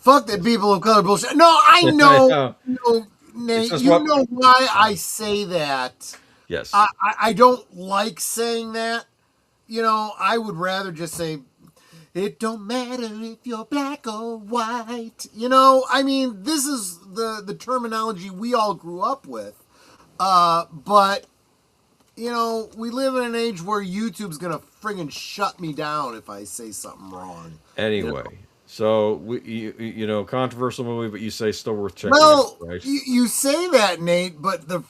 Fuck that people of color bullshit. No, I know, Yeah. no, Nate, just you what- know why I say that. Yes. I don't like saying that. I would rather just say, it don't matter if you're black or white. I mean, this is the terminology we all grew up with. But, we live in an age where YouTube's going to friggin' shut me down if I say something wrong. Anyway, so controversial movie, but you say still worth checking Well, out, right? you say that, Nate, but the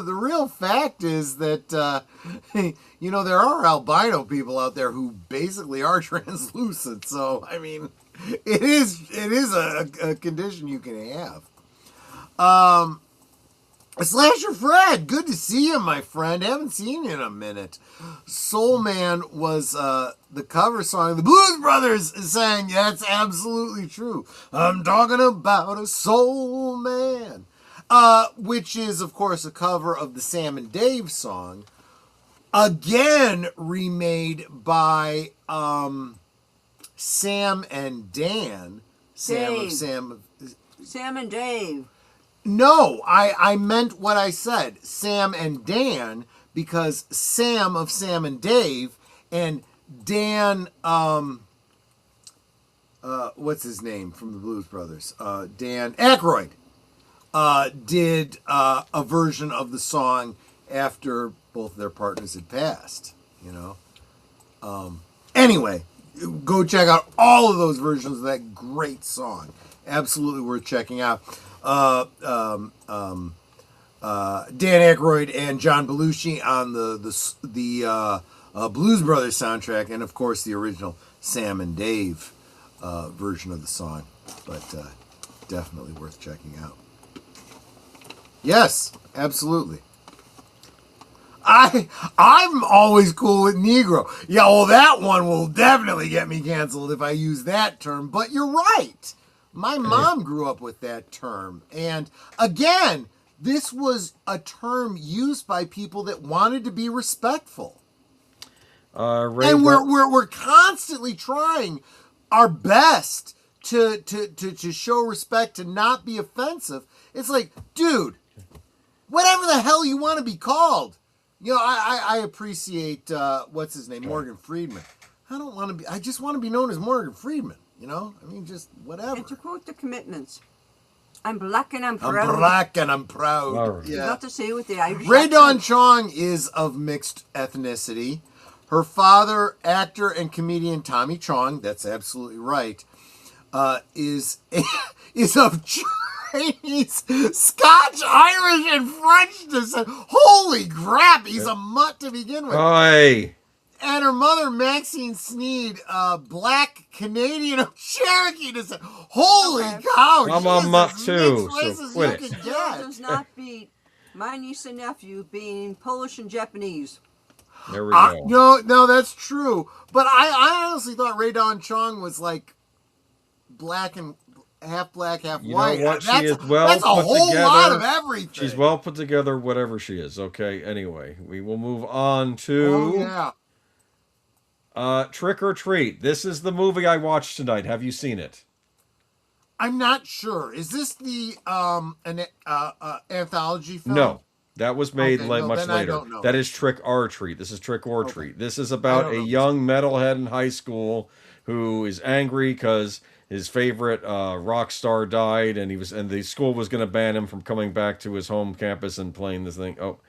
the real fact is that there are albino people out there who basically are translucent. So I mean, it is a condition you can have. Slasher Fred, good to see you, my friend. Haven't seen you in a minute. Soul Man was the cover song. The Blues Brothers sang. That's absolutely true. I'm talking about a Soul Man, which is, of course, a cover of the Sam and Dave song, again remade by Sam and Dan. Dave. Sam No, I meant what I said. Sam and Dan, because Sam of Sam and Dave and Dan, what's his name from the Blues Brothers? Dan Aykroyd did a version of the song after both their partners had passed, Anyway, go check out all of those versions of that great song. Absolutely worth checking out. Dan Aykroyd and John Belushi on the Blues Brothers soundtrack, and of course the original Sam and Dave version of the song. But definitely worth checking out. Yes, absolutely. I'm always cool with Negro. Yeah, well, that one will definitely get me canceled if I use that term. But you're right. My mom grew up with that term. And again, this was a term used by people that wanted to be respectful. And we're constantly trying our best to show respect, to not be offensive. It's like, dude, whatever the hell you want to be called. I appreciate what's his name, Morgan Freeman. I just want to be known as Morgan Freeman. Just whatever. And to quote the Commitments, I'm black and I'm proud. I'm black and I'm proud. All right. Yeah. Not to say with the Irish Ray Dawn accent. Chong is of mixed ethnicity. Her father, actor and comedian Tommy Chong, that's absolutely right, is is of Chinese, Scotch, Irish, and French descent. Holy crap, he's a mutt to begin with. Oi. And her mother, Maxine Sneed, black Canadian of Cherokee descent. Holy cow! I'm she a is mutt as too, mixed so race as quit you it. can Still get. does not beat my niece and nephew being Polish and Japanese. There we go. No, that's true. But I honestly thought Rae Dawn Chong was like black, half You white. know what? She is well that's a put whole together. lot of everything. She's well put together, whatever she is. Okay. Anyway, we will move on to Trick or Treat. This is the movie I watched tonight. Have you seen it? I'm not sure. Is this the anthology film? No. That was made much then I later. don't know. That is Trick or Treat. This is Trick or Treat. This is about a young metalhead in high school who is angry because his favorite rock star died, and the school was going to ban him from coming back to his home campus and playing this thing. Oh,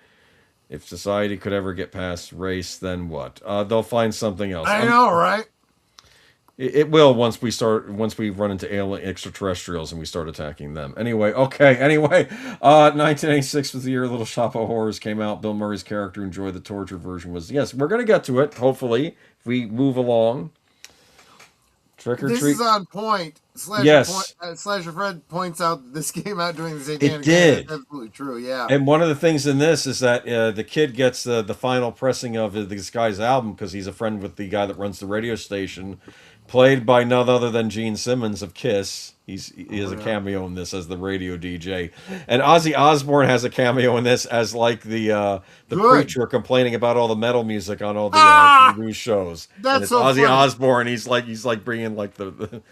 if society could ever get past race, then what? They'll find something else. I know, right? It will once we run into alien extraterrestrials and we start attacking them. Anyway, 1986 was the year Little Shop of Horrors came out. Bill Murray's character, Enjoy the Torture version, was, yes, we're going to get to it, hopefully, if we move along. Trick or Treat. This is on point. Slasher Fred points out that this came out during the Satanic It did. That's absolutely true, yeah. And one of the things in this is that the kid gets the final pressing of this guy's album because he's a friend with the guy that runs the radio station, played by none other than Gene Simmons of Kiss. He has a cameo in this as the radio DJ. And Ozzy Osbourne has a cameo in this as like the preacher complaining about all the metal music on all the news shows. That's and it's so Ozzy funny. Osbourne. He's like bringing like the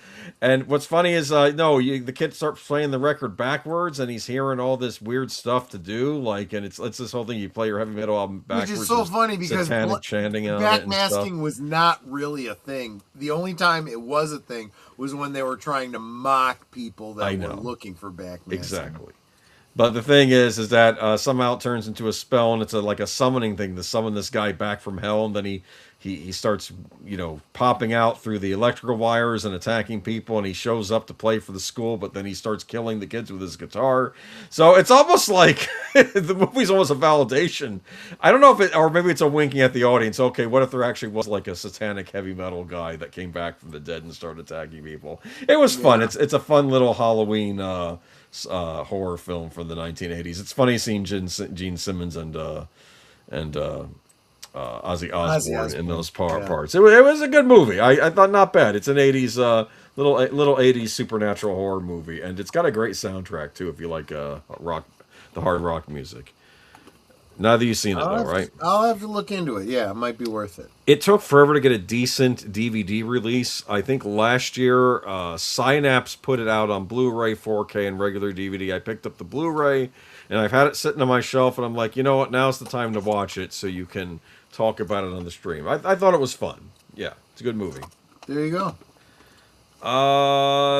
and what's funny is the kid starts playing the record backwards and he's hearing all this weird stuff to do, like, and it's this whole thing, you play your heavy metal album backwards. Which is so funny because satanic chanting on it and stuff. backmasking was not really a thing. The only time it was a thing was when they were trying to mock people that were looking for backmasking. Exactly. But the thing is that somehow it turns into a spell, and it's like a summoning thing to summon this guy back from hell, and then he starts, popping out through the electrical wires and attacking people, and he shows up to play for the school, but then he starts killing the kids with his guitar. So it's almost like the movie's almost a validation. I don't know if or maybe it's a winking at the audience. Okay, what if there actually was like a satanic heavy metal guy that came back from the dead and started attacking people? It was fun. It's a fun little Halloween horror film from the 1980s. It's funny seeing Gene Simmons and Ozzy Osbourne in those parts. It was a good movie. I thought not bad. It's an 80s little 80s supernatural horror movie, and it's got a great soundtrack too if you like the hard rock music. Now that you've seen it, though, right? I'll have to look into it. Yeah, it might be worth it. It took forever to get a decent DVD release. I think last year, Synapse put it out on Blu-ray, 4K, and regular DVD. I picked up the Blu-ray, and I've had it sitting on my shelf, and I'm like, you know what? Now's the time to watch it so you can talk about it on the stream. I thought it was fun. Yeah, it's a good movie. There you go.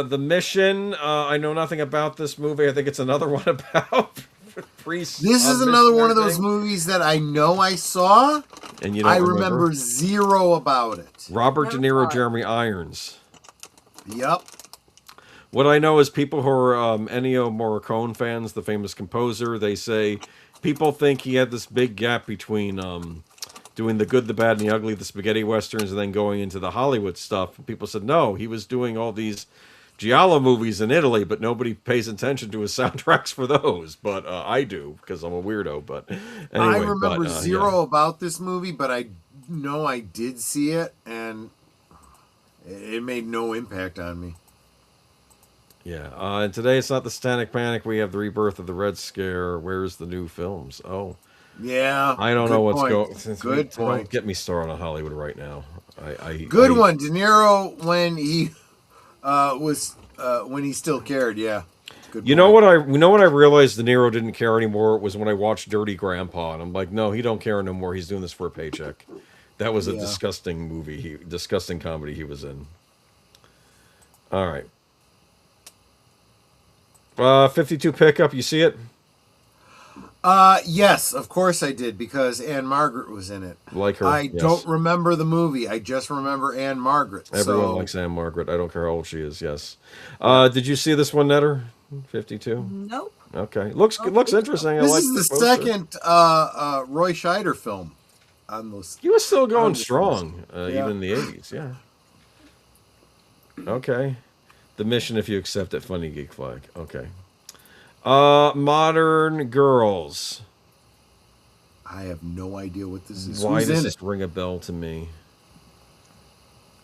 The Mission. I know nothing about this movie. I think it's another one about priests. This is another one of those movies that I know I saw, and you don't remember zero about it. Robert De Niro, Jeremy Irons. Yep. What I know is people who are Ennio Morricone fans, the famous composer, they say people think he had this big gap between doing the good, the bad, and the ugly, the spaghetti westerns, and then going into the Hollywood stuff. And people said, no, he was doing all these Giallo movies in Italy, but nobody pays attention to his soundtracks for those. But I do, because I'm a weirdo. But anyway, I remember zero about this movie, but I know I did see it, and it made no impact on me. Yeah, and today it's not the Satanic Panic. We have the rebirth of the Red Scare. Where's the new films? Oh, yeah. I don't know what's going. Good point. Don't get me started on Hollywood right now. Good one, De Niro when he when he still cared. Yeah. Good you know what I realized De Niro didn't care anymore was when I watched Dirty Grandpa, and I'm like, no, he don't care no more. He's doing this for a paycheck. That was a disgusting movie. Disgusting comedy he was in. All right. 52 pickup, you see it? Yes, of course I did, because Anne Margaret was in it. Like her, I yes. don't remember the movie. I just remember Anne Margaret. Everyone So likes Anne Margaret. I don't care how old she is. Yes. Did you see this one, Netter? 52. Nope. Okay. Looks Okay. interesting. I this like is the poster. second Roy Scheider film on those. He was still going on this strong, list. even in the 80s. Yeah. Okay. The mission, if you accept it, funny geek flag. Okay. Modern Girls. I have no idea what this is. Why Who's does in this it? ring a bell to me?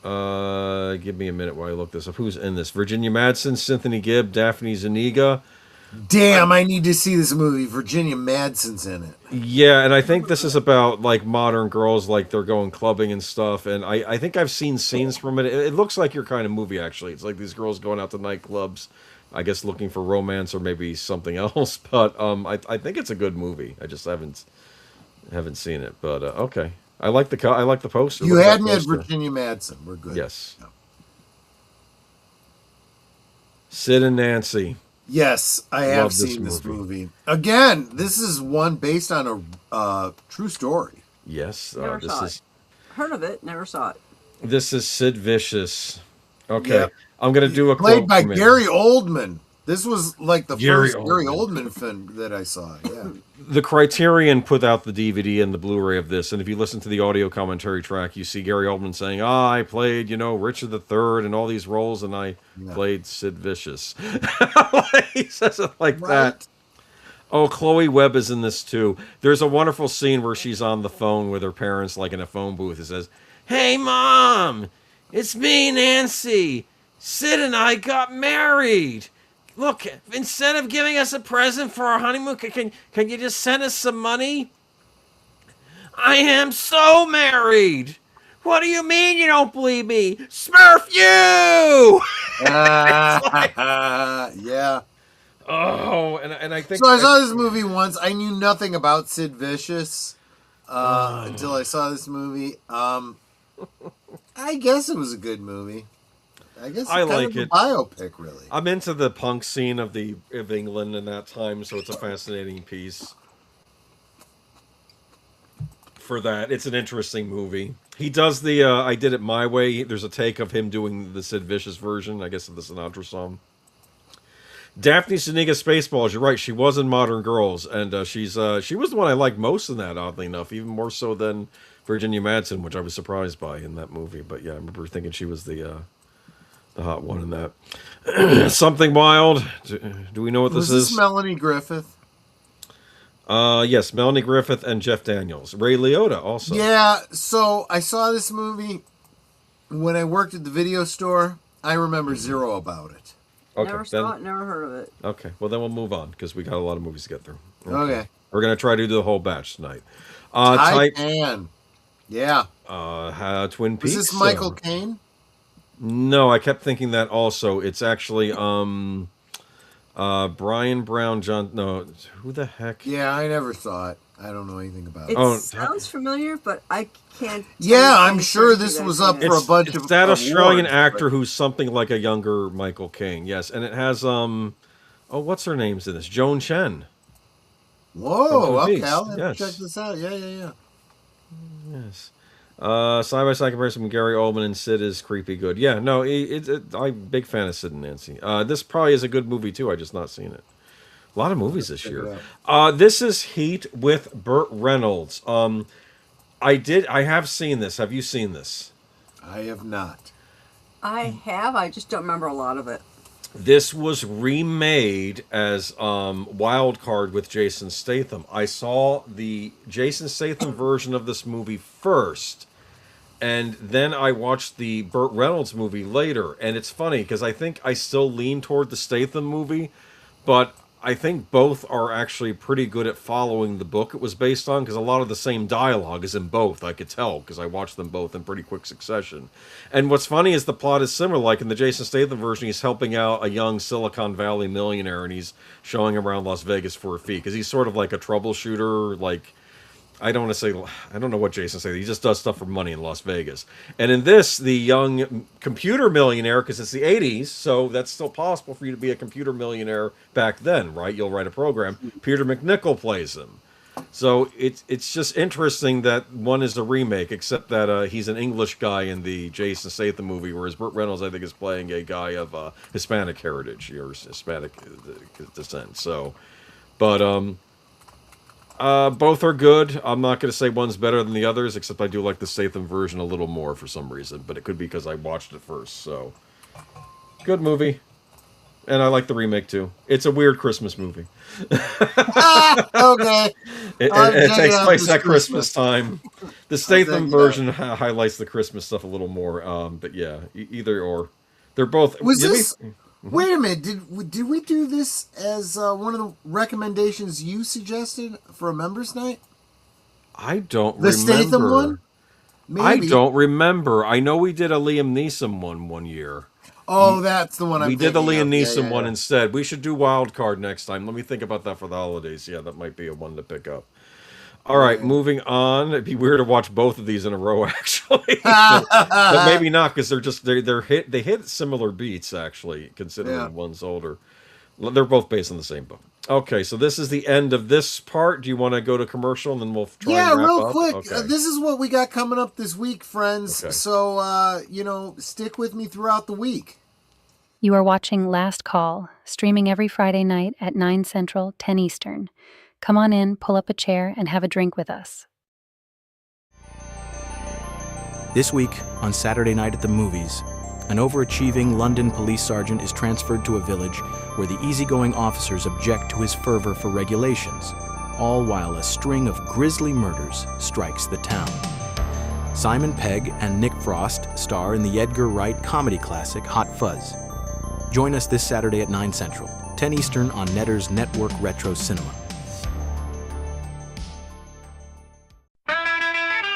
Give me a minute while I look this up. Who's in this? Virginia Madsen, Cynthia Gibb, Daphne Zuniga. Damn, I need to see this movie. Virginia Madsen's in it. Yeah, and I think this is about like modern girls, like they're going clubbing and stuff. And I think I've seen scenes from it. It looks like your kind of movie, actually. It's like these girls going out to nightclubs, I guess looking for romance or maybe something else. But I think it's a good movie. I just haven't seen it. But okay, I like the poster. You Look at had that me at poster. Virginia Madsen. We're good. Yes. Sid and Nancy. Yes, I have Love this seen this movie. movie. Again, this is one based on a true story. Yes, Never this saw is it. Heard of it, never saw it. this is Sid Vicious. Okay, Yep. I'm gonna do a Played quote by from it. Gary Oldman. This was like the Gary first Gary Oldman. Oldman film that I saw. Yeah. The Criterion put out the DVD and the Blu-ray of this, and if you listen to the audio commentary track, you see Gary Oldman saying, I played, Richard III and all these roles, and I played Sid Vicious." He says it like that. Oh, Chloe Webb is in this too. There's a wonderful scene where she's on the phone with her parents, like in a phone booth. It says, "Hey, Mom, it's me, Nancy. Sid and I got married. Look, instead of giving us a present for our honeymoon, can you just send us some money? I am so married. What do you mean you don't believe me? Smurf you!" Yeah. Oh, and I think So I saw this movie once. I knew nothing about Sid Vicious until I saw this movie. I guess it was a good movie. I guess it's I kind like of a it. biopic, really. I'm into the punk scene of England in that time, so it's a fascinating piece. For that, it's an interesting movie. He does the "I Did It My Way." There's a take of him doing the Sid Vicious version, I guess, of the Sinatra song. Daphne Zuniga Spaceballs. You're right. She was in Modern Girls, and she was the one I liked most in that. Oddly enough, even more so than Virginia Madsen, which I was surprised by in that movie. But yeah, I remember thinking she was the hot one in that. Something Wild. Do we know what this Was is? Melanie Griffith? Yes, Melanie Griffith and Jeff Daniels. Ray Liotta also. Yeah, so I saw this movie when I worked at the video store. I remember zero about it. Okay, Never saw it, never heard of it. Okay, well then we'll move on because we got a lot of movies to get through. Okay. We're gonna try to do the whole batch tonight. Titan. Yeah. Twin Peaks. Was this Michael Caine? No, I kept thinking that also. It's actually Brian Brown John. No, who the heck? Yeah, I never saw it. I don't know anything about it. It sounds familiar, but I can't. Yeah, I'm sure this was up for a bunch It's of that Australian awards, actor but- who's something like a younger Michael Caine. Yes, and it has what's her name's in this? Joan Chen. Whoa, Twin okay, Peaks, I'll have yes. to check this out. Yeah. Yes. Side-by-side comparison with Gary Oldman and Sid is creepy good. Yeah, no, I'm a big fan of Sid and Nancy. This probably is a good movie too. I just not seen it. A lot of movies this year. This is Heat with Burt Reynolds. I have seen this. Have you seen this? I have not. I have. I just don't remember a lot of it. This was remade as Wild Card with Jason Statham. I saw the Jason Statham version of this movie first, and then I watched the Burt Reynolds movie later. And it's funny because I think I still lean toward the Statham movie, but I think both are actually pretty good at following the book it was based on, because a lot of the same dialogue is in both. I could tell because I watched them both in pretty quick succession. And what's funny is the plot is similar. Like in the Jason Statham version, he's helping out a young Silicon Valley millionaire, and he's showing him around Las Vegas for a fee because he's sort of like a troubleshooter, like I don't want to say, I don't know what Jason said. He just does stuff for money in Las Vegas. And in this, the young computer millionaire, because it's the 80s, so that's still possible for you to be a computer millionaire back then, right? You'll write a program. Peter McNichol plays him. So it's just interesting that one is a remake, except that he's an English guy in the Jason Statham movie, whereas Burt Reynolds, I think, is playing a guy of Hispanic heritage or Hispanic descent. So, but both are good. I'm not going to say one's better than the others, except I do like the Statham version a little more for some reason, but it could be because I watched it first. So, good movie. And I like the remake, too. It's a weird Christmas movie. Okay. It takes place at Christmas time. The Statham version highlights the Christmas stuff a little more. But yeah, either or. They're both... Was this... Wait a minute. Did we do this as one of the recommendations you suggested for a members' night? I don't remember. The Statham one? Maybe. I don't remember. I know we did a Liam Neeson one year. Oh, that's the one We did the Liam Neeson one instead. We should do Wild Card next time. Let me think about that for the holidays. Yeah, that might be a one to pick up. All right, moving on. It'd be weird to watch both of these in a row, actually. But maybe not, because they hit similar beats, actually, considering one's older. They're both based on the same book. Okay, so this is the end of this part. Do you want to go to commercial, and then we'll try and wrap real up? quick. Okay. This is what we got coming up this week, friends. Okay. So, stick with me throughout the week. You are watching Last Call, streaming every Friday night at 9 Central, 10 Eastern. Come on in, pull up a chair, and have a drink with us. This week, on Saturday night at the movies, an overachieving London police sergeant is transferred to a village where the easygoing officers object to his fervor for regulations, all while a string of grisly murders strikes the town. Simon Pegg and Nick Frost star in the Edgar Wright comedy classic Hot Fuzz. Join us this Saturday at 9 Central, 10 Eastern on Netter's Network Retro Cinema.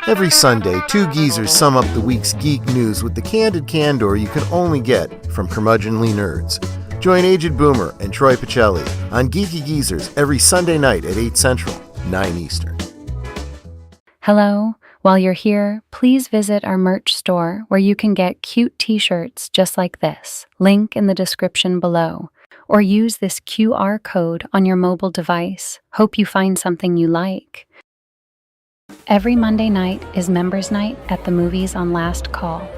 Every Sunday, two geezers sum up the week's geek news with the candid candor you can only get from curmudgeonly nerds. Join Aged Boomer and Troy Pacelli on Geeky Geezers every Sunday night at 8 Central, 9 Eastern. Hello. While you're here, please visit our merch store where you can get cute t-shirts just like this. Link in the description below. Or use this QR code on your mobile device. Hope you find something you like. Every Monday night is Members Night at the movies on Last Call.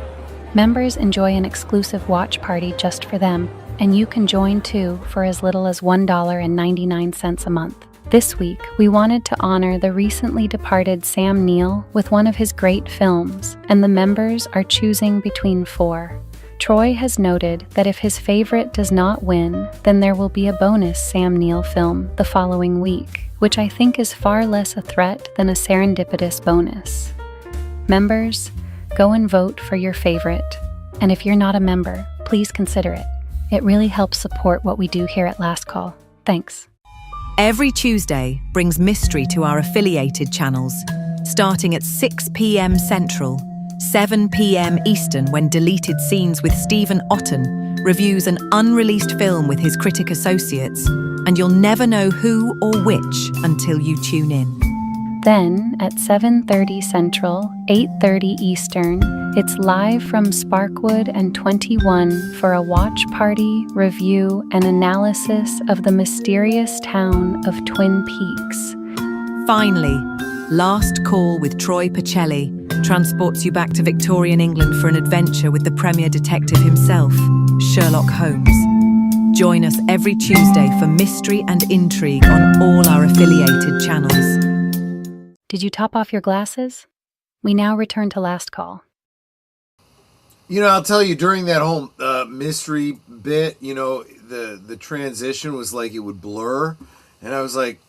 Members enjoy an exclusive watch party just for them, and you can join too for as little as $1.99 a month. This week, we wanted to honor the recently departed Sam Neill with one of his great films, and the members are choosing between 4. Troy has noted that if his favorite does not win, then there will be a bonus Sam Neill film the following week, which I think is far less a threat than a serendipitous bonus. Members, go and vote for your favorite. And if you're not a member, please consider it. It really helps support what we do here at Last Call. Thanks. Every Tuesday brings mystery to our affiliated channels, starting at 6 p.m. Central, 7 p.m. Eastern, when Deleted Scenes with Stephen Otten reviews an unreleased film with his critic associates, and you'll never know who or which until you tune in. Then, at 7:30 Central, 8:30 Eastern, it's live from Sparkwood and 21 for a watch party, review, and analysis of the mysterious town of Twin Peaks. Finally, Last Call with Troy Pacelli transports you back to Victorian England for an adventure with the premier detective himself, Sherlock Holmes. Join us every Tuesday for mystery and intrigue on all our affiliated channels. Did you top off your glasses? We now return to Last Call. I'll tell you, during that whole mystery bit, the transition was like it would blur. And I was like,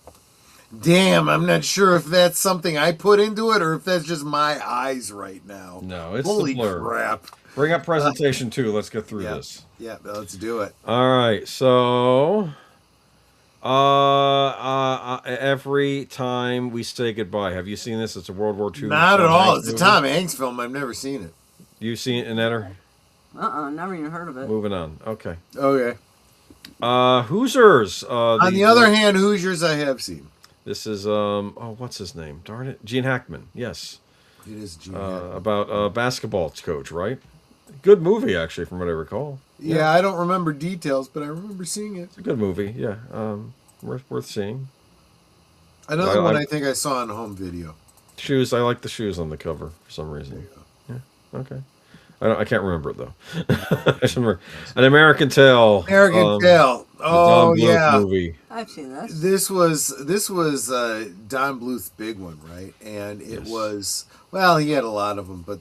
damn, I'm not sure if that's something I put into it or if that's just my eyes right now. No, it's Holy the blur. Crap. Bring up presentation 2. Let's get through this. Yeah, let's do it. All right, so every time we say goodbye, have you seen this? It's a World War II. Not at all. It's a movie. Tom Hanks film. I've never seen it. You seen it, Netter? Never even heard of it. Moving on. Okay. Okay. Hoosiers. On the other hand, Hoosiers I have seen. This is what's his name? Darn it, Gene Hackman. Yes, It is Gene. about a basketball coach, right? Good movie, actually, from what I recall. Yeah, I don't remember details, but I remember seeing it. It's a good movie. Yeah, worth seeing. Another one I think I saw on home video. Shoes. I like the shoes on the cover for some reason. Yeah. Okay. I can't remember it though. I just remember An American Tale. American Tale. Oh the Don yeah, Bluth movie. I've seen this. This was Don Bluth's big one, right? And it was, well, he had a lot of them, but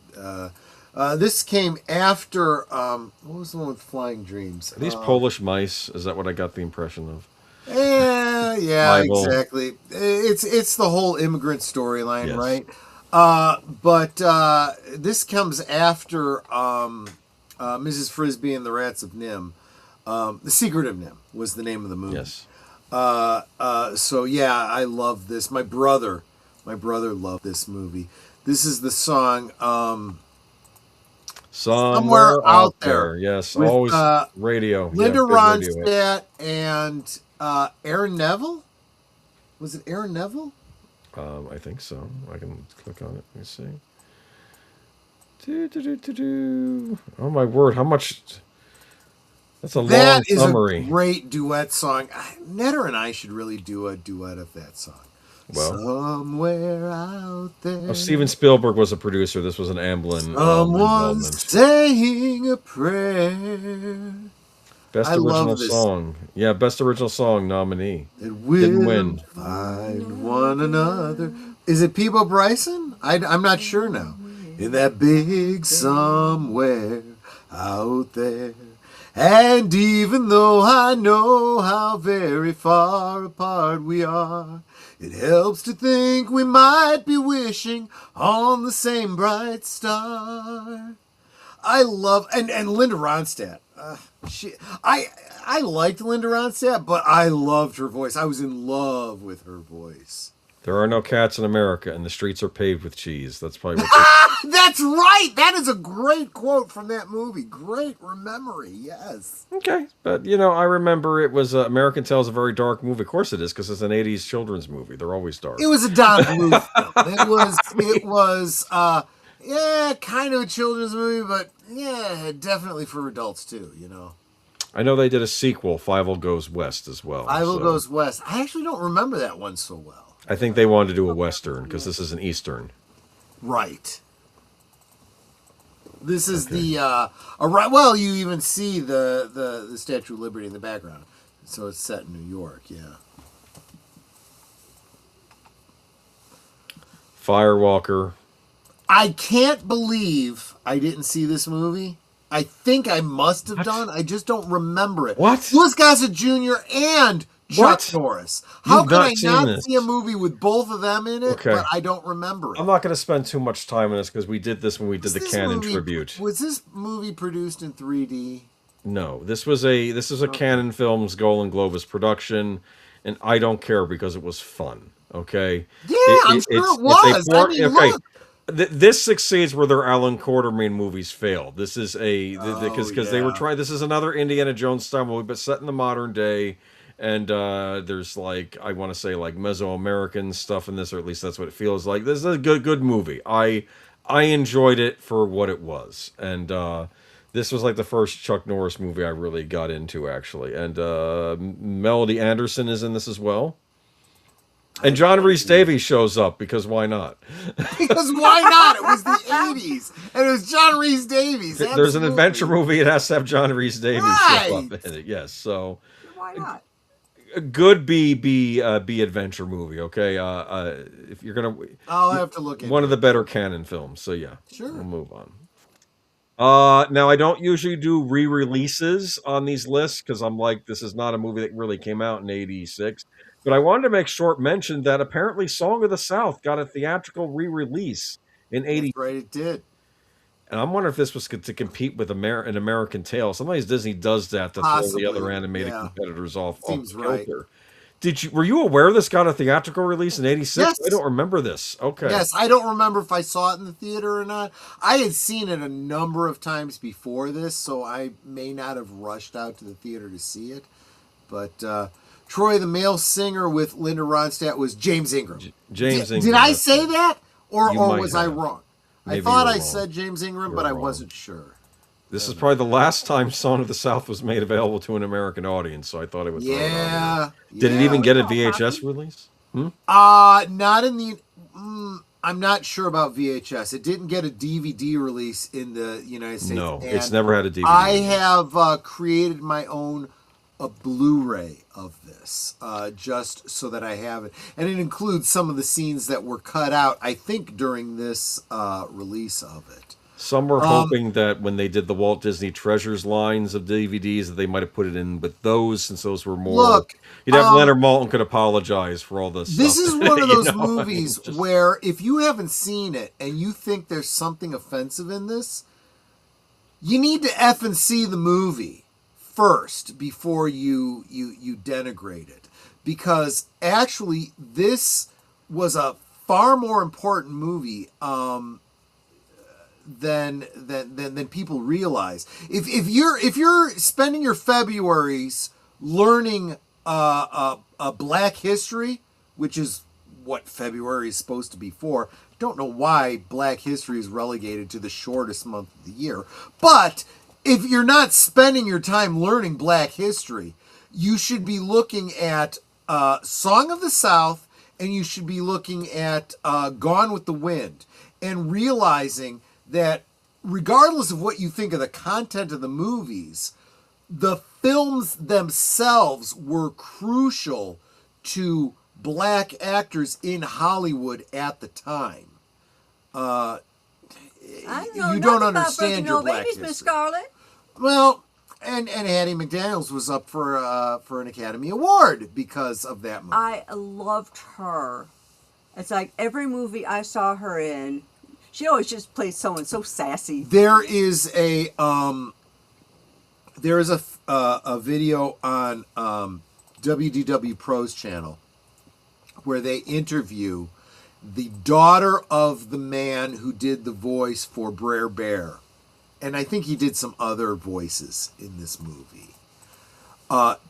this came after. What was the one with Flying Dreams? Are these Polish mice? Is that what I got the impression of? Yeah, Bible. exactly. It's the whole immigrant storyline, Yes. right? But this comes after Mrs. Frisbee and the Rats of Nim. The Secret of Nim was the name of the movie. Yes. So yeah, I love this. My brother loved this movie. This is the song Somewhere out there. Yes, with, always radio. Linda Yeah, good radio hit. Ronstadt and Aaron Neville. Was it Aaron Neville? I think so. I can click on it. Let me see. Do. Oh my word! How much? That's a long That is summary. a great duet song. Netter and I should really do a duet of that song. Well, Somewhere out there. oh, Steven Spielberg was a producer. This was an Amblin Someone's involvement. saying a prayer. Best I love original this. song. Yeah, best original song nominee. That we'll Didn't win. find one another. Is it Peebo Bryson? I'm not sure now. In that big somewhere out there. And even though I know how very far apart we are, it helps to think we might be wishing on the same bright star. I love and Linda Ronstadt. I liked Linda Ronstadt, but I loved her voice. I was in love with her voice. There are no cats in America, and the streets are paved with cheese. That's probably what. That's right. That is a great quote from that movie. Great memory. Yes. Okay, but I remember it was American Tale is a very dark movie. Of course it is, because it's an '80s children's movie. They're always dark. It was a Don Bluth film. It was kind of a children's movie, but yeah, definitely for adults too. I know they did a sequel, Fievel Goes West, as well. Fievel Goes West. I actually don't remember that one so well. I think they wanted to do a Western, because this is an Eastern. Right. This is well, you even see the Statue of Liberty in the background. So it's set in New York, yeah. Firewalker. I can't believe I didn't see this movie. I think I must have done. I just don't remember it. What? Louis Gossett Jr. and Chuck Norris. How You've could not I seen not this. see a movie with both of them in it, Okay. but I don't remember it? I'm not going to spend too much time on this, because we did this when we did the Canon tribute. Was this movie produced in 3D? No, this was a Canon Films Golden Globus production, and I don't care because it was fun. Okay. Yeah, I'm sure it was. Look. This succeeds where their Alan Quartermain movies failed. This is because they were trying. This is another Indiana Jones style movie, but set in the modern day. And there's I want to say Mesoamerican stuff in this, or at least that's what it feels like. This is a good movie. I enjoyed it for what it was, and this was the first Chuck Norris movie I really got into, actually. And Melody Anderson is in this as well. And John Rhys Davies shows up, because why not? Because why not? It was the 80s, and it was John Rhys Davies. There's an adventure movie. It has to have John Rhys Davies show up in it. Yes, so Why not? a good B adventure movie. Okay, if you're gonna, I'll have to look at one of the better Canon films. So yeah, Sure. we'll move on. Now I don't usually do re-releases on these lists, because I'm this is not a movie that really came out in '86. But I wanted to make short mention that apparently Song of the South got a theatrical re-release in '80. Right, it did. And I'm wondering if this was to compete with an American Tale. Sometimes Disney does that to Possibly, throw the other animated yeah. competitors off Seems kilter. Were you aware this got a theatrical release in '86? Yes. I don't remember this. Okay. Yes, I don't remember if I saw it in the theater or not. I had seen it a number of times before this, so I may not have rushed out to the theater to see it. But Troy the male singer with Linda Ronstadt was James Ingram. James Ingram. Did I say that? Or was I have. wrong? Maybe I thought you were I wrong. said James Ingram, but I wasn't sure. This is probably the last time Song of the South was made available to an American audience, so I thought it would throw it on here. Did it even get a VHS release? Not in the... I'm not sure about VHS. It didn't get a DVD release in the United States. No, it's never had a DVD I release. have created my own Blu-ray of this, just so that I have it. And it includes some of the scenes that were cut out, I think, during this release of it. Some were hoping that when they did the Walt Disney Treasures lines of DVDs, that they might have put it in with those, since those were more... Look, you'd have Leonard Maltin could apologize for all this This stuff. is one of You those know? movies Just- where if you haven't seen it and you think there's something offensive in this, you need to effing see the movie first before you denigrate it. Because actually, this was a far more important movie than people realize. If you're spending your Februaries learning Black history, which is what February is supposed to be for. Don't know why Black history is relegated to the shortest month of the year. But if you're not spending your time learning Black history, you should be looking at Song of the South, and you should be looking at Gone with the Wind, and realizing that regardless of what you think of the content of the movies, the films themselves were crucial to Black actors in Hollywood at the time. I know You nothing don't about understand Breaking your No Black Babies, Miss history. Scarlett. Well, and Hattie McDaniels was up for an Academy Award because of that movie. I loved her. It's like every movie I saw her in, she always just plays someone so sassy. There is a video on WDW Pro's channel where they interview the daughter of the man who did the voice for Brer Bear. And I think he did some other voices in this movie.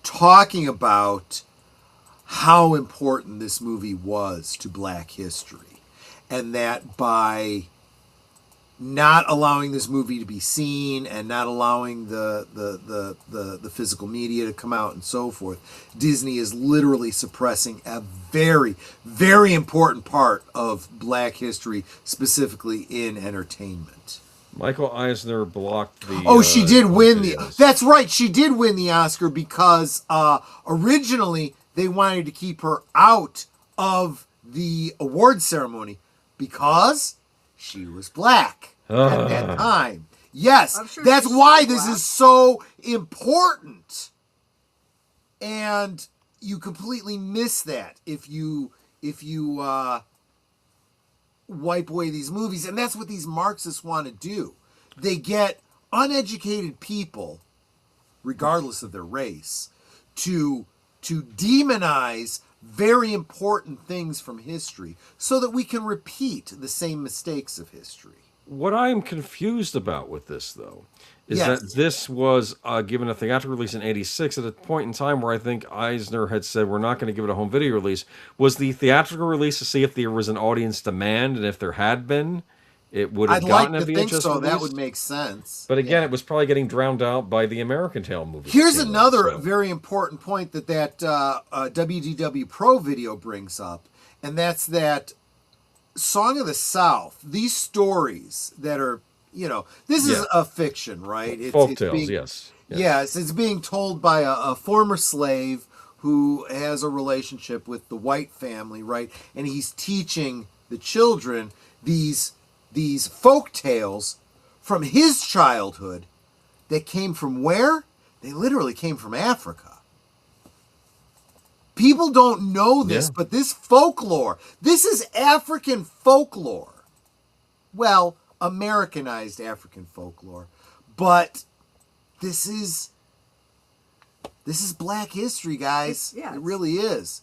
Talking about how important this movie was to Black history. And that by not allowing this movie to be seen and not allowing the physical media to come out and so forth, Disney is literally suppressing a very, very important part of Black history, specifically in entertainment. Michael Eisner blocked the... Oh, she did win the... videos. That's right, she did win the Oscar because originally they wanted to keep her out of the award ceremony because she was Black at that time. Yes, I'm sure that's she's why still this Black. is so important. And you completely miss that if you wipe away these movies. And that's what these Marxists want to do. They get uneducated people, regardless of their race, to demonize very important things from history so that we can repeat the same mistakes of history. What I'm confused about with this, though, is Yes. that this was given a theatrical release in '86 at a point in time where I think Eisner had said we're not going to give it a home video release. Was the theatrical release to see if there was an audience demand, and if there had been, it would have I'd like gotten to a VHS think so. release? That would make sense. But again, it was probably getting drowned out by the American Tail movie. that Here's came out, another so. very important point that WDW Pro video brings up, and that's that Song of the South, these stories that are, this is a fiction, right? Folk tales, yes. Yes, it's being told by a former slave who has a relationship with the white family, right? And he's teaching the children these folk tales from his childhood that came from where? They literally came from Africa. People don't know this, but this folklore, this is African folklore. Well, Americanized African folklore. But this is Black history, guys. It really is.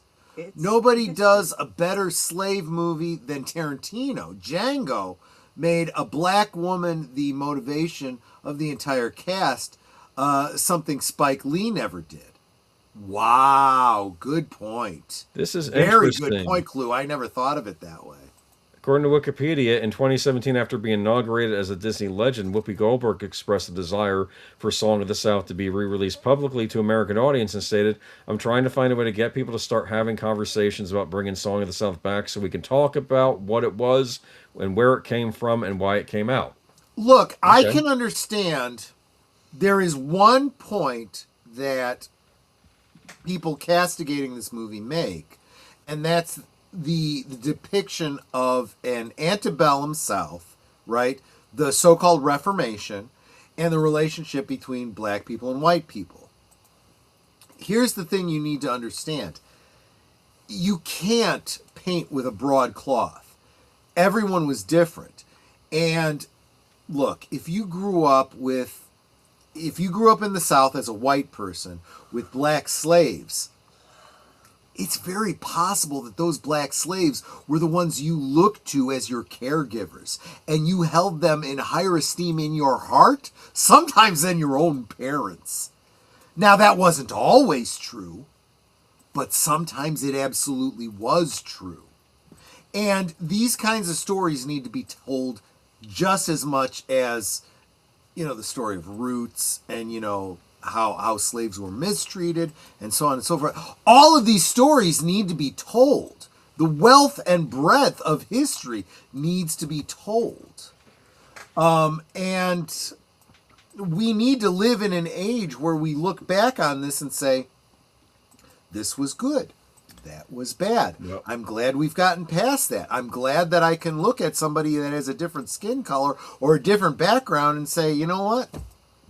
Nobody does a better slave movie than Tarantino. Django made a Black woman the motivation of the entire cast, something Spike Lee never did. Wow, good point. This is Very interesting. good point, Clue. I never thought of it that way. According to Wikipedia, in 2017, after being inaugurated as a Disney legend, Whoopi Goldberg expressed a desire for Song of the South to be re-released publicly to American audience and stated, "I'm trying to find a way to get people to start having conversations about bringing Song of the South back so we can talk about what it was and where it came from and why it came out." Look, I Okay. can understand there is one point that people castigating this movie make, and that's the depiction of an antebellum South, right? The so-called Reformation and the relationship between black people and white people. Here's the thing you need to understand. You can't paint with a broad cloth. Everyone was different. And look, if you grew up in the South as a white person with black slaves, it's very possible that those black slaves were the ones you looked to as your caregivers, and you held them in higher esteem in your heart, sometimes than your own parents. Now, that wasn't always true, but sometimes it absolutely was true. And these kinds of stories need to be told just as much as, the story of Roots and, how slaves were mistreated and so on and so forth. All of these stories need to be told. The wealth and breadth of history needs to be told. And we need to live in an age where we look back on this and say, this was good. That was bad. Yep. I'm glad we've gotten past that. I'm glad that I can look at somebody that has a different skin color or a different background and say, you know what?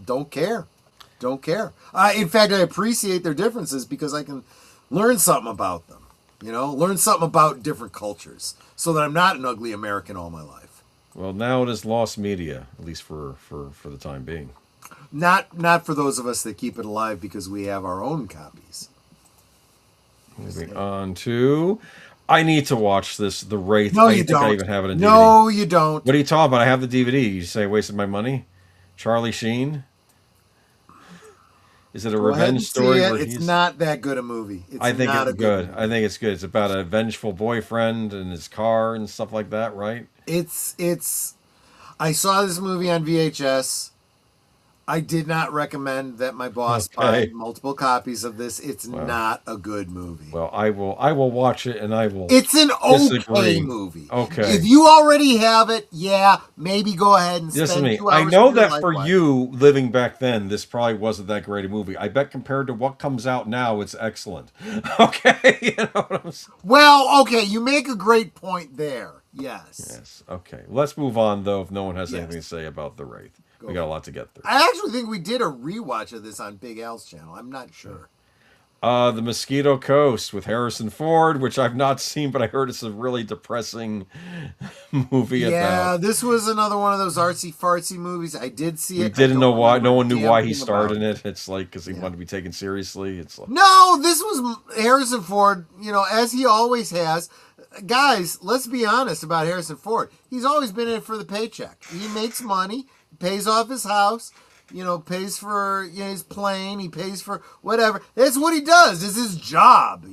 Don't care. Don't care. In fact, I appreciate their differences because I can learn something about them. Learn something about different cultures so that I'm not an ugly American all my life. Well, now it is lost media, at least for the time being. Not for those of us that keep it alive because we have our own copies. Moving on to, I need to watch this, The Wraith. No, I you think I don't. even have it in DVD. No, you don't. What are you talking about? I have the DVD. You say I wasted my money? Charlie Sheen? Is it a Go ahead and revenge see story? it. Where It's he's... not that good a movie. I think it's good. I think it's good. It's about a vengeful boyfriend and his car and stuff like that, right? I saw this movie on VHS. I did not recommend that my boss buy multiple copies of this. It's not a good movie. Well, I will watch it and I will. It's an okay movie. Okay. If you already have it, maybe go ahead and Listen spend to me. 2 hours. I know of your that life for watching. you living back then, this probably wasn't that great a movie. I bet compared to what comes out now, it's excellent. Okay, you know what I'm saying? Well, okay, you make a great point there. Yes. Yes. Okay. Let's move on though. If no one has anything to say about The Wraith, we got a lot to get through. I actually think we did a rewatch of this on Big Al's channel. I'm not sure. The Mosquito Coast with Harrison Ford, which I've not seen, but I heard it's a really depressing movie. Yeah, this was another one of those artsy fartsy movies. I did see it. We didn't know why. No one knew why he thing starred in about it. It's like because he wanted to be taken seriously. It's like No, this was Harrison Ford, as he always has. Guys, let's be honest about Harrison Ford. He's always been in it for the paycheck. He makes money, pays off his house, pays for his plane, he pays for whatever. That's what he does. It's his job,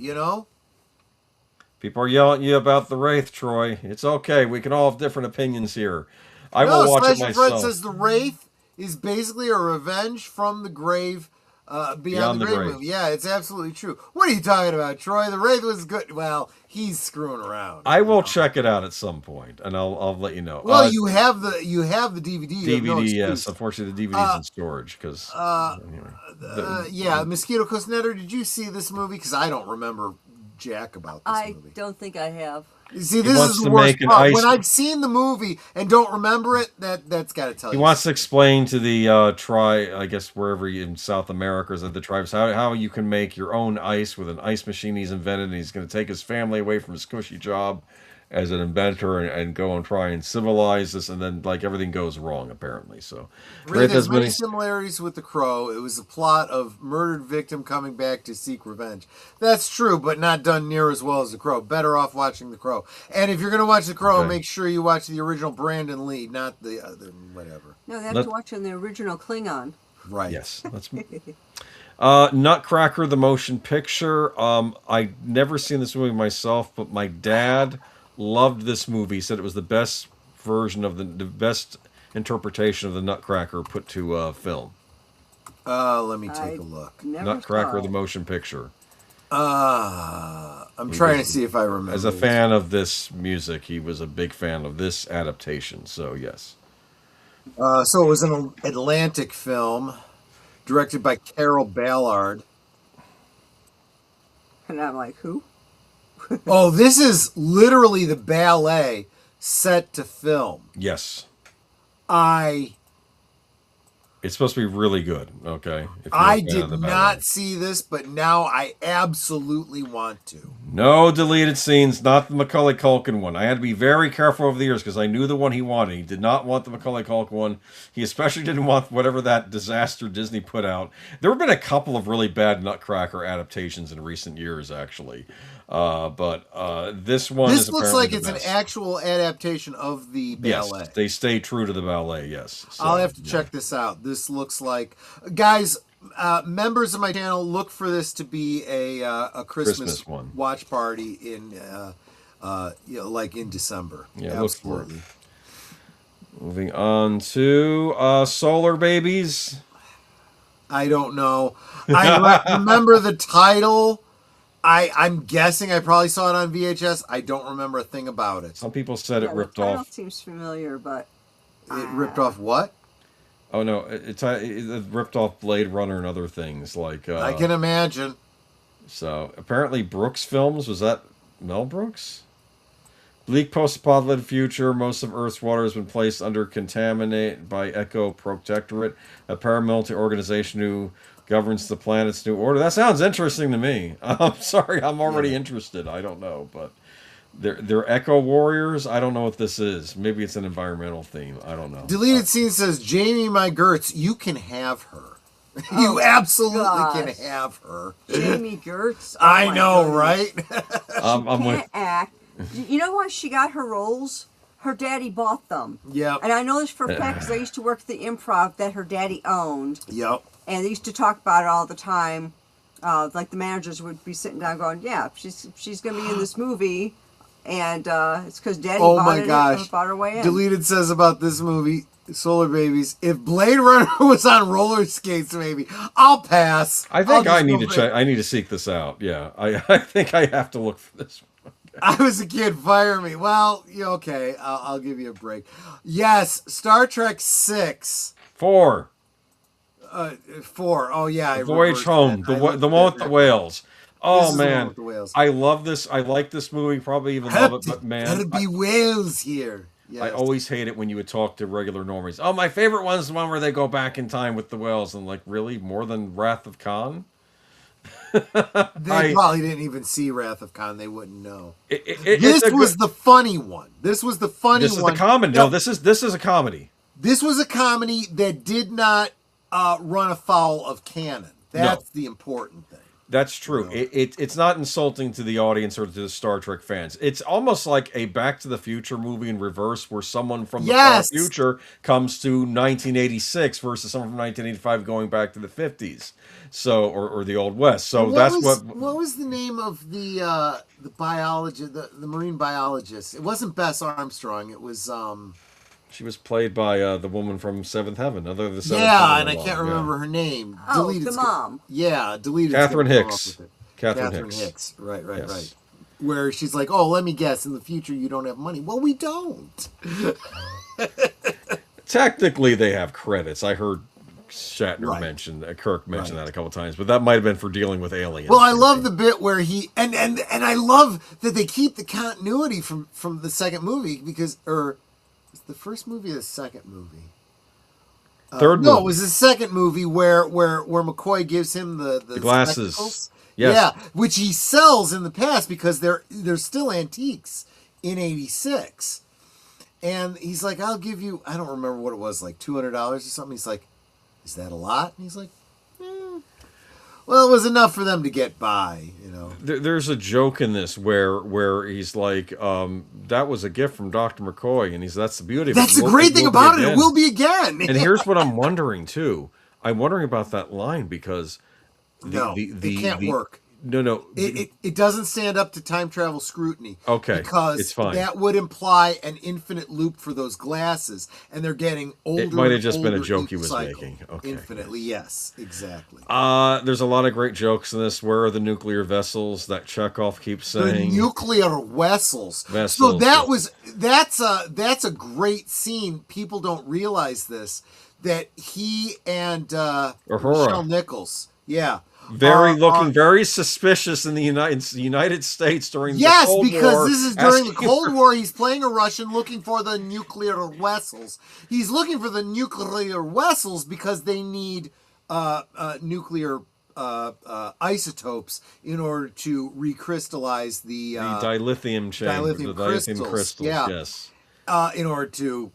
people are yelling at you about The Wraith, Troy. It's okay. We can all have different opinions here. I will watch it Special myself. Fred says The Wraith is basically a revenge from the grave. Beyond the Grave movie. Yeah, it's absolutely true. What are you talking about, Troy? The Wraith was good. Well, he's screwing around. I will check it out at some point, and I'll let you know. Well, you have the DVD. You have no DVD, yes. excuse. Unfortunately, the DVD's in storage because. Mosquito Coast. Netter, did you see this movie? Because I don't remember jack about this movie. I don't think I have. You see, this is the worst part. When I've seen the movie and don't remember it, that's got to tell you. He wants to explain to the I guess wherever in South America or the tribes how you can make your own ice with an ice machine he's invented, and he's going to take his family away from his cushy job as an inventor and go and try and civilize this, and then everything goes wrong apparently. So Wraith has many similarities with The Crow. It was a plot of murdered victim coming back to seek revenge. That's true, but not done near as well as The Crow. Better off watching The Crow. And if you're going to watch The Crow, make sure you watch the original Brandon Lee, not the other whatever. No, they have to watch on the original Klingon. Right. Yes. Nutcracker, the motion picture. I never seen this movie myself, but my dad loved this movie. He said it was the best version of the best interpretation of the Nutcracker put to film. Let me take a look. Nutcracker, the motion picture. I'm trying to see if I remember. As a fan of this music, he was a big fan of this adaptation. So yes. So it was an Atlantic film, directed by Carol Ballard. And I'm like, who? Oh, this is literally the ballet set to film. Yes. It's supposed to be really good. Okay. I did not see this, but now I absolutely want to. No deleted scenes, not the Macaulay Culkin one. I had to be very careful over the years because I knew the one he wanted. He did not want the Macaulay Culkin one. He especially didn't want whatever that disaster Disney put out. There have been a couple of really bad Nutcracker adaptations in recent years, actually. But this one this is looks like it's an actual adaptation of the ballet. Yes, they stay true to the ballet, yes. So, I'll have to check this out. This looks like... Guys, members of my channel, look for this to be a Christmas one. Watch party in like in December. Yeah, absolutely. Look for it. Moving on to Solar Babies. I don't know. I remember the title. I'm guessing I probably saw it on VHS. I don't remember a thing about it. Some people said it ripped the title off. Seems familiar, but it ripped off what? Oh no, it ripped off Blade Runner and other things like. I can imagine. So apparently, Brooks Films, was that Mel Brooks? Bleak post-apocalyptic future. Most of Earth's water has been placed under contaminate by Eco Protectorate, a paramilitary organization who governs the planet's new order. That sounds interesting to me. I'm sorry, I'm already interested. I don't know, but they're Echo Warriors. I don't know what this is. Maybe it's an environmental theme. I don't know. Deleted scene says, Jamie, my Gertz, you can have her. You absolutely can have her. Jamie Gertz. I know, right? I'm can't with. Act. You know why she got her roles? Her daddy bought them. Yep. And I know this for a fact because I used to work at the Improv that her daddy owned. Yep. And they used to talk about it all the time. Like the managers would be sitting down going, yeah, she's going to be in this movie. And it's because Daddy bought her way in. Deleted says about this movie, Solar Babies, if Blade Runner was on roller skates, maybe, I'll pass. I think I need to check. I need to seek this out. Yeah, I think I have to look for this one. I was a kid, fire me. Well, okay, I'll give you a break. Yes, Star Trek 6. 4. 4. Oh yeah, Voyage Home, the one with the whales. Oh man, I love this. I like this movie. Probably even love it, but man, there'd be whales here. Yes. I always hate it when you would talk to regular normies. Oh, my favorite one is the one where they go back in time with the whales, and like, really, more than Wrath of Khan? They probably didn't even see Wrath of Khan. They wouldn't know. This was the funny one. This was the funny one. This is the comedy. No, this is a comedy. This was a comedy that did not run afoul of canon. That's the important thing. That's true. It's not insulting to the audience or to the Star Trek fans. It's almost like a Back to the Future movie in reverse, where someone from the far future comes to 1986 versus someone from 1985 going back to the 50s. So, or the Old West. So what was the name of the biologist, the marine biologist? It wasn't Bess Armstrong. It was She was played by the woman from Seventh Heaven. And I can't remember her name. Oh, the mom. Yeah, deleted. Catherine Hicks. Catherine Hicks. Right. Where she's like, "Oh, let me guess. In the future, you don't have money." Well, we don't. Technically, they have credits. I heard Shatner Kirk mentioned that a couple times, but that might have been for dealing with aliens. Well, I love the bit where he and I love that they keep the continuity from the second movie because the first movie or the second movie? Third movie. No, it was the second movie where McCoy gives him the glasses. Spectacles. Yes. Yeah, which he sells in the past because they're still antiques in '86. And he's like, I'll give you, I don't remember what it was, like $200 or something. He's like, is that a lot? And he's like, well, it was enough for them to get by, There's a joke in this where he's like, that was a gift from Dr. McCoy, and that's the beauty of it. That's the great thing about it. It will be again. And here's what I'm wondering too. I'm wondering about that line because No, it can't work. No. It doesn't stand up to time travel scrutiny. Okay, Because it's fine. that would imply an infinite loop for those glasses, and they're getting older. It might have just older been a joke each he was cycle. making. Okay. Infinitely, yes, exactly. There's a lot of great jokes in this. Where are the nuclear vessels that Chekhov keeps saying? The nuclear vessels. So that's a great scene. People don't realize this, that he and Michelle Nichols, very suspicious in the United States during the Cold War. Yes, because this is during the Cold War. He's playing a Russian looking for the nuclear vessels. He's looking for the nuclear vessels because they need nuclear isotopes in order to recrystallize the dilithium chamber, dilithium crystals. Yeah. Yes. In order to,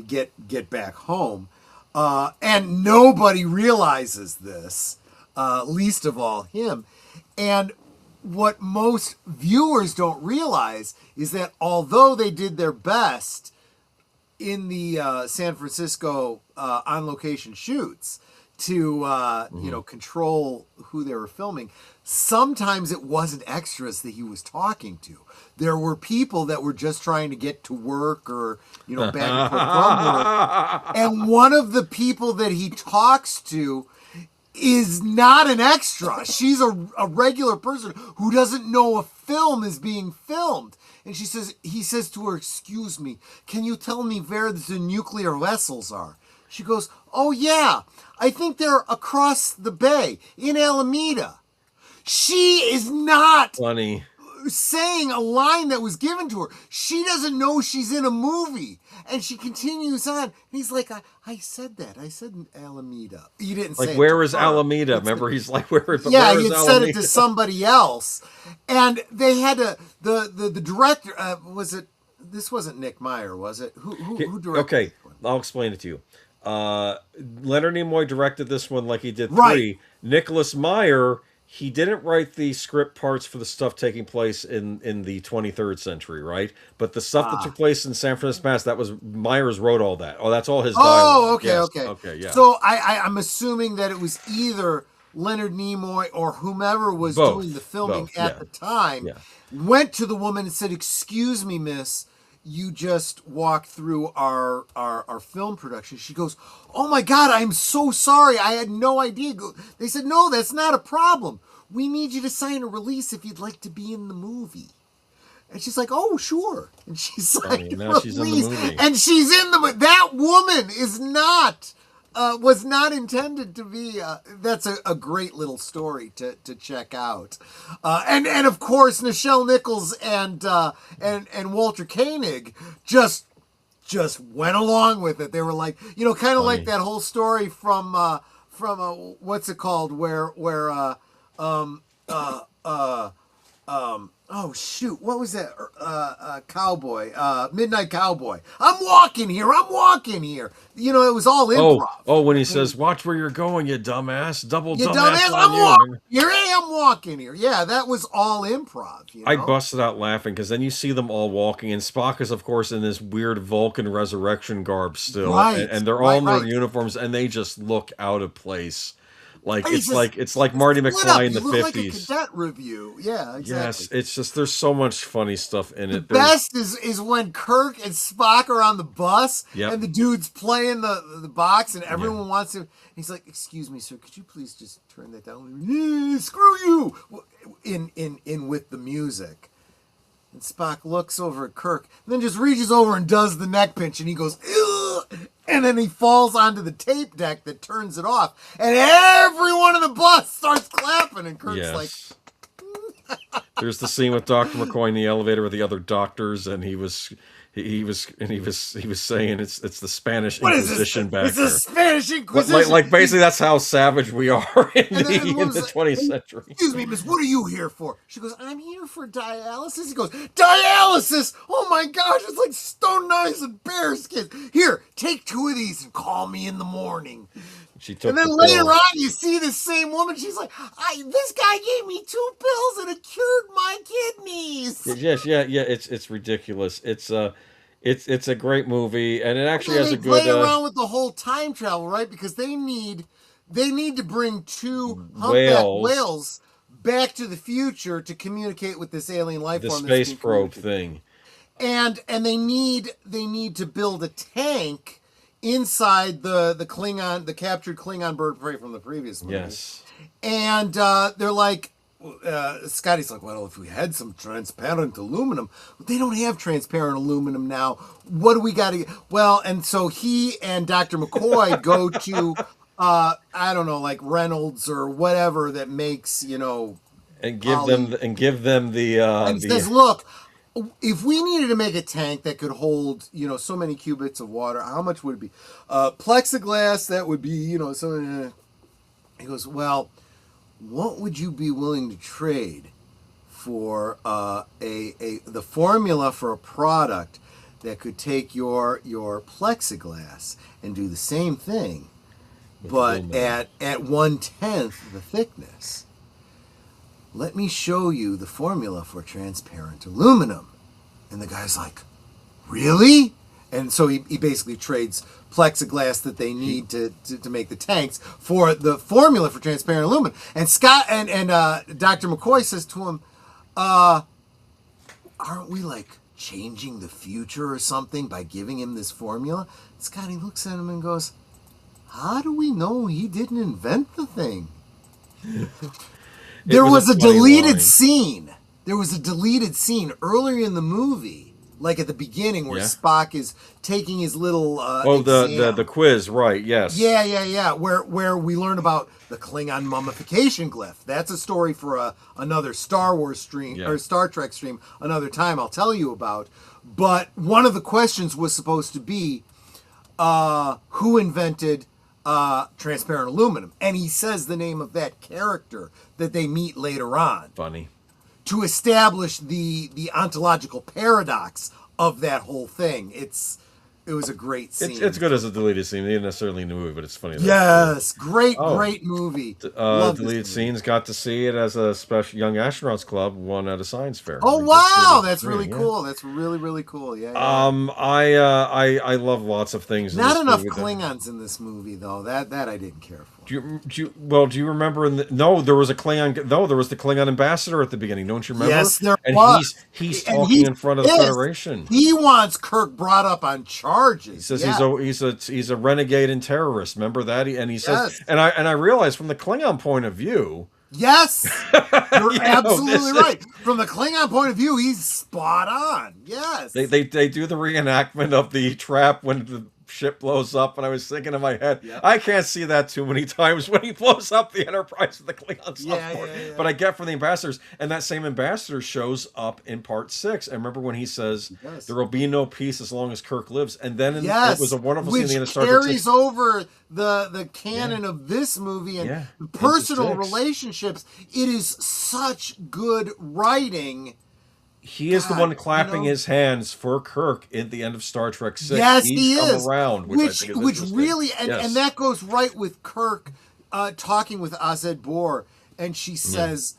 get back home. And nobody realizes this, least of all him. And what most viewers don't realize is that although they did their best in the San Francisco on-location shoots to, control who they were filming, sometimes it wasn't extras that he was talking to. There were people that were just trying to get to work or, back and forth from work. And one of the people that he talks to is not an extra. She's a regular person who doesn't know a film is being filmed. And he says to her, "Excuse me, can you tell me where the nuclear vessels are?" She goes, "Oh yeah, I think they're across the bay in Alameda." She is not funny saying a line that was given to her. She doesn't know she's in a movie. And she continues on. And he's like, I said that. I said Alameda. You didn't say it. Where is Alameda? Remember, he's like, where is He said Alameda? it to somebody else. And they had to, the director, this wasn't Nick Meyer, was it? Who directed Okay, I'll explain it to you. Leonard Nimoy directed this one like he did 3. Right. Nicholas Meyer, he didn't write the script parts for the stuff taking place in the 23rd century, right? But the stuff that took place in San Francisco Pass, that was Myers wrote all that. Oh, that's all his dialogue. Okay, yeah. So I'm assuming that it was either Leonard Nimoy or whomever was doing the filming at the time went to the woman and said, "Excuse me, miss, you just walked through our film production." She goes, "Oh my God, I'm so sorry. I had no idea." They said, "No, that's not a problem. We need you to sign a release if you'd like to be in the movie." And she's like, "Oh, sure." And she signed a release. She's in the movie. And she's in the movie. That woman is not, was not intended to be, that's a great little story to check out. And of course, Nichelle Nichols and Walter Koenig just went along with it. They were like, kind of like that whole story from what's it called, where oh shoot, what was that? Cowboy, Midnight Cowboy. I'm walking here. It was all improv. Oh, when he says, "Watch where you're going, you dumbass, You dumbass, I'm walking here. I'm walking here." Yeah, that was all improv. I busted out laughing because then you see them all walking, and Spock is, of course, in this weird Vulcan resurrection garb still, right, and they're all in their uniforms, and they just look out of place. It's like Marty McFly in the 50s. Like a cadet review. Yeah, exactly. Yes, it's just there's so much funny stuff in it. The best is when Kirk and Spock are on the bus and the dude's playing the box and everyone wants to. He's like, "Excuse me, sir, could you please just turn that down?" "Screw you!" In with the music. And Spock looks over at Kirk and then just reaches over and does the neck pinch and he goes, "Ugh!" And then he falls onto the tape deck that turns it off. And everyone in the bus starts clapping. And Kirk's like... There's the scene with Dr. McCoy in the elevator with the other doctors. And he was saying it's the Spanish Inquisition back there. It's the Spanish Inquisition. Like basically that's how savage we are in the 20th century. "Excuse me, miss, what are you here for?" She goes, "I'm here for dialysis." He goes, "Dialysis? Oh my gosh, it's like stone knives and bear skins. Here, take 2 of these and call me in the morning." And then later on, you see this same woman. She's like, "This guy gave me 2 pills and it cured my kidneys." Yes, yeah. It's ridiculous. It's a great movie, and it actually has a good. They play around with the whole time travel, right? Because they need they need to bring 2 humpback Whales. whales back to the future to communicate with this alien life The form. space probe thing. And they need to build a tank inside the Klingon, the captured Klingon bird of prey from the previous movie. Yes. And they're like, Scotty's like, well, if we had some transparent aluminum, they don't have transparent aluminum now. What do we got to? Well, and so he and Dr. McCoy go to, I don't know, like Reynolds or whatever that makes, and give them the and he says, look, if we needed to make a tank that could hold, so many cubits of water, how much would it be? Plexiglass, that would be, so. He goes, well, what would you be willing to trade for the formula for a product that could take your plexiglass and do the same thing, but at 1/10 the thickness? Let me show you the formula for transparent aluminum. And the guy's like, really? And so he basically trades plexiglass that they need to make the tanks for the formula for transparent aluminum. And Scott and Dr. McCoy says to him, aren't we like changing the future or something by giving him this formula? Scotty looks at him and goes, how do we know he didn't invent the thing? There was a deleted scene. There was a deleted scene earlier in the movie, like at the beginning, where Spock is taking his little the quiz, right? Yes. Yeah. Where we learn about the Klingon mummification glyph. That's a story for another Star Wars stream or Star Trek stream another time. I'll tell you about. But one of the questions was supposed to be, who invented transparent aluminum? And he says the name of that character that they meet later on. Funny. To establish the ontological paradox of that whole thing. It was a great scene. It's good as a deleted scene, not necessarily in the movie, but it's funny. Yes, great movie. Deleted scenes. Got to see it as a special Young Astronauts Club won at a science fair. Oh wow, that's really cool. That's really cool. Yeah. I love lots of things. Not enough Klingons in this movie, though. That I didn't care for. Do you remember? There was a Klingon. No, there was the Klingon ambassador at the beginning. Don't you remember? Yes, there was. He's talking in front of the Federation. He wants Kirk brought up on charges. He says he's a renegade and terrorist. Remember that? He says, and I realized from the Klingon point of view. Yes, you're absolutely right. From the Klingon point of view, he's spot on. Yes, they do the reenactment of the trap when the ship blows up, and I was thinking in my head, I can't see that too many times when he blows up the Enterprise with the Klingons. But I get from the ambassadors, and that same ambassador shows up in part 6. And remember when he says there will be no peace as long as Kirk lives, and then it was a wonderful scene in the end of Star Trek 6. Carries over the canon of this movie and the personal relationships. It is such good writing. He is the one clapping his hands for Kirk at the end of Star Trek 6. Yes, he is. Around, which really, and that goes right with Kirk talking with Azed Bor, and she says,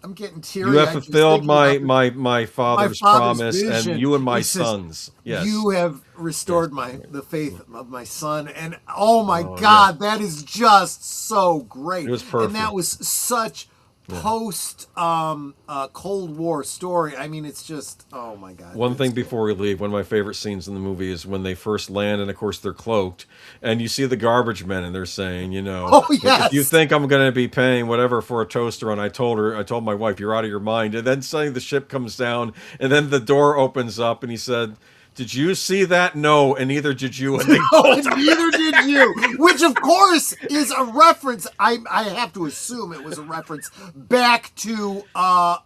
I'm getting teary. You have fulfilled my father's promise, vision. And you and my sons. Yes. You have restored the faith of my son. And oh my God, that is just so great. It was perfect. And that was such post Cold War story. I mean, it's just, oh my God. One thing before we leave, one of my favorite scenes in the movie is when they first land, and of course they're cloaked, and you see the garbage men, and they're saying, if you think I'm going to be paying whatever for a toaster, and I told my wife, you're out of your mind. And then suddenly the ship comes down, and then the door opens up, and he said, did you see that? No, and neither did you. And neither did you. Which, of course, is a reference. I have to assume it was a reference back to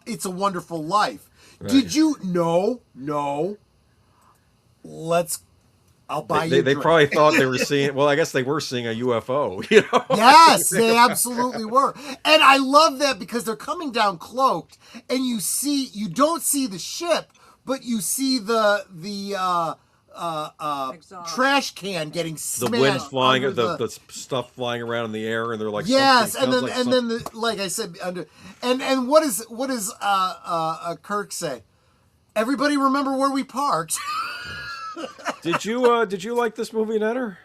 It's a Wonderful Life. Right. Did you? No. I'll buy you. They probably thought they were seeing. Well, I guess they were seeing a UFO. Yes, they absolutely were. And I love that because they're coming down cloaked, and you don't see the ship. But you see the trash can getting smashed. The wind flying, the stuff flying around in the air, and they're like, then like I said, and what does Kirk say? Everybody remember where we parked. Did you like this movie, Netter?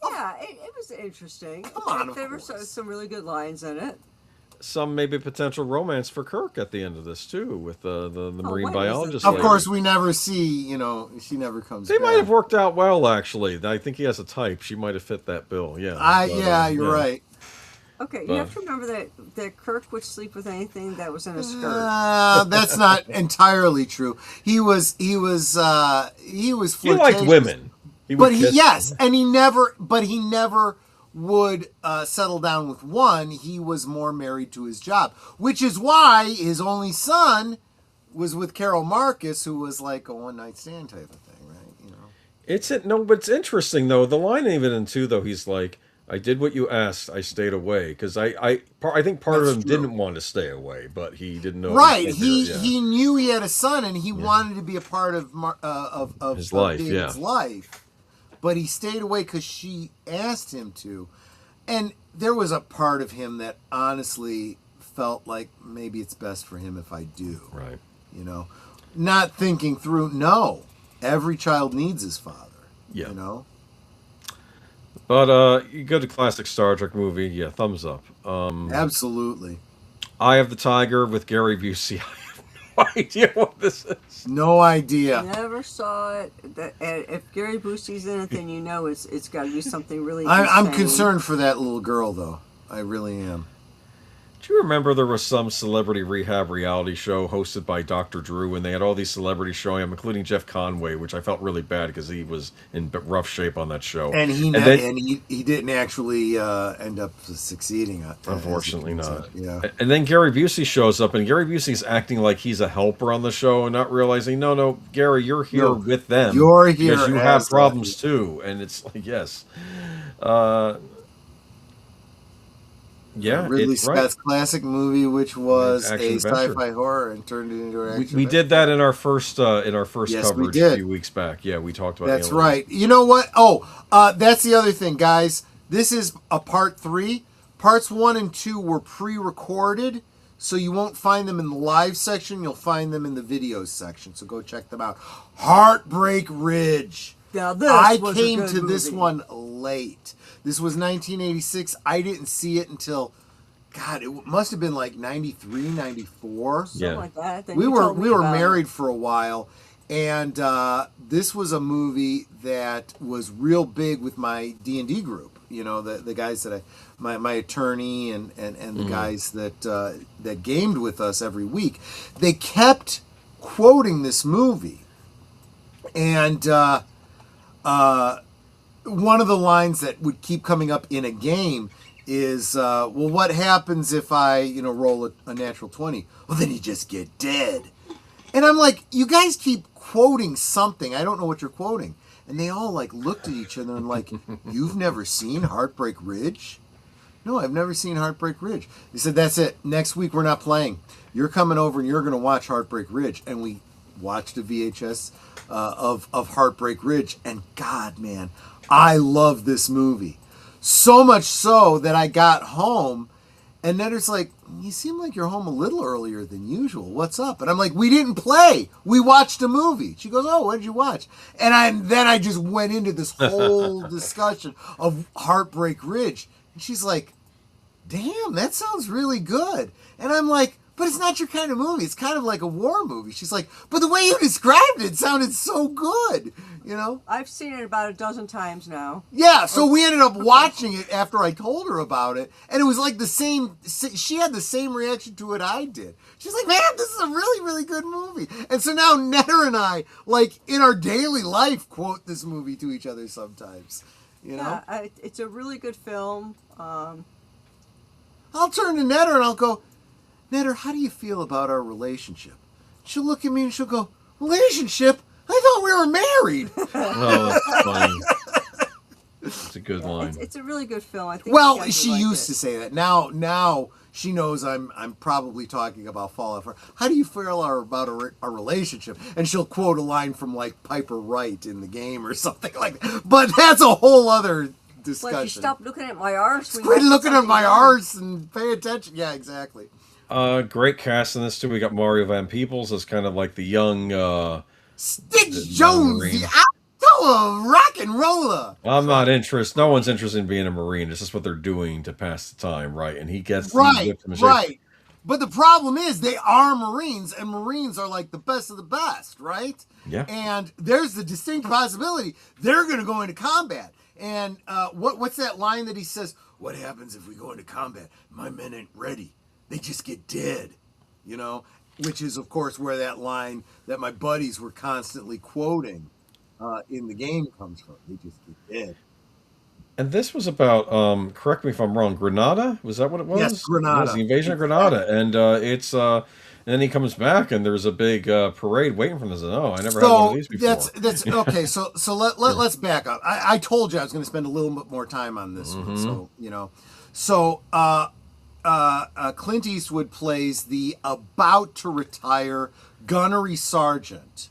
Yeah, it was interesting. Come on, of There were course. some really good lines in it. Some maybe potential romance for Kirk at the end of this too, with the marine wait, biologist. Of lady. course, we never see. You know, she never comes. They back. might have worked out well, actually. I think he has a type. She might have fit that bill. Yeah. Yeah, you're right. Okay, you have to remember that Kirk would sleep with anything that was in a skirt. That's not entirely true. He was flirtatious. He liked women. And he never would settle down with one. He was more married to his job, which is why his only son was with Carol Marcus, who was like a one night stand type of thing, right? You know, But it's interesting though. The line even in 2 though, he's like, "I did what you asked. I stayed away," because I think part of him didn't want to stay away, but he didn't know. Right? He knew he had a son, and he wanted to be a part of his life. David's life. But he stayed away because she asked him to. And there was a part of him that honestly felt like maybe it's best for him if I do. Right. You know, not thinking through, no, every child needs his father. Yeah. You know? But you go to classic Star Trek movie, yeah, thumbs up. Absolutely. Eye of the Tiger with Gary Busey. I have no idea what this is. No idea. Never saw it. If Gary Busey's in it, then you know it's got to be something really. I'm insane. concerned for that little girl, though. I really am. Do you remember there was some celebrity rehab reality show hosted by Dr. Drew, and they had all these celebrities showing him, including Jeff Conway, which I felt really bad because he was in rough shape on that show. And he didn't actually end up succeeding. Unfortunately not. Yeah. And then Gary Busey shows up, and Gary Busey's acting like he's a helper on the show and not realizing, no, Gary, you're here with them. You're here because you have problems too. And it's like, yes. Yeah, Ridley Scott's classic movie, which was a action-adventure. sci-fi horror and turned it into an action. We did that in our first Yes, we coverage did. a few weeks back. Yeah, we talked about. That's aliens. right. You know what? That's the other thing, guys. This is a part 3. Parts 1 and 2 were pre-recorded, so you won't find them in the live section. You'll find them in the videos section. So go check them out. Heartbreak Ridge. Now this I was came a good to this movie. one late. This was 1986. I didn't see it until, God, it must have been like 93, 94. Something like that. Then We you were told me about it. married for a while, and this was a movie that was real big with my D&D group. You know, the guys that my attorney and the guys that gamed with us every week. They kept quoting this movie, and one of the lines that would keep coming up in a game is, well, what happens if I, roll a natural 20? Well, then you just get dead. And I'm like, you guys keep quoting something. I don't know what you're quoting. And they all looked at each other and you've never seen Heartbreak Ridge? No, I've never seen Heartbreak Ridge. They said, that's it. Next week we're not playing. You're coming over and you're going to watch Heartbreak Ridge. And we watched a VHS of Heartbreak Ridge. And God, man, I love this movie. So much so that I got home and Netter's like, you seem like you're home a little earlier than usual. What's up? And I'm like, we didn't play. We watched a movie. She goes, oh, what did you watch? And then I just went into this whole discussion of Heartbreak Ridge. And she's like, damn, that sounds really good. And I'm like, but it's not your kind of movie. It's kind of like a war movie. She's like, but the way you described it sounded so good, I've seen it about a dozen times now. Yeah, so we ended up watching it after I told her about it, and it was like the same, she had the same reaction to it I did. She's like, man, this is a really, really good movie. And so now Netter and I, in our daily life, quote this movie to each other sometimes, Yeah, it's a really good film. I'll turn to Netter and I'll go, Netter, how do you feel about our relationship? She'll look at me and she'll go, relationship? I thought we were married. Oh, that's funny. It's a good line. It's a really good film. I think. Well, she used to say that. Now she knows I'm probably talking about Fallout 4. How do you feel about our relationship? And she'll quote a line from Piper Wright in the game or something like that. But that's a whole other discussion. Like, you stop looking at my arse. Quit looking at my arse and pay attention. Yeah, exactly. Great cast in this too. We got Mario Van Peebles as kind of like the young Stitch Jones, the a rock and roller. I'm not interested. No one's interested in being a Marine. It's just what they're doing to pass the time, right? And he gets Right, right. But the problem is they are Marines, and Marines are like the best of the best, right? Yeah. And there's the distinct possibility they're going to go into combat. And what's that line that he says? What happens if we go into combat? My men ain't ready. They just get dead, you know? Which is, of course, where that line that my buddies were constantly quoting in the game comes from. They just get dead. And this was about, correct me if I'm wrong, Grenada? Was that what it was? Yes, Grenada. It was the invasion of Grenada. And and then he comes back and there's a big parade waiting for them. Oh, I never had one of these before. That's okay. So let's back up. I told you I was going to spend a little bit more time on this one. So, you know. So Clint Eastwood plays the about to retire gunnery sergeant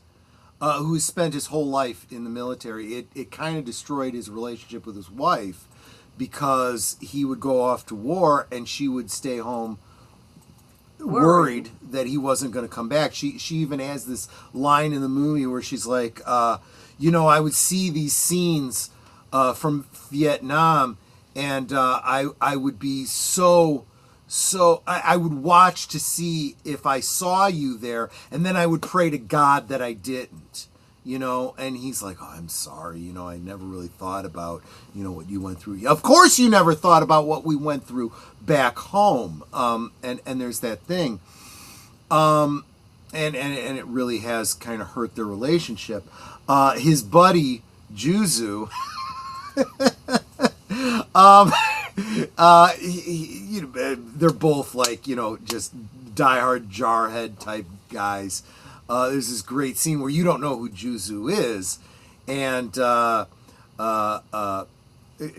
who has spent his whole life in the military. It kind of destroyed his relationship with his wife because he would go off to war and she would stay home worried that he wasn't going to come back. She even has this line in the movie where she's like, you know, I would see these scenes from Vietnam and I would be I would watch to see if I saw you there, and then I would pray to God that I didn't, you know. And he's like, oh, I'm sorry, you know, I never really thought about, you know, what you went through. Of course you never thought about what we went through back home. And there's that thing. And it really has kind of hurt their relationship. His buddy, Juzu, they're both like, you know, just diehard jarhead type guys. There's this great scene where you don't know who Juzu is, and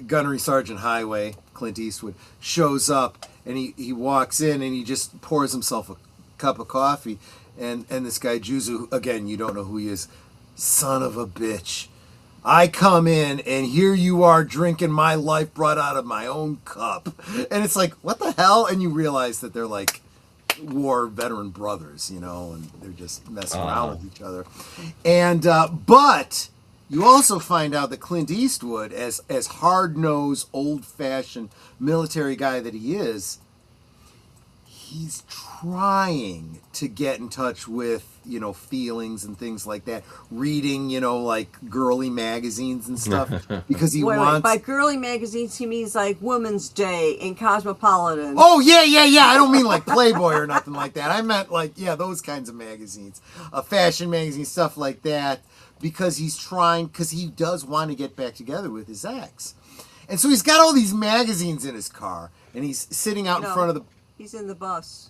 Gunnery Sergeant Highway, Clint Eastwood, shows up and he walks in and he just pours himself a cup of coffee, and this guy Juzu, again, you don't know who he is. Son of a bitch. I come in and here you are drinking my life brought out of my own cup. And it's like, what the hell? And you realize that they're like war veteran brothers, you know, and they're just messing around with each other. And, but you also find out that Clint Eastwood, as hard-nosed, old-fashioned military guy that he is, he's trying to get in touch with, you know, feelings and things like that. Reading, you know, like girly magazines and stuff because he wants. By girly magazines, he means like Women's Day and Cosmopolitan. Oh yeah. I don't mean like Playboy or nothing like that. I meant like, yeah, those kinds of magazines, fashion magazines, stuff like that. Because he's trying, because he does want to get back together with his ex, and so he's got all these magazines in his car, and he's sitting out in front of the. He's in the bus.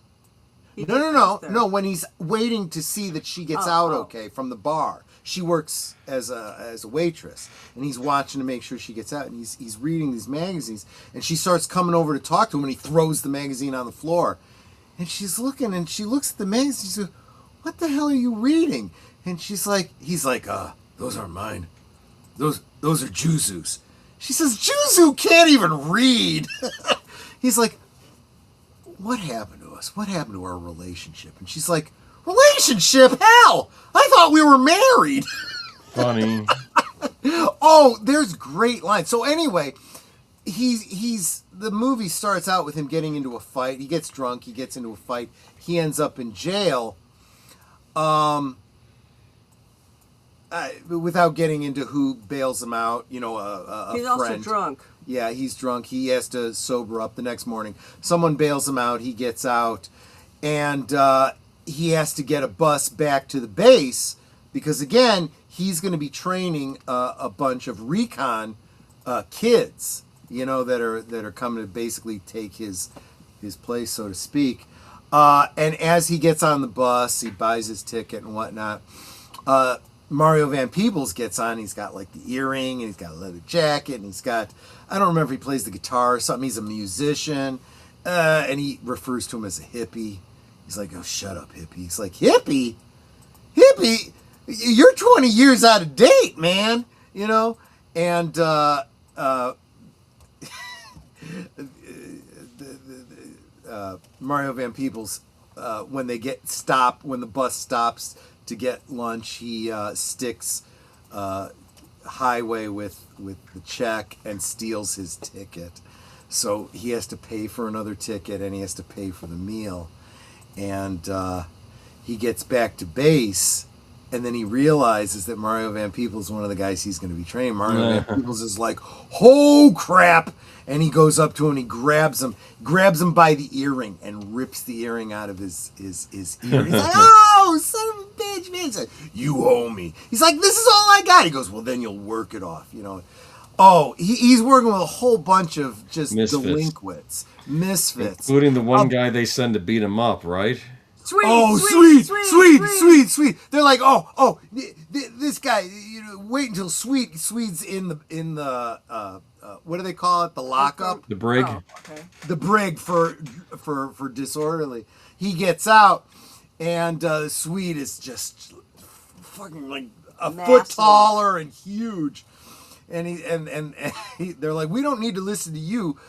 No. When he's waiting to see that she gets out okay from the bar, she works as a waitress, and he's watching to make sure she gets out. And he's reading these magazines, and she starts coming over to talk to him, and he throws the magazine on the floor, and she's looking, and she looks at the magazine. She says, "What the hell are you reading?" And he's like, "Those aren't mine. Those are Juzu's." She says, "Juzu can't even read." He's like, "What happened to us? What happened to our relationship?" And she's like, "Relationship? Hell! I thought we were married." Funny. Oh, there's great lines. So anyway, he's the movie starts out with him getting into a fight. He gets drunk. He gets into a fight. He ends up in jail. Without getting into who bails him out, you know, a he's friend. Also drunk. Yeah, he's drunk. He has to sober up the next morning. Someone bails him out. He gets out. And he has to get a bus back to the base because, again, he's going to be training a bunch of recon kids, you know, that are coming to basically take his place, so to speak. And as he gets on the bus, he buys his ticket and whatnot. Mario Van Peebles gets on. He's got like the earring, and he's got a leather jacket, and he's got, I don't remember if he plays the guitar or something. He's a musician, and he refers to him as a hippie. He's like, "Oh, shut up, hippie." He's like, "Hippie? Hippie? You're 20 years out of date, man." You know? And Mario Van Peebles, when the bus stops to get lunch, he sticks Highway with the check and steals his ticket. So he has to pay for another ticket and he has to pay for the meal. And he gets back to base, and then he realizes that Mario Van Peebles is one of the guys he's going to be training. Mario Van Peebles is like, oh crap! And he goes up to him and he grabs him by the earring and rips the earring out of his ear. He's like, oh, son of a bitch, man. He's like, you owe me. He's like, this is all I got. He goes, well, then you'll work it off, you know. Oh, he's working with a whole bunch of just delinquents, misfits. Including the one guy they send to beat him up, right? Sweet. They're like, this guy. You know, wait until Sweet's in the what do they call it? The lockup. The brig. Oh, okay. The brig for disorderly. He gets out, and Sweet is just fucking like a foot taller and huge. And they're like, we don't need to listen to you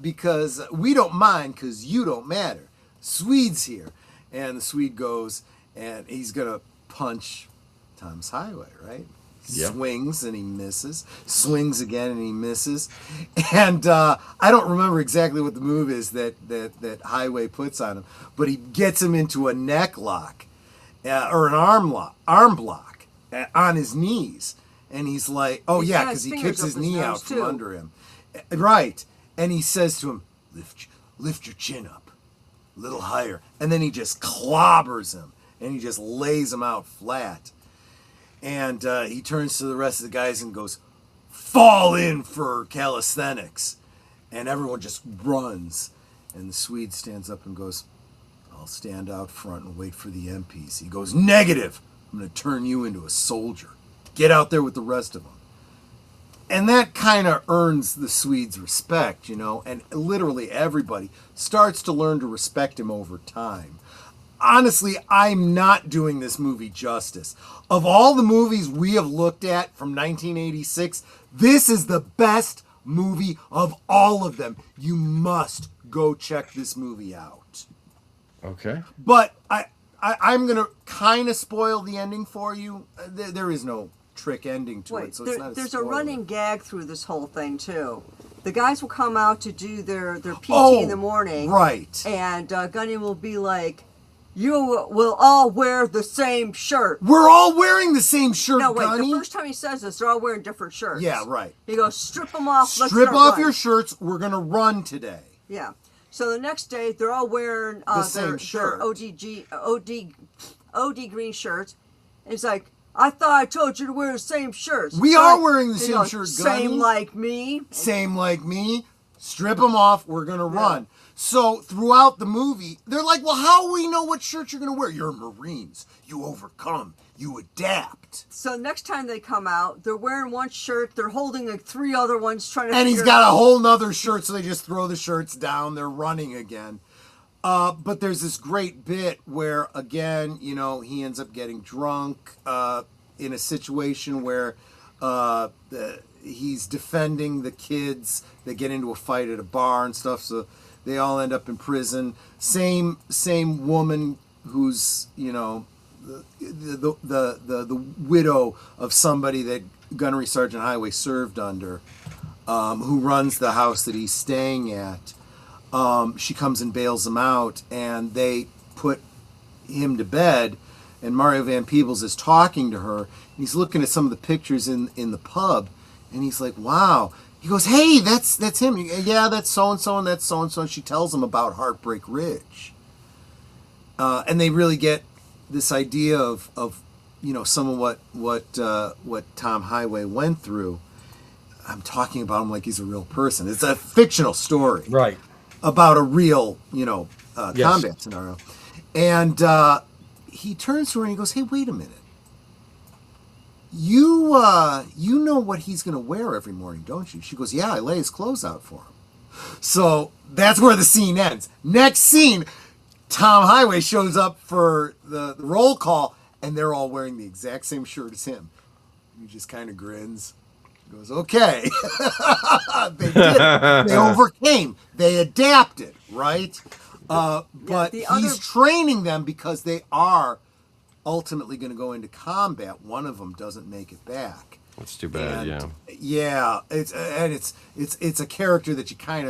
because we don't mind because you don't matter. Swede's here. And the Swede goes and he's going to punch Tom's Highway, right? Yep. Swings and he misses. Swings again and he misses. And I don't remember exactly what the move is that Highway puts on him, but he gets him into a neck lock or an arm block on his knees. And he's like, oh, yeah, because he kicks his knee out from under him. Right. And he says to him, lift your chin up a little higher. And then he just clobbers him. And he just lays him out flat. And he turns to the rest of the guys and goes, fall in for calisthenics. And everyone just runs. And the Swede stands up and goes, I'll stand out front and wait for the MPs. He goes, negative. I'm going to turn you into a soldier. Get out there with the rest of them. And that kind of earns the Swedes' respect, you know, and literally everybody starts to learn to respect him over time. Honestly, I'm not doing this movie justice. Of all the movies we have looked at from 1986, this is the best movie of all of them. You must go check this movie out. Okay. But I'm going to kind of spoil the ending for you. There is no trick ending to it, so it's not a there's spoiler. a running gag through this whole thing too. The guys will come out to do their PT in the morning, right? And Gunny will be like, "You will all wear the same shirt." We're all wearing the same shirt. No, wait. Gunny. The first time he says this, they're all wearing different shirts. Yeah, right. He goes, "Strip them off. Strip off your shirts. We're gonna run today." Yeah. So the next day, they're all wearing the same shirt. Their OD green shirts. And he's like, I thought I told you to wear the same shirts. We are wearing the same shirt, Gunny. Same like me. Same like me. Strip them off. We're going to run. So throughout the movie, they're like, well, how do we know what shirt you're going to wear? You're Marines. You overcome. You adapt. So next time they come out, they're wearing one shirt. They're holding like 3 other ones trying to And he's got a whole nother shirt, so they just throw the shirts down. They're running again. But there's this great bit where, again, you know, he ends up getting drunk in a situation where he's defending the kids. They get into a fight at a bar and stuff, so they all end up in prison. Same woman who's, you know, the widow of somebody that Gunnery Sergeant Highway served under, who runs the house that he's staying at. She comes and bails him out, and they put him to bed, and Mario Van Peebles is talking to her, and he's looking at some of the pictures in the pub, and he's like, wow. He goes, hey, that's him. Yeah, that's so-and-so, and that's so-and-so, and she tells him about Heartbreak Ridge. And they really get this idea of you know, some of what Tom Highway went through. I'm talking about him like he's a real person. It's a fictional story. Right. About a real, you know, combat scenario. And he turns to her and he goes, hey, wait a minute. You know what he's going to wear every morning, don't you? She goes, yeah, I lay his clothes out for him. So that's where the scene ends. Next scene, Tom Highway shows up for the roll call, and they're all wearing the exact same shirt as him. He just kind of grins. Goes, okay. They did. They overcame. They adapted, right? But he's training them because they are ultimately going to go into combat. One of them doesn't make it back. That's too bad. And Yeah. it's a character that you kind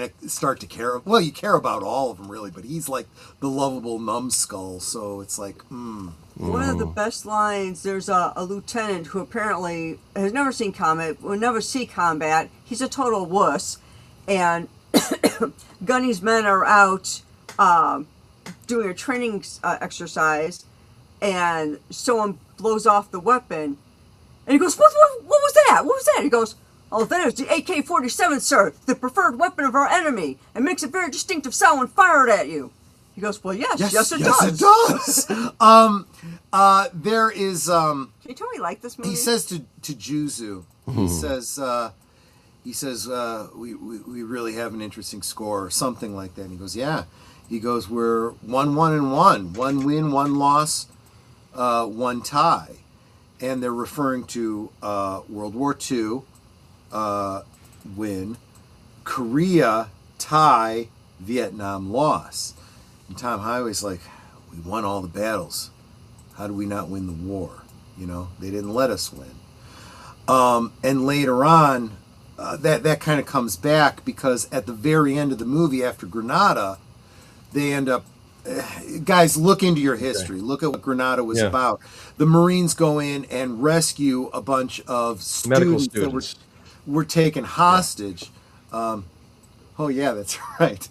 of start to care. Well, you care about all of them really, but he's like the lovable numbskull. So it's like, One of the best lines. There's a lieutenant who apparently has never seen combat, will never see combat. He's a total wuss, and Gunny's men are out doing a training exercise, and someone blows off the weapon, and he goes, "What was that? What was that?" He goes, "Oh, that is the AK-47, sir, the preferred weapon of our enemy. It makes a very distinctive sound when fired at you." He goes, "Well, yes, it does. It does." There is. Can you tell me you like this movie? He says to Juzu, he says, we really have an interesting score, or something like that. And he goes, "Yeah." He goes, "We're 1-1-1, one win, one loss, one tie," and they're referring to World War II win, Korea tie, Vietnam loss. And Tom Highway's like, "We won all the battles. How do we not win the war? You know, they didn't let us win." And later on, that kind of comes back, because at the very end of the movie, after Grenada, they end up, guys, look into your history. Look at what Grenada was about. The Marines go in and rescue a bunch of students that were taken hostage. Oh yeah, that's right.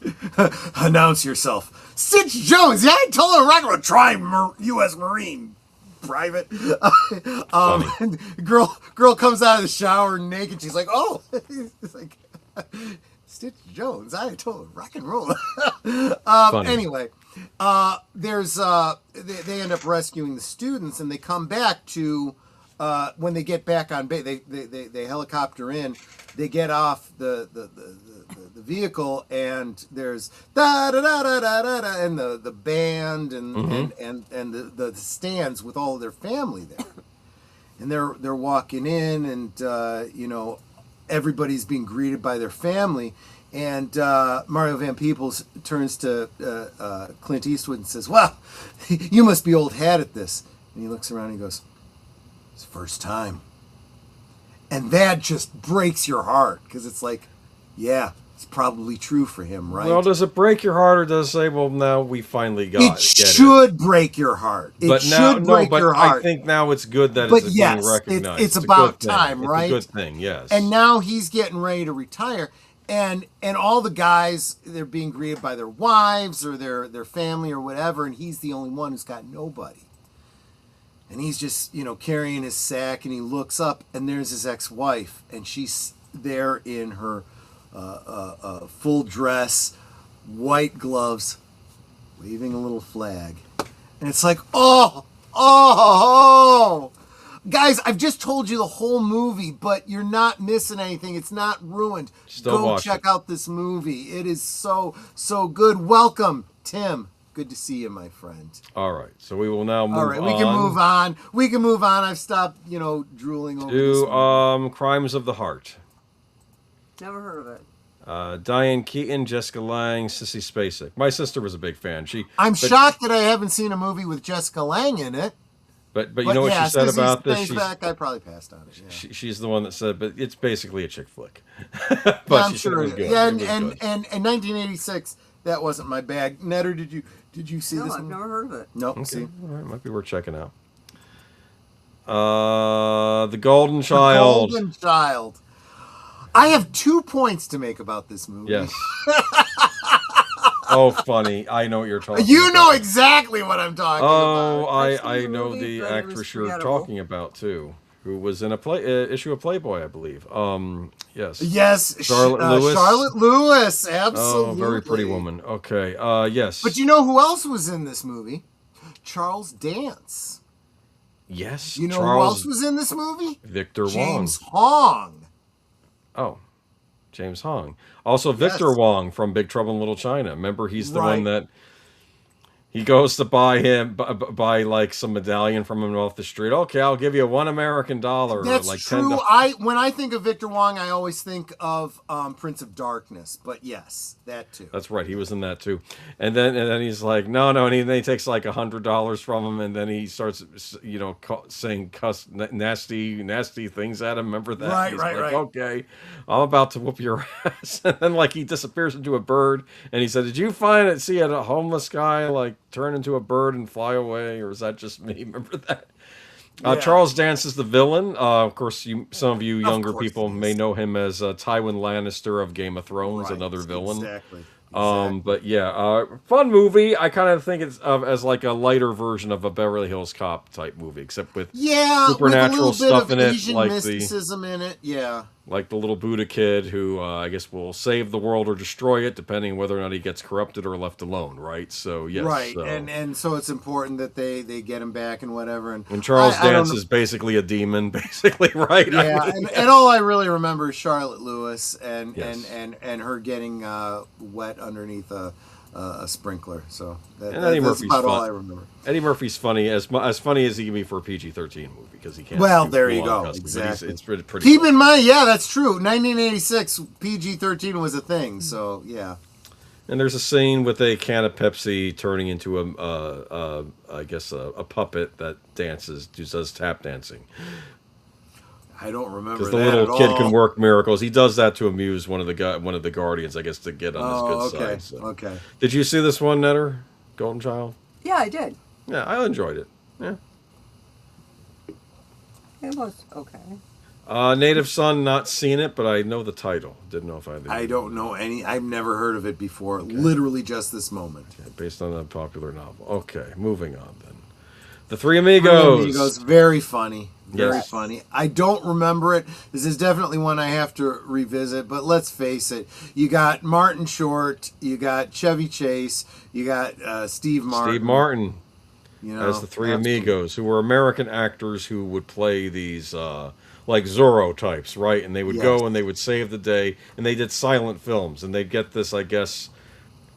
Announce yourself, Stitch Jones. Yeah, I told her I'm gonna try U.S. Marine private. Girl comes out of the shower naked. She's like, "Oh," it's like, Stitch Jones. I told her rock and roll. Anyway, there's they end up rescuing the students, and they come back to when they get back on base. They helicopter in. They get off the vehicle, and there's da da da da da da, and the band and the stands with all of their family there, and they're walking in, and everybody's being greeted by their family, and Mario Van Peebles turns to Clint Eastwood and says, "Well, you must be old hat at this," and he looks around and he goes, "It's the first time." And that just breaks your heart, because it's like, yeah, it's probably true for him, right? Well, does it break your heart, or does it say, "Well, now we finally got it"? It should break your heart. It should break your heart. I think now it's good that it's being recognized. It's about time, right? It's a good thing, yes. And now he's getting ready to retire, and all the guys, they're being greeted by their wives or their family or whatever, and he's the only one who's got nobody. And he's just, carrying his sack, and he looks up, and there's his ex-wife, and she's there in her full dress, white gloves, waving a little flag. And it's like, oh! Guys, I've just told you the whole movie, but you're not missing anything. It's not ruined. Go check out this movie. It is so good. Welcome, Tim. Good to see you, my friend. All right, so we will now move on. All right, we can move on. I've stopped, drooling over this to Crimes of the Heart. Never heard of it. Diane Keaton, Jessica Lange, Sissy Spacek. My sister was a big fan. I'm shocked that I haven't seen a movie with Jessica Lange in it. But you know what she said about this? I probably passed on it. Yeah. She's the one that said, but it's basically a chick flick. But yeah, I'm sure it was good. Yeah, and 1986, that wasn't my bag. Netter, did you see this? No, I've never heard of it. No, okay. See? All right, might be worth checking out. The Golden Child. The Golden Child. I have 2 points to make about this movie. Yes. Oh, funny. I know what you're talking about. You know exactly what I'm talking about. Oh, I know the actress you're talking about, too, who was in a issue of Playboy, I believe. Yes. Yes, Charlotte Lewis. Charlotte Lewis, absolutely. Oh, very pretty woman. Okay, yes. But you know who else was in this movie? Charles Dance. Yes. You know who else was in this movie? Victor Wong. James Hong. Oh, James Hong. Also, Victor Wong from Big Trouble in Little China. Remember, he's the one that He goes to buy like some medallion from him off the street. Okay, I'll give you $1 American, or That's like true. 10. When I think of Victor Wong, I always think of Prince of Darkness. But yes, that too. That's right. He was in that too. And then he's like, no, and then he takes like $100 from him, and then he starts, saying nasty things at him. Remember that? Right, He's right, like, right. okay, I'm about to whoop your ass. And then like he disappears into a bird, and he said, did you see a homeless guy like turn into a bird and fly away, or is that just me? Remember that? Yeah. Charles Dance is the villain. Of course, some of you younger course people he may is. know him as Tywin Lannister of Game of Thrones, Right, another villain. Exactly. But yeah, fun movie. I kind of think it's as like a lighter version of a Beverly Hills Cop type movie, except with supernatural with a stuff little bit in of it, Asian like mysticism in it. Yeah. like the little Buddha kid who I guess will save the world or destroy it, depending whether or not he gets corrupted or left alone. Right. So yes. Right, So. and so it's important that they get him back and whatever. And Charles I don't Dance know- is basically a demon, basically, right? Yeah, I mean, and all I really remember is Charlotte Lewis and Yes. and her getting wet underneath a sprinkler. So And that's Eddie Murphy's about all fun. I remember. Eddie Murphy's funny, as funny as he can be for a PG-13 movie, because he can't. Well, do there you full-on go. cussing, but Exactly. It's pretty. Keep good. in mind, yeah, that's true. 1986 PG-13 was a thing. So yeah. And there's a scene with a can of Pepsi turning into I guess a puppet that does tap dancing. I don't remember Because the that little at kid all. can work miracles. He does that to amuse one of the guardians, I guess, to get on his good okay. side. So. Okay. Did you see this one, Netter? Golden Child? Yeah, I did. Yeah, I enjoyed it. Yeah. It was okay. Native Son, not seen it, but I know the title. Didn't know if I don't know any. I've never heard of it before. Literally just this moment. Based on a popular novel. Okay, moving on then. The Three Amigos. Amigos, very funny. Very Yes. funny. I don't remember it. This is definitely one I have to revisit, but let's face it. You got Martin Short, you got Chevy Chase, you got Steve Martin. Steve Martin You know, as the Three absolutely. Amigos, who were American actors who would play these like Zorro types, right? And they would Yes. go and they would save the day, and they did silent films, and they'd get this, I guess,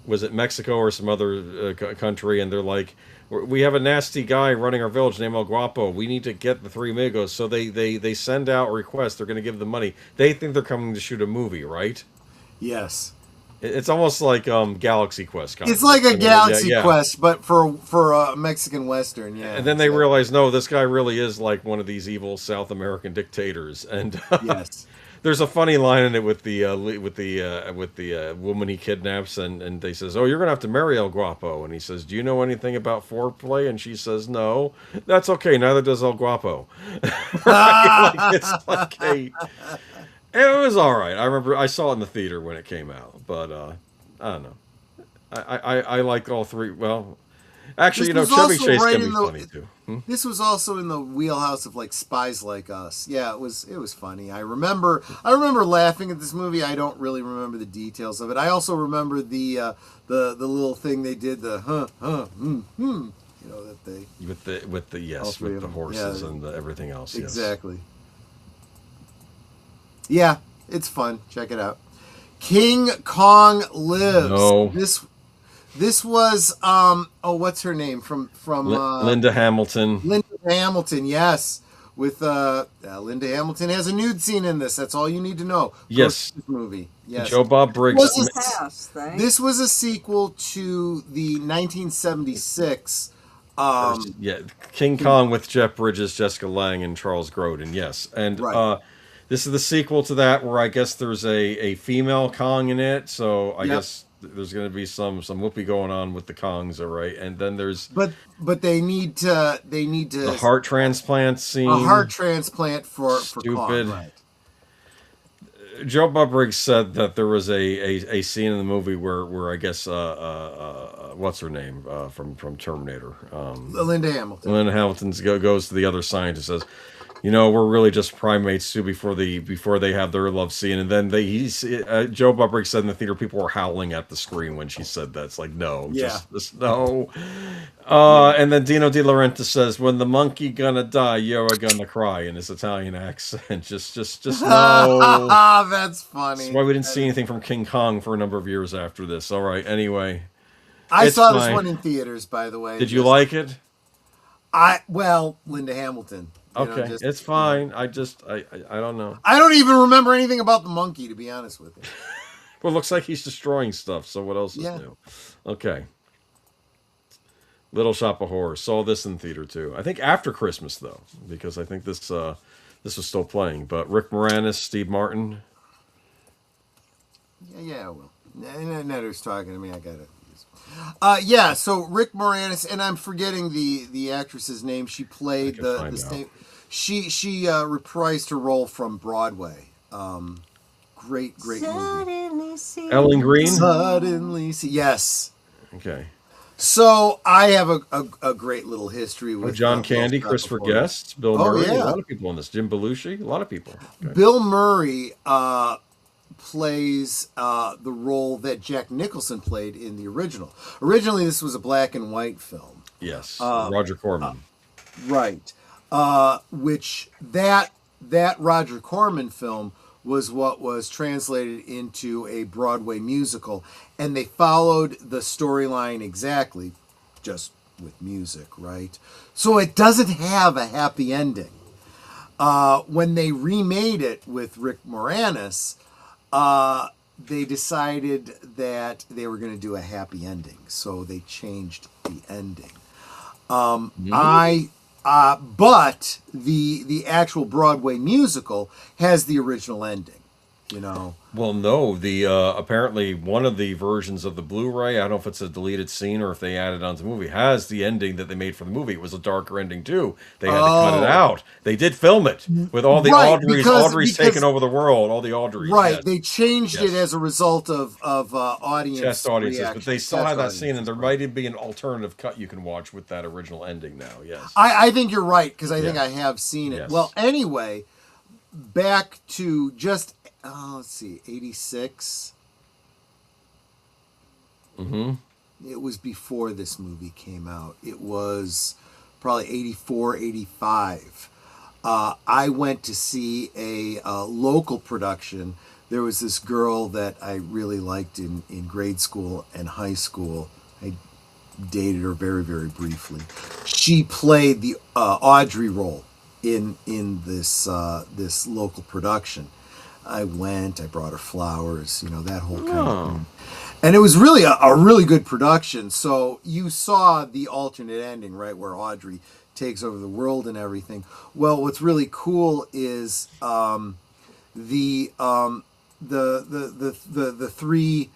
was it Mexico or some other country, and they're like, we have a nasty guy running our village named El Guapo. We need to get the Three Amigos. So they send out requests. They're going to give them money. They think they're coming to shoot a movie, right? Yes. It's almost like Galaxy Quest. Kind It's of. like a You know, Galaxy yeah. Quest, but for a Mexican Western, yeah. And then they So, realize, no, this guy really is like one of these evil South American dictators. And Yes. there's a funny line in it with the woman he kidnaps, and they says, "Oh, you're gonna have to marry El Guapo." And he says, "Do you know anything about foreplay?" And she says, "No." That's okay. Neither does El Guapo. Right? Like, it's like a. It was all right. I remember I saw it in the theater when it came out, but I don't know. I like all three. Well, actually, This Chevy was also Chase right can be in the- funny too. This was also in the wheelhouse of like Spies Like Us. Yeah, it was funny. I remember laughing at this movie. I don't really remember the details of it. I also remember the little thing they did, the you know, that they With the All yes, three with of the them. horses Yeah. and the everything else. Yes. exactly. Yeah, it's fun. Check it out. King Kong Lives. No. This was what's her name from Linda Hamilton. Linda Hamilton, yes. With Linda Hamilton has a nude scene in this. That's all you need to know. Go Yes. see this movie. Yes. Joe Bob Briggs. Was it- Pass thing. This was a sequel to the 1976. Yeah, King Kong with Jeff Bridges, Jessica Lange, and Charles Grodin. Yes, and Right. this is the sequel to that, where I guess there's a female Kong in it. So I Yep. guess there's going to be some whoopee going on with the Kongs, all right. And then there's But they need to the heart transplant scene. a heart transplant for Stupid. Kong. Right. Joe Bob Briggs said that there was a scene in the movie where I guess what's her name from Terminator. Linda Hamilton. Linda Hamilton goes to the other scientist and says, "You know, we're really just primates too before they have their love scene." And then Joe Bob Briggs said in the theater, people were howling at the screen when she said that. It's like, no, Yeah. just no. And then Dino De Laurentiis says, "When the monkey gonna die, you're gonna cry," in his Italian accent. Just no. That's funny. That's why we didn't see anything from King Kong for a number of years after this. All right, anyway. I It's saw this fine. one in theaters, by the way. Did you like it? Linda Hamilton. Okay, it's fine. I don't know. I don't even remember anything about the monkey, to be honest with you. Well, it looks like he's destroying stuff. So what else is new? Okay. Little Shop of Horrors. Saw this in theater too. I think after Christmas though, because I think this was still playing. But Rick Moranis, Steve Martin. Yeah, well, Netter's talking to me. I got it. So Rick Moranis, and I'm forgetting the actress's name. She played the same. She reprised her role from Broadway. Great movie. Ellen Green. Suddenly, yes. Okay. So I have a great little history with John Candy, Christopher Guest, Bill Murray, a lot of people in this. Jim Belushi, a lot of people. Okay. Bill Murray plays the role that Jack Nicholson played in the original. Originally, this was a black and white film. Yes, Roger Corman. Right. Which that Roger Corman film was what was translated into a Broadway musical, and they followed the storyline exactly, just with music, right? So it doesn't have a happy ending. When they remade it with Rick Moranis, they decided that they were going to do a happy ending, so they changed the ending. But the actual Broadway musical has the original ending, Well, no, the apparently one of the versions of the Blu-ray, I don't know if it's a deleted scene or if they added onto the movie, has the ending that they made for the movie. It was a darker ending too. They had to cut it out. They did film it with all the Audreys. Audrey's taken over the world. All the Audreys. Right. Yes. They changed it as a result of audience test audiences, reaction. but they still have that scene, and there might even be an alternative cut you can watch with that original ending now. Yes. I think you're right, because I think I have seen it. Yes. Well, anyway, back to just, let's see, 86. It was before this movie came out. It was probably 84, 85. I went to see a local production. There was this girl that I really liked in grade school and high school. I dated her very, very briefly. She played the Audrey role in this this local production. I went, I brought her flowers, that whole kind of thing. And it was really a really good production. So you saw the alternate ending, right, where Audrey takes over the world and everything. Well, what's really cool is the three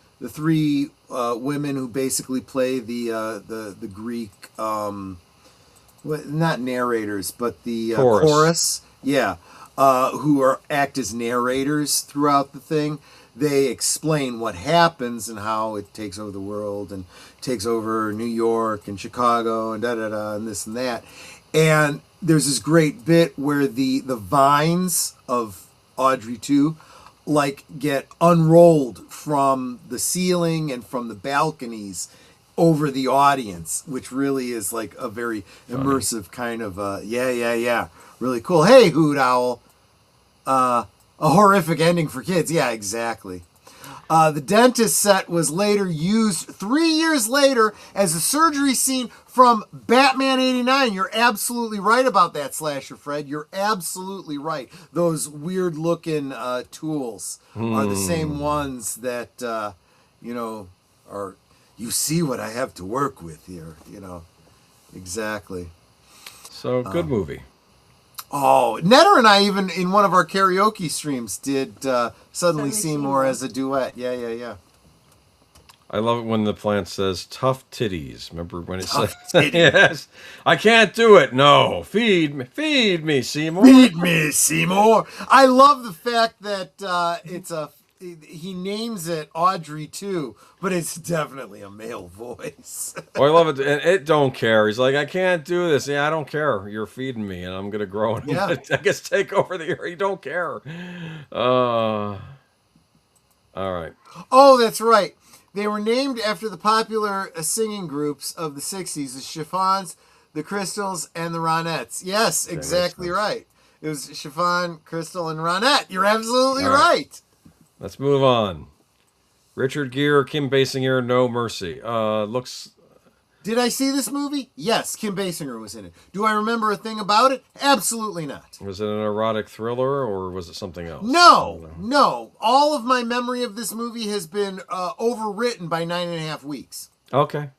women who basically play the Greek not narrators, but the chorus, who act as narrators throughout the thing. They explain what happens and how it takes over the world and takes over New York and Chicago and da-da-da and this and that. And there's this great bit where the vines of Audrey 2 get unrolled from the ceiling and from the balconies over the audience, which really is like a very immersive kind of really cool. Hey, Hoot Owl. A horrific ending for kids. Yeah, exactly. The dentist set was later used 3 years later as a surgery scene from Batman 89. You're absolutely right about that, Slasher Fred. You're absolutely right. Those weird looking tools are the same ones that, are, you see what I have to work with here, Exactly. So, good movie. Oh, Netter and I, even in one of our karaoke streams, did Suddenly Seymour as a duet. Yeah. I love it when the plant says tough titties. Remember when it says yes? I can't do it. No, feed me, Seymour. Feed me, Seymour. I love the fact that he names it Audrey too, but it's definitely a male voice. Oh, I love it, and it don't care. He's like, I can't do this. Yeah, I don't care. You're feeding me, and I'm gonna grow. And yeah, I guess take over the area. You don't care. All right. Oh, that's right. They were named after the popular singing groups of the 60s, the Chiffons, the Crystals, and the Ronettes. Yes, exactly right. It was Chiffon, Crystal, and Ronette. You're absolutely right. Let's move on. Richard Gere, Kim Basinger, No Mercy. Looks. Did I see this movie? Yes, Kim Basinger was in it. Do I remember a thing about it? Absolutely not. Was it an erotic thriller or was it something else? No. All of my memory of this movie has been overwritten by 9.5 Weeks. Okay.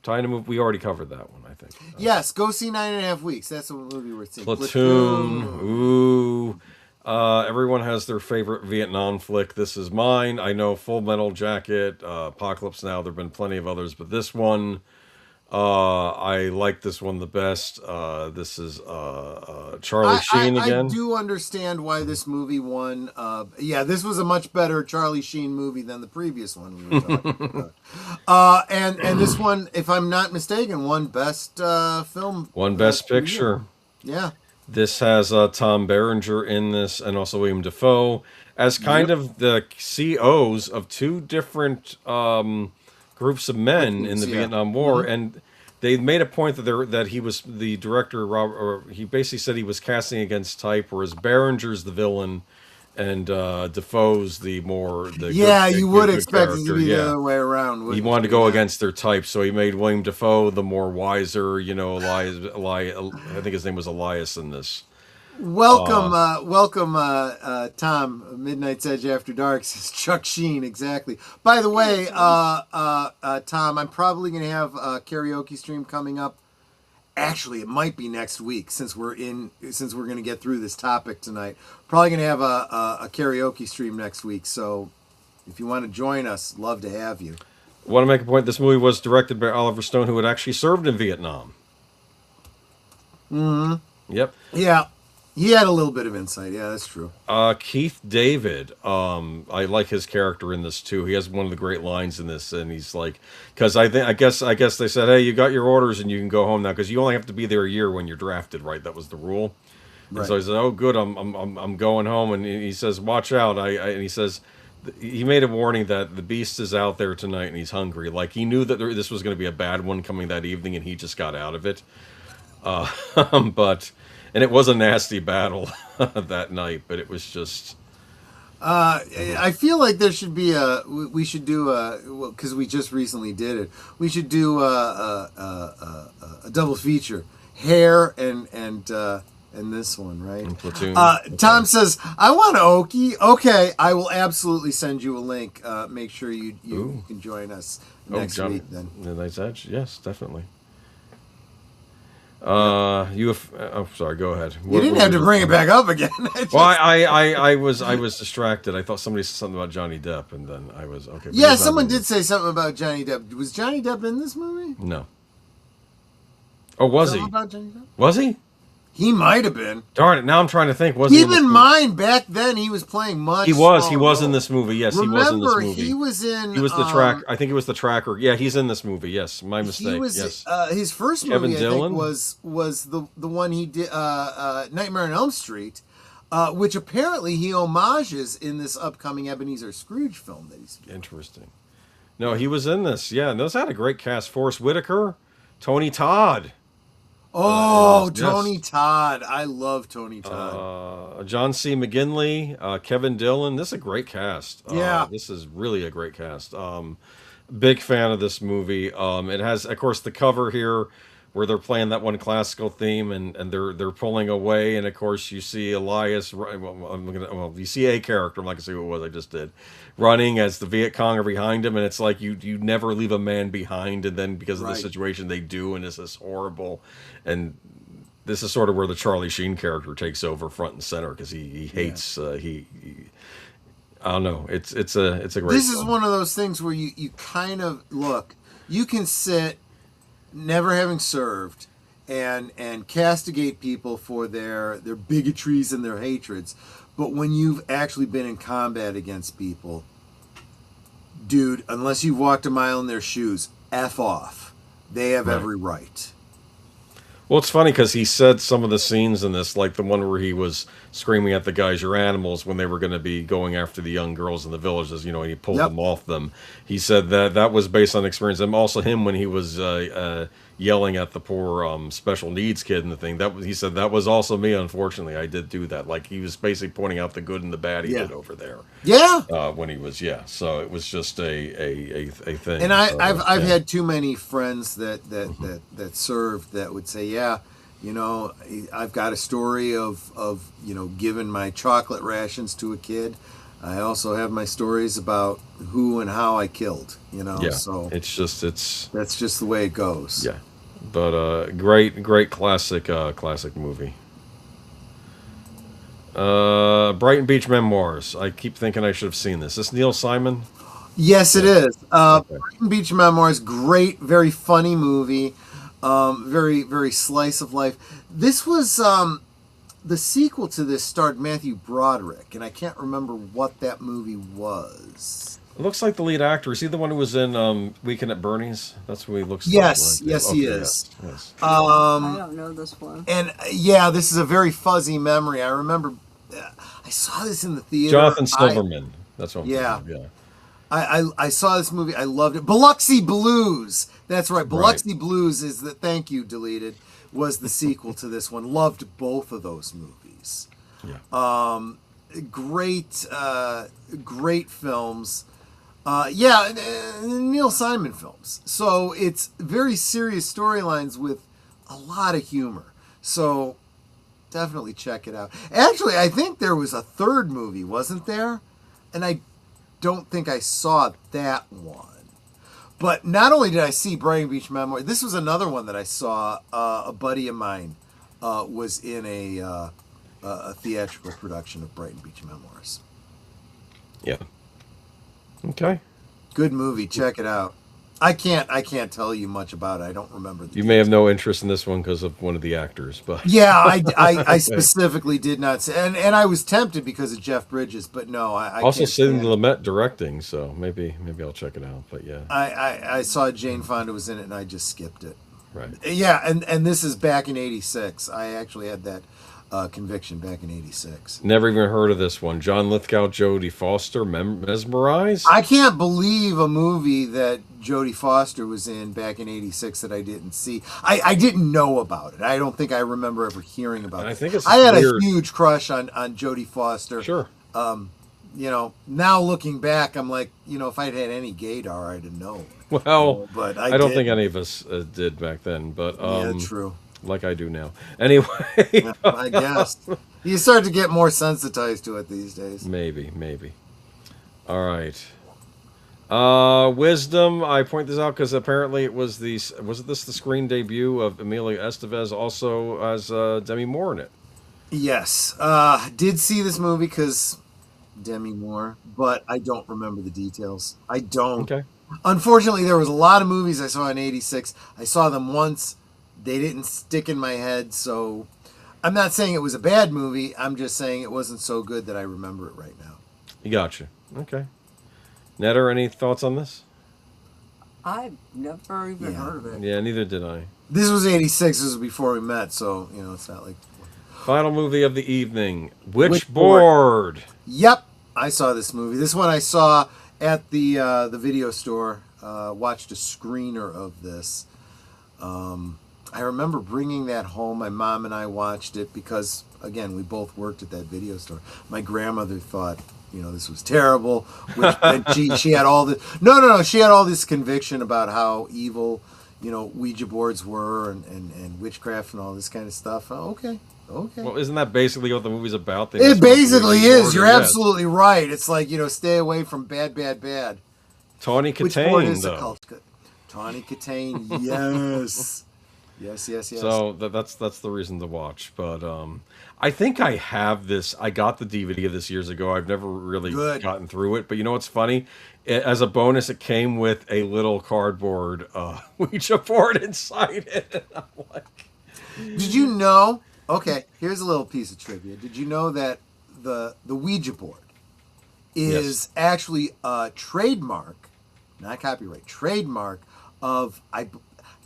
Time to move. We already covered that one, I think. Yes, go see 9.5 Weeks. That's the movie we're seeing. Platoon. Ooh. Everyone has their favorite Vietnam flick. This is mine. I know Full Metal Jacket, Apocalypse Now. There have been plenty of others, but this one, I like this one the best. This is Charlie Sheen again. I do understand why this movie won. This was a much better Charlie Sheen movie than the previous one we were talking about. And this one, if I'm not mistaken, won best film. Won best picture. Yeah. This has Tom Berenger in this, and also William Dafoe as kind of the COs of two different groups of men in the Vietnam War, and they made a point that he was the director. Or he basically said he was casting against type, whereas Berenger's the villain, and Defoe's the more the you would expect it to be the other way around. He wanted to go against their type, so he made William Dafoe the more wiser. I think his name was Elias in this. Welcome, Tom. Midnight's Edge After Dark says Chuck Sheen. Exactly. By the way, Tom, I'm probably going to have a karaoke stream coming up. Actually, it might be next week since we're going to get through this topic tonight. Probably going to have a karaoke stream next week. So, if you want to join us, love to have you. I want to make a point. This movie was directed by Oliver Stone, who had actually served in Vietnam. Mm-hmm. Yep. Yeah. He had a little bit of insight. Yeah, that's true. Keith David. I like his character in this too. He has one of the great lines in this, and he's like, because I guess they said, hey, you got your orders and you can go home now, because you only have to be there a year when you're drafted, right? That was the rule. Right. And so he said, oh, good, I'm going home, and he says, watch out. And he says, he made a warning that the beast is out there tonight and he's hungry. Like he knew that this was going to be a bad one coming that evening, and he just got out of it. And it was a nasty battle that night, but it was just. I feel like there should be we should do because we just recently did it. We should do a double feature, Hair and this one, right? And Platoon. Tom says, I want Okie. Okay, I will absolutely send you a link. Make sure you can join us next week then. Midnight's Edge, yes, definitely. Sorry, go ahead. You didn't have to bring it back up again. Well, I was distracted. I thought somebody said something about Johnny Depp, and then I was okay. Yeah, someone did say something about Johnny Depp. Was Johnny Depp in this movie? No. Oh, was he? About Johnny Depp? Was he? He might have been. Darn it! Now I'm trying to think. Keep in mind, back then he was playing much. He was in this movie. Yes, Remember, he was in this movie. He was in. He was the track. I think he was the tracker. Yeah, he's in this movie. Yes, my mistake. He was, yes. His first Kevin movie, Dillon? I think, was the one he did, Nightmare on Elm Street, which apparently he homages in this upcoming Ebenezer Scrooge film that he's. Interesting. No, he was in this. Yeah, and those had a great cast. Forrest Whitaker, Tony Todd. Oh, Tony Todd. I love Tony Todd. John C. McGinley, Kevin Dillon. This is a great cast. Yeah. This is really a great cast. Big fan of this movie. It has, of course, the cover here where they're playing that one classical theme, and they're pulling away, and of course you see Elias. You see a character. I'm not gonna say who it was. I just did, running as the Viet Cong are behind him, and it's like you never leave a man behind, and then because of the situation they do, and it's this horrible. And this is sort of where the Charlie Sheen character takes over front and center, because he hates he I don't know. It's a great. This is one of those things where you kind of look. You can sit, never having served, and castigate people for their bigotries and their hatreds, but when you've actually been in combat against people, dude, unless you've walked a mile in their shoes, F off. They have every right. Well, it's funny because he said some of the scenes in this, like the one where he was screaming at the guys, "You're animals," when they were going to be going after the young girls in the villages, and he pulled them off them. He said that was based on experience. And also him when he was yelling at the poor special needs kid and the thing. He said that was also me. Unfortunately, I did do that. Like he was basically pointing out the good and the bad he did over there. Yeah. When he was So it was just a thing. And I've had too many friends that served that would say, yeah, you know, I've got a story of you know, giving my chocolate rations to a kid. I also have my stories about who and how I killed, you know. Yeah, so that's just the way it goes. Yeah, but great classic movie. Brighton Beach Memoirs. I keep thinking I should have seen this. Is this Neil Simon? Yes, it is. Brighton Beach Memoirs, great, very funny movie, very slice of life. This was the sequel to this starred Matthew Broderick, and I can't remember what that movie was. It looks like the lead actor. Is he the one who was in Weekend at Bernie's? That's what he looks like. Yes, he is. Yes. I don't know this one. And yeah, this is a very fuzzy memory. I remember I saw this in the theater. Jonathan Silverman. That's what I'm thinking of, yeah. I saw this movie. I loved it. Biloxi Blues. That's right. Biloxi Blues is the thank you deleted was the sequel to this one. Loved both of those movies. Yeah. Great films. Neil Simon films. So it's very serious storylines with a lot of humor. So definitely check it out. Actually, I think there was a third movie, wasn't there? And I don't think I saw that one. But not only did I see Brighton Beach Memoir, this was another one that I saw. A buddy of mine was in a theatrical production of Brighton Beach Memoirs. Yeah. Okay. Good movie. Check it out. I can't tell you much about it. I don't remember. You may have no interest in this one because of one of the actors, but yeah, I specifically did not say, and I was tempted because of Jeff Bridges, but no, I also can't Sidney stand Lumet directing, so maybe I'll check it out. But yeah, I saw Jane Fonda was in it, and I just skipped it. Right. Yeah, and this is back in '86. I actually had that conviction back in '86. Never even heard of this one. John Lithgow, Jodie Foster, Mesmerized. I can't believe a movie that Jodie Foster was in back in '86 that I didn't see. I didn't know about it. I don't think I remember ever hearing about it. I think I had a huge crush on Jodie Foster. Sure. You know, now looking back, I'm like, you know, if I'd had any gaydar, I'd have known. Well, but I don't think any of us did back then. But yeah, true. Like I do now. Anyway, I guess you start to get more sensitized to it these days. Maybe. All right. Wisdom. I point this out because apparently it was the screen debut of Emilio Estevez, also as Demi Moore in it. Yes, did see this movie because Demi Moore, but I don't remember the details. I don't. Okay. Unfortunately, there was a lot of movies I saw in '86. I saw them once. They didn't stick in my head, so I'm not saying it was a bad movie. I'm just saying it wasn't so good that I remember it right now. You gotcha. Okay. Netter, any thoughts on this? I've never even heard of it. Yeah, neither did I. This was '86. This was before we met, so, you know, it's not like... Final movie of the evening, Witchboard. Yep, I saw this movie. This one I saw at the video store. Watched a screener of this. I remember bringing that home. My mom and I watched it because, again, we both worked at that video store. My grandmother thought, you know, this was terrible. And she had all this... No. She had all this conviction about how evil, you know, Ouija boards were and witchcraft and all this kind of stuff. Okay. Well, isn't that basically what the movie's about? It basically is. You're absolutely right. It's like, you know, stay away from bad. Tawny Katane, though. Tawny Katane, yes. Yes. So that's the reason to watch. But I think I have this. I got the DVD of this years ago. I've never really gotten through it. But you know what's funny? As a bonus, it came with a little cardboard Ouija board inside it. And I'm like, did you know? Okay, here's a little piece of trivia. Did you know that the Ouija board is actually a trademark, not copyright, trademark of, I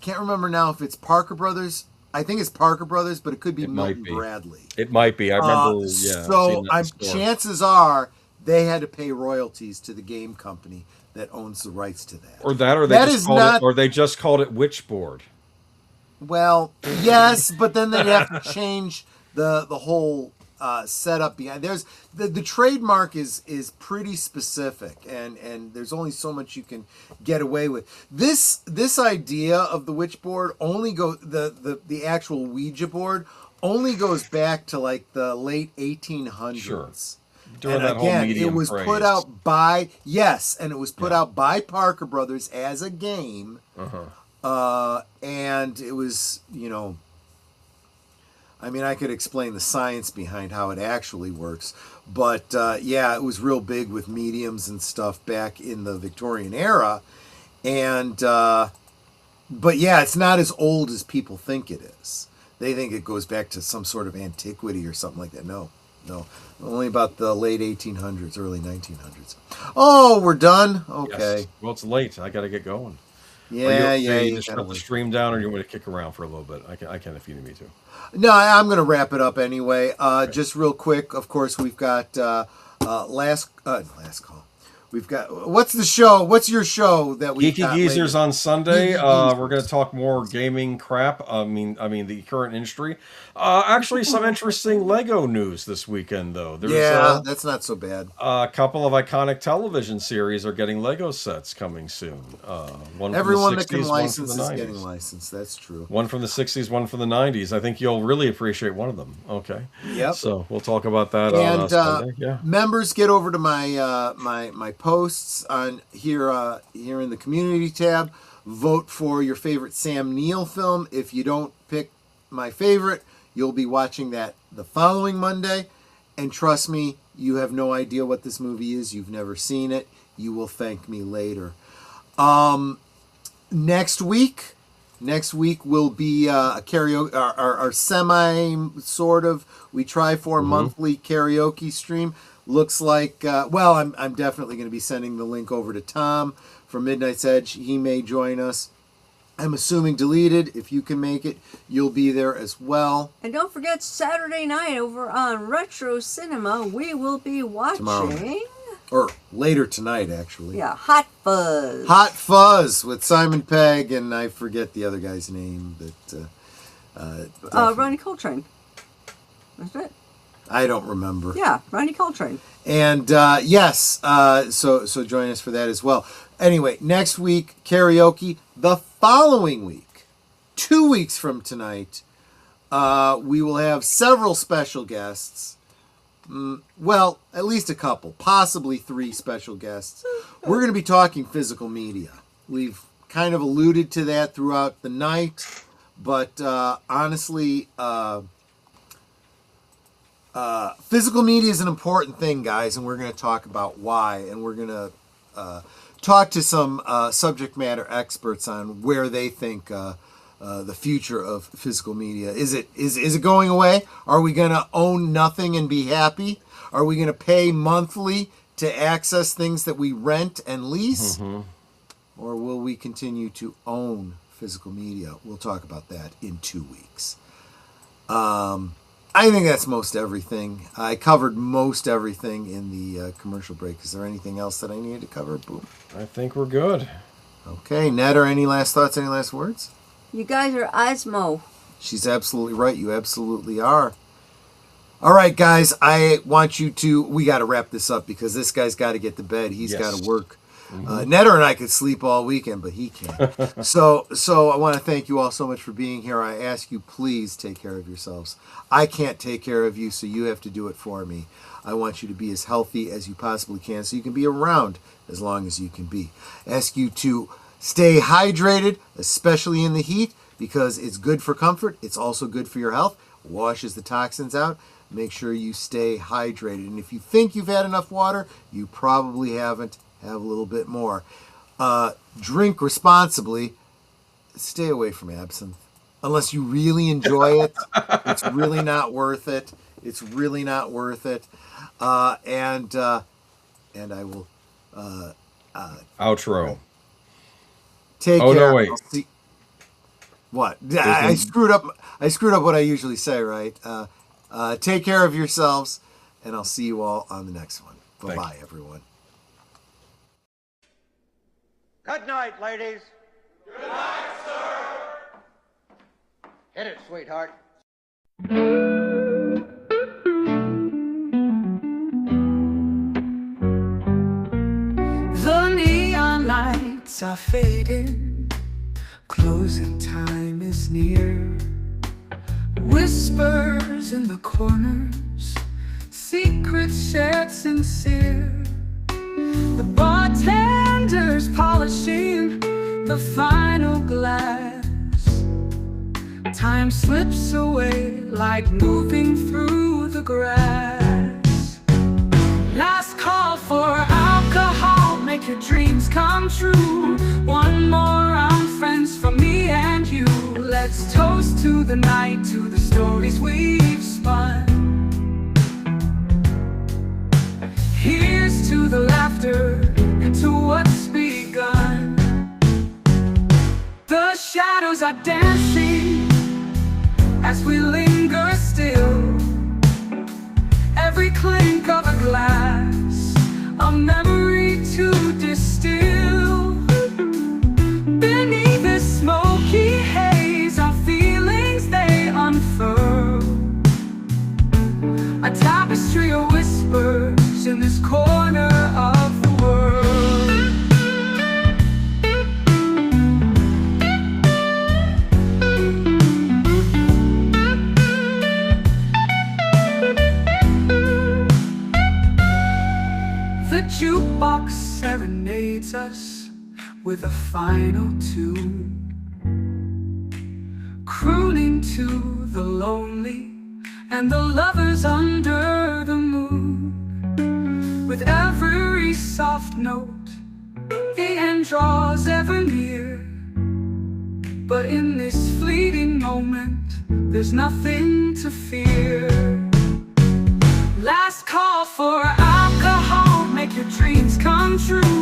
can't remember now if it's Parker Brothers. I think it's Parker Brothers, but it could be Milton Bradley. It might be. I remember, So chances are they had to pay royalties to the game company that owns the rights to that. Or they just called it Witchboard. Well, yes, but then they'd have to change the whole setup behind. There's the trademark is pretty specific, and there's only so much you can get away with. This idea of the witchboard only the actual Ouija board only goes back to like the late 1800s. Sure. During And that whole again, medium it was craze. put out by out by Parker Brothers as a game. And it was, I mean, I could explain the science behind how it actually works, but yeah, it was real big with mediums and stuff back in the Victorian era, and but yeah, it's not as old as people think it is. They think it goes back to some sort of antiquity or something like that. No, only about the late 1800s, early 1900s. Oh, we're done? Okay. Yes. Well, it's late. I got to get going. Yeah, You just shut the stream down, or you want me to kick around for a little bit? I can if you need me to. No, I'm going to wrap it up anyway. Just real quick, of course, we've got last call. We've got what's your show that we Geeky Geezers on Sunday. Geeky We're going to talk more gaming crap. I mean the current industry. Actually, some interesting Lego news this weekend, though. That's not so bad. A couple of iconic television series are getting Lego sets coming soon. Everyone that can license is getting licensed. That's true. One from the 60s, one from the 90s. I think you'll really appreciate one of them. Okay. Yep. So we'll talk about that and, on Sunday. Yeah. Members, get over to my my posts on here in the community tab. Vote for your favorite Sam Neill film. If you don't pick my favorite, you'll be watching that the following Monday. And trust me, you have no idea what this movie is. You've never seen it. You will thank me later. Next week will be a karaoke, our semi sort of, we try for monthly karaoke stream. Looks like, I'm definitely going to be sending the link over to Tom from Midnight's Edge. He may join us. I'm assuming deleted. If you can make it, you'll be there as well. And don't forget, Saturday night over on Retro Cinema, we will be watching... Or later tonight, actually. Yeah, Hot Fuzz. Hot Fuzz with Simon Pegg, and I forget the other guy's name. But Ronnie Coltrane. That's it. I don't remember. Yeah, Ronnie Coltrane. And yes, so join us for that as well. Anyway, next week, karaoke. The following week, 2 weeks from tonight, we will have several special guests. Well, at least a couple, possibly 3 special guests. We're going to be talking physical media. We've kind of alluded to that throughout the night, but honestly, physical media is an important thing, guys, and we're going to talk about why, and we're going to talk to some subject matter experts on where they think the future of physical media. Is it going away? Are we going to own nothing and be happy? Are we going to pay monthly to access things that we rent and lease? Or will we continue to own physical media? We'll talk about that in 2 weeks. I think that's most everything. I covered most everything in the commercial break. Is there anything else that I needed to cover? Boom. I think we're good. Okay, Ned, are any last thoughts, any last words? You guys are Osmo. She's absolutely right. You absolutely are. All right, guys, I want you to... We got to wrap this up because this guy's got to get to bed. He's got to work. Netter and I could sleep all weekend, but he can't. So I want to thank you all so much for being here. I ask you, please take care of yourselves. I can't take care of you, so you have to do it for me. I want you to be as healthy as you possibly can so you can be around as long as you can be. Ask you to stay hydrated, especially in the heat, because it's good for comfort. It's also good for your health. Washes the toxins out. Make sure you stay hydrated. And if you think you've had enough water, you probably haven't. Have a little bit more. Drink responsibly. Stay away from absinthe. Unless you really enjoy it. It's really not worth it. It's really not worth it. And I will... Outro. Take care. No, wait. What? I screwed up what I usually say, right? Take care of yourselves, and I'll see you all on the next one. Bye-bye, everyone. Good night, ladies. Good night, sir. Hit it, sweetheart. The neon lights are fading, closing time is near. Whispers in the corners, secrets shared sincere. The bartender's polishing the final glass. Time slips away like moving through the grass. Last call for alcohol, make your dreams come true. One more round, friends, from me and you. Let's toast to the night, to the stories we've spun. Here's to the laughter and to what's begun. The shadows are dancing as we linger still. Every clink of a glass, a memory to distill. Beneath this smoky haze, our feelings they unfurl. A tapestry of whispers in this corner of the world. The jukebox serenades us with a final tune, crooning to the lonely and the lovers under the moon. With every soft note, the end draws ever near. But in this fleeting moment, there's nothing to fear. Last call for alcohol, make your dreams come true.